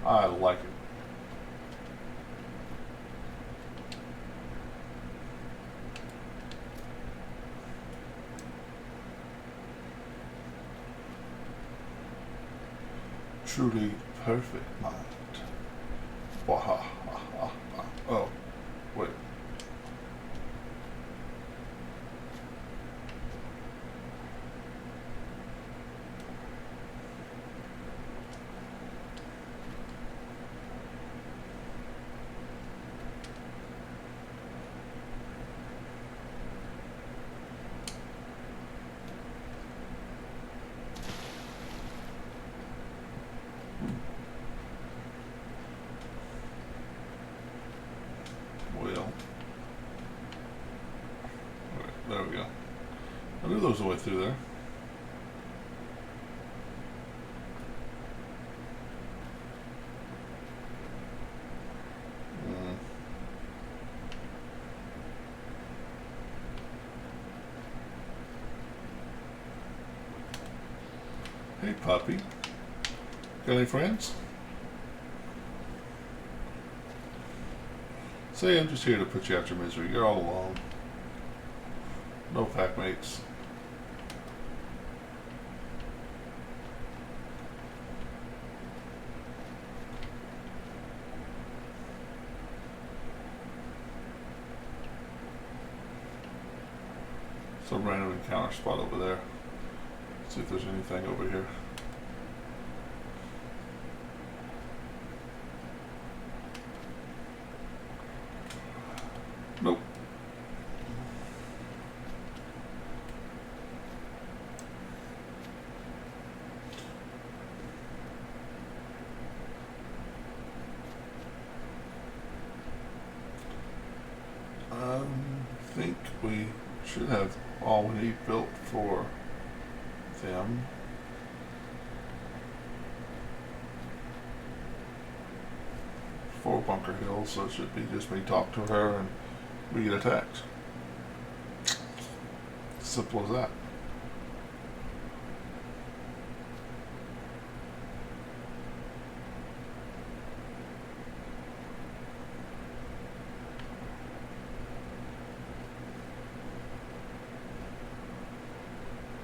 I like it. Truly perfect mind. Wahahaha. Oh, wait. Well, alright, there we go. I knew there was a way through there. Hey, puppy. Got any friends? Say I'm just here to put you out your misery. You're all alone. No pack mates. Some random encounter spot over there. See if there's anything over here. Nope. I think we should have all we need built for them. For Bunker Hill, so it should be just me talk to her and we get attacked. Simple as that.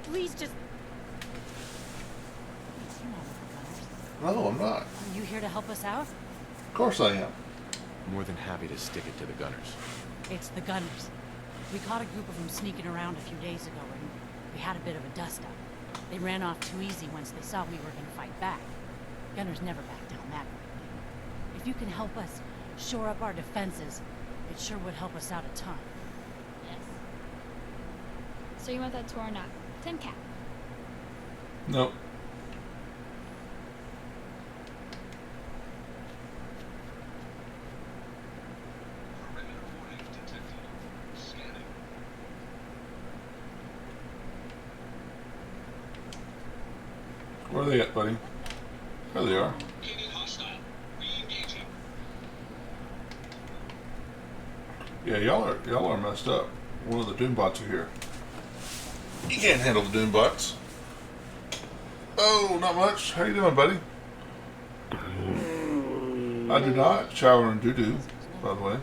Please just... No, I'm not. Are you here to help us out? Of course I am. More than happy to stick it to the gunners. It's the Gunners. We caught a group of them sneaking around a few days ago, and we had a bit of a dust-up. They ran off too easy once they saw we were going to fight back. Gunners never back down that quickly. If you can help us shore up our defenses, it sure would help us out a ton. Yes. So you want that to or not? 10 cap. Nope. Where are they at, buddy? There they are. Yeah, y'all are messed up. One of the Doombots are here. You can't handle the Doombots. Oh, not much. How you doing, buddy? I do not shower in doo-doo, by the way.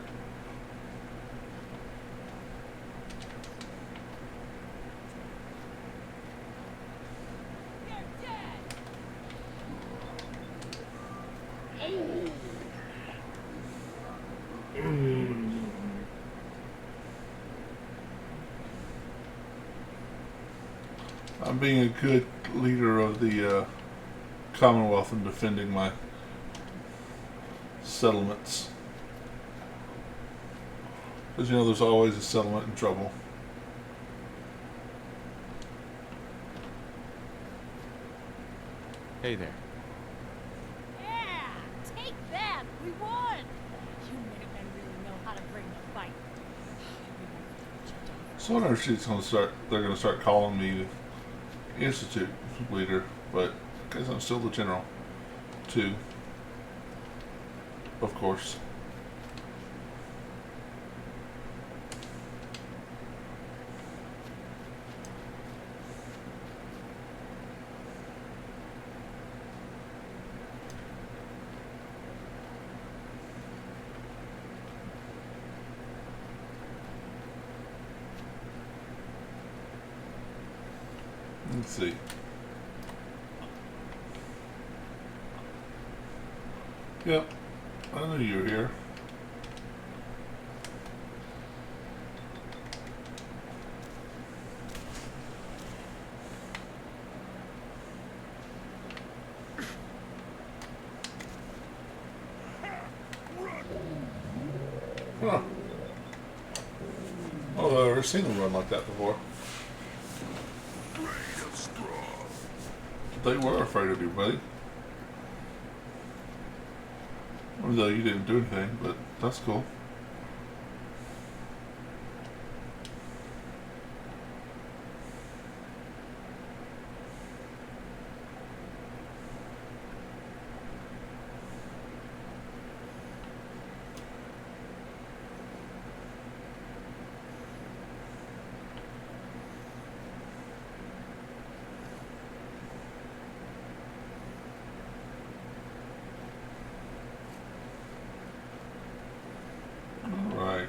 I'm being a good leader of the Commonwealth and defending my settlements. Because, you know, there's always a settlement in trouble. Hey there. Yeah! Take that! We won! You Minutemen really know how to bring the fight. So I wonder if they're going to start calling me Institute leader, but because I'm still the general, too. Of course. Let's see. Yep, I knew you were here. Huh. Oh, I've never seen them run like that before. They were afraid of you, buddy. Although you didn't do anything, but that's cool. Right.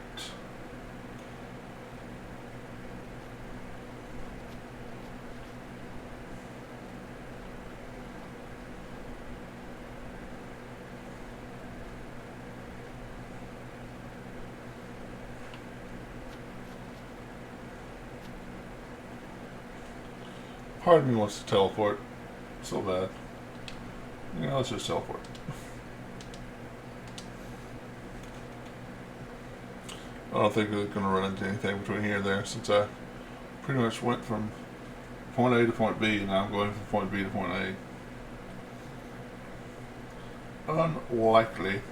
Part of me wants to teleport so bad. You know, let's just teleport. I don't think we're going to run into anything between here and there, since I pretty much went from point A to point B, and now I'm going from point B to point A. Unlikely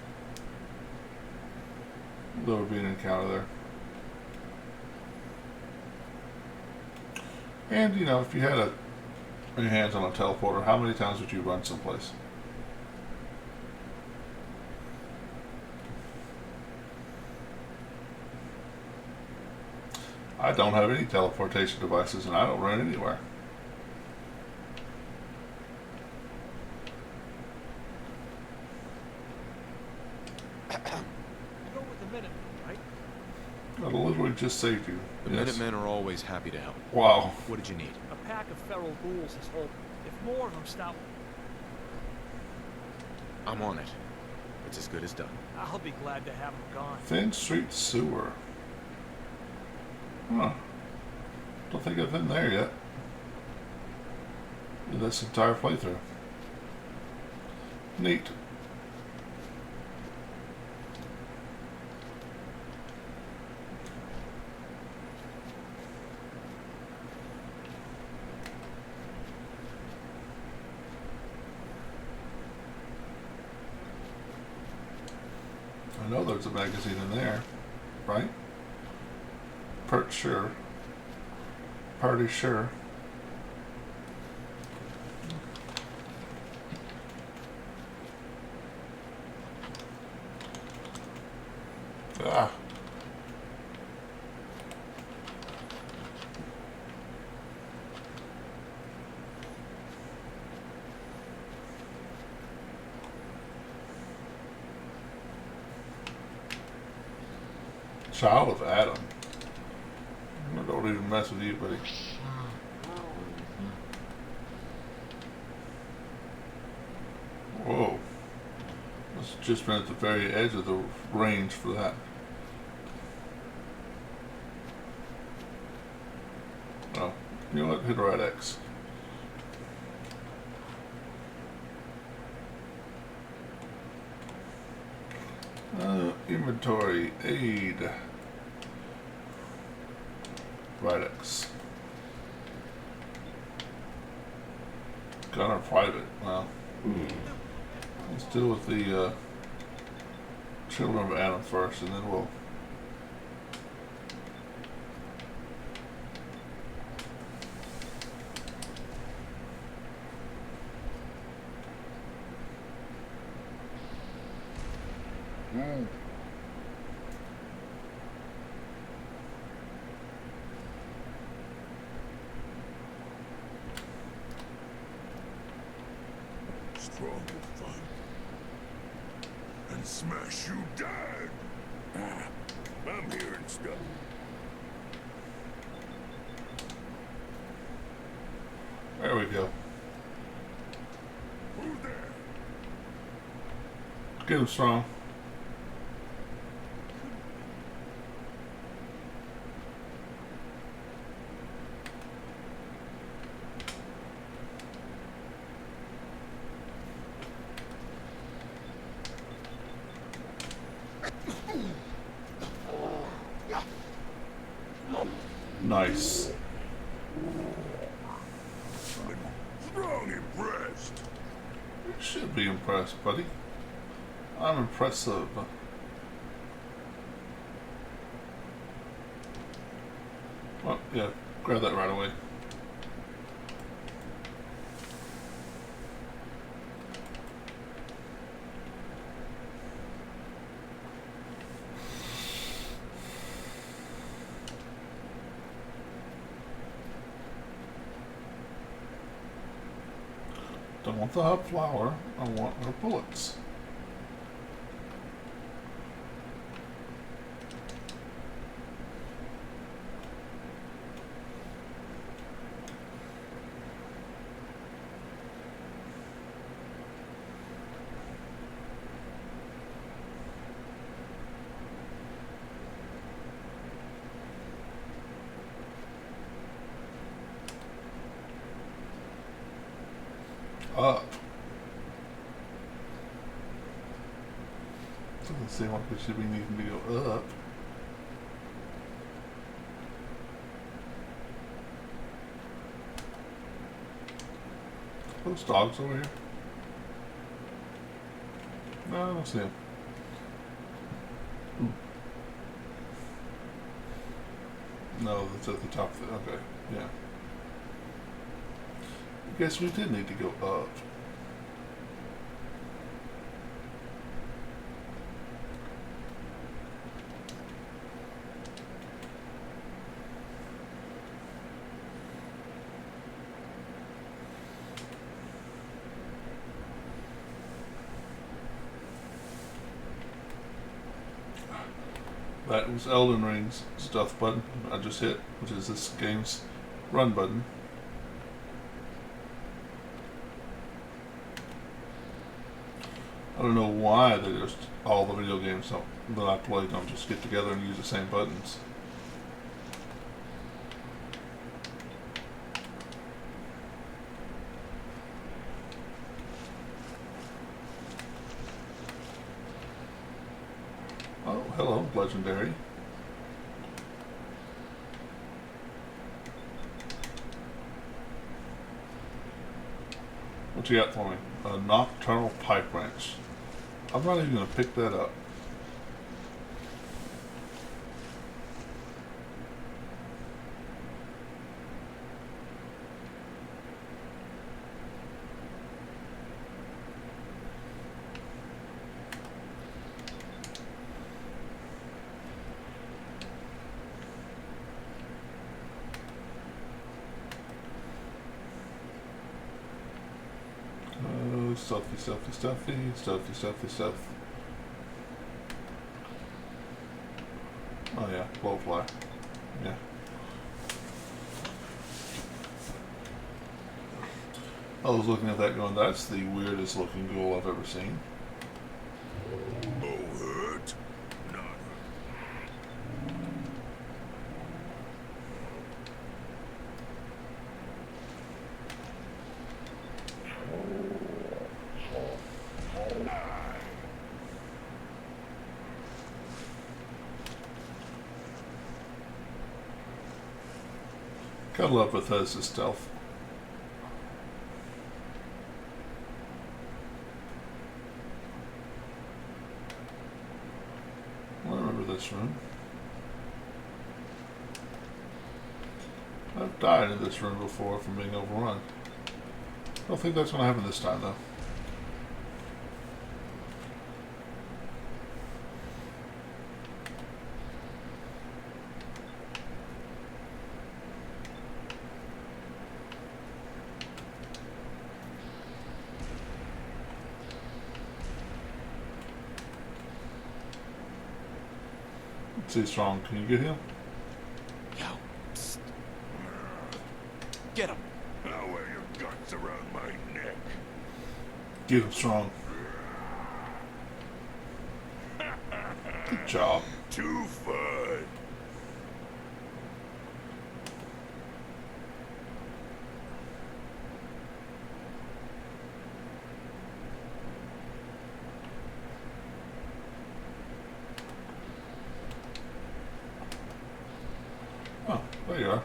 there would be an encounter there. And, you know, if you had your hands on a teleporter, how many times would you run someplace? I don't have any teleportation devices, and I don't run anywhere. You go with the Minutemen, right? I literally just saved you. The Minutemen are always happy to help. Wow. What did you need? A pack of feral ghouls is holding. If more of them stop, I'm on it. It's as good as done. I'll be glad to have them gone. Thin Street Sewer. Huh. Don't think I've been there yet. In this entire playthrough. Neat. I know there's a magazine in there, right? Sure. Party sure. Ah. Child of Adam. I don't even mess with you, buddy. Whoa. Must have just been at the very edge of the range for that. Oh, you know what? Hit right X. Inventory, aid. Ridex. Gunner Private. Well, let's deal with the Children of Adam first, and then we'll. Strong will find and smash you dead. I'm hearing stuff. There we go. Who's there? Get him, Strong. Nice. Strong impressed. You should be impressed, buddy. I'm impressive. Well, yeah, grab that right away. Don't want the hub flower, I want her bullets. Up. Doesn't seem like we should be needing to go up. Those dogs over here? No, I don't see them. No, that's at the top of it. Okay, yeah. I guess we did need to go up. That was Elden Ring's stuff button I just hit, which is this game's run button. I don't know why they just all the video games that I play don't just get together and use the same buttons. Oh, hello, Legendary. What you got for me? A Nocturnal Pipe Wrench. I'm not even going to pick that up. Stuffy. Oh yeah, blowfly. Yeah. I was looking at that going, that's the weirdest looking ghoul I've ever seen. Oh, hurt? Not hurt. Gotta love Bethesda stealth. I remember this room. I've died in this room before from being overrun. I don't think that's going to happen this time, though. Let's see, Strong, can you get him? Yo, psst. Get him. I'll wear your guts around my neck. Get him, Strong. Good job. Too fun. Oh, there you are.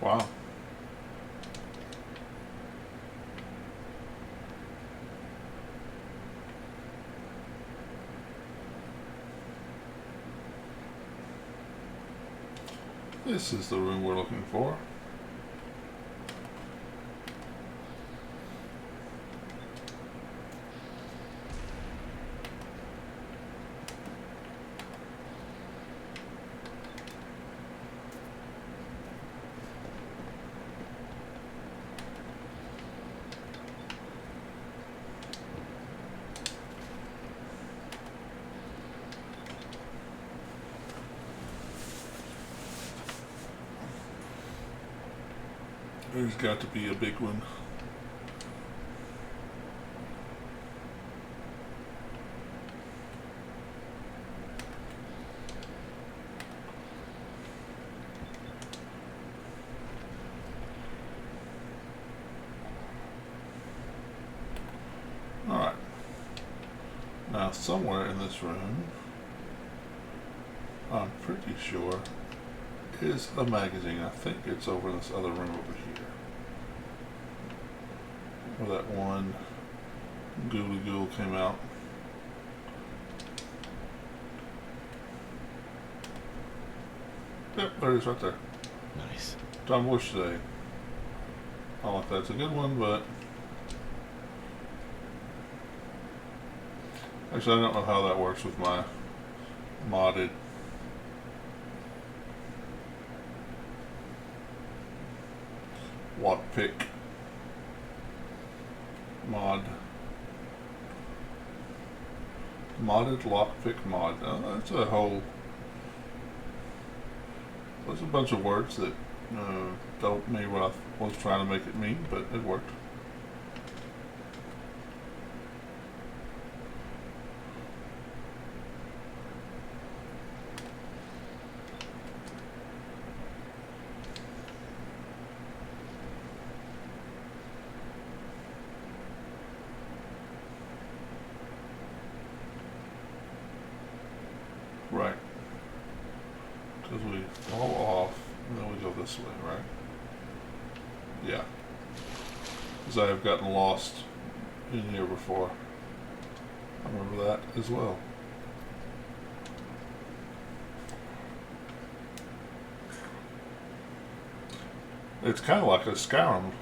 Wow. This is the room we're looking for. There's got to be a big one. Alright. Now somewhere in this room, I'm pretty sure, is a magazine. I think it's over in this other room over here. Where that one Ghoulie Ghoul came out. Yep, there it is right there. Nice. John Bush today. I don't know if that's a good one, but actually I don't know how that works with my modded lockpick mod. Modded lockpick mod. That's a whole. There's a bunch of words that don't mean what I was trying to make it mean, but it worked. Right. Because we fall off, and then we go this way, right? Yeah. Because I have gotten lost in here before. I remember that as well. It's kind of like a Skyrim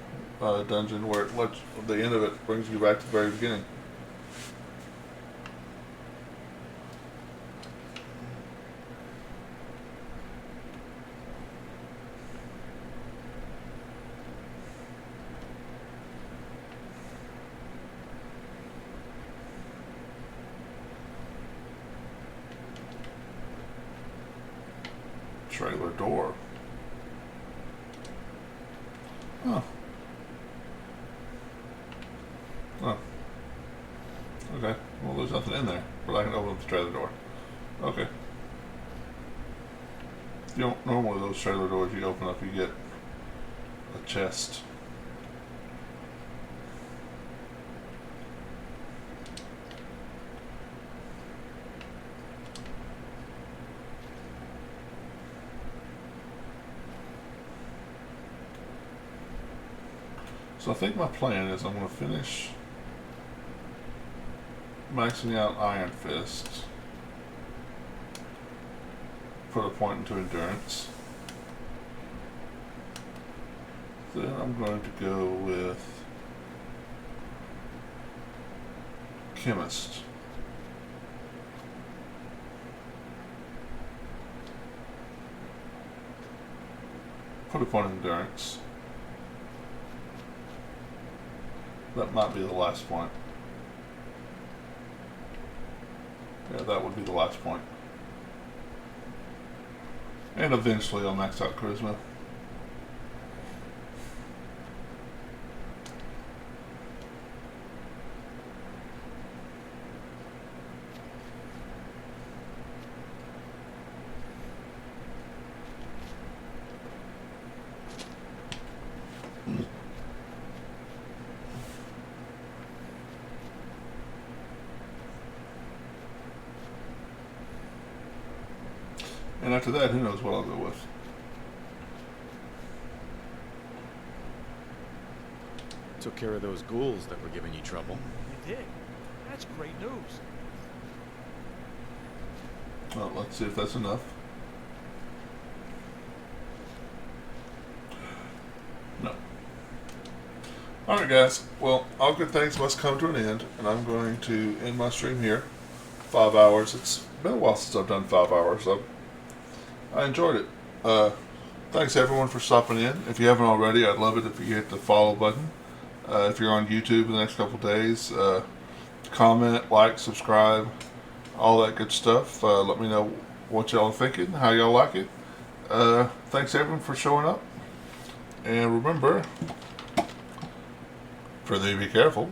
dungeon where it lets, the end of it brings you back to the very beginning. Trailer door. Oh. Well, there's nothing in there, but I can open up the trailer door. Okay. You don't normally those trailer doors you open up, you get a chest. So I think my plan is I'm going to finish maxing out Iron Fist. Put a point into Endurance. Then I'm going to go with Chemist. Put a point in Endurance. That might be the last point. Yeah, that would be the last point. And eventually I'll max out Charisma. And after that, who knows what I'll go with. Took care of those ghouls that were giving you trouble. You did? That's great news. Well, let's see if that's enough. No. Alright guys, well, all good things must come to an end, and I'm going to end my stream here. 5 hours. It's been a while since I've done 5 hours, so I enjoyed it. Thanks everyone for stopping in. If you haven't already, I'd love it if you hit the follow button. If you're on YouTube in the next couple days, comment, like, subscribe, all that good stuff. Let me know what y'all are thinking, how y'all like it. Thanks everyone for showing up. And remember, for thee be careful.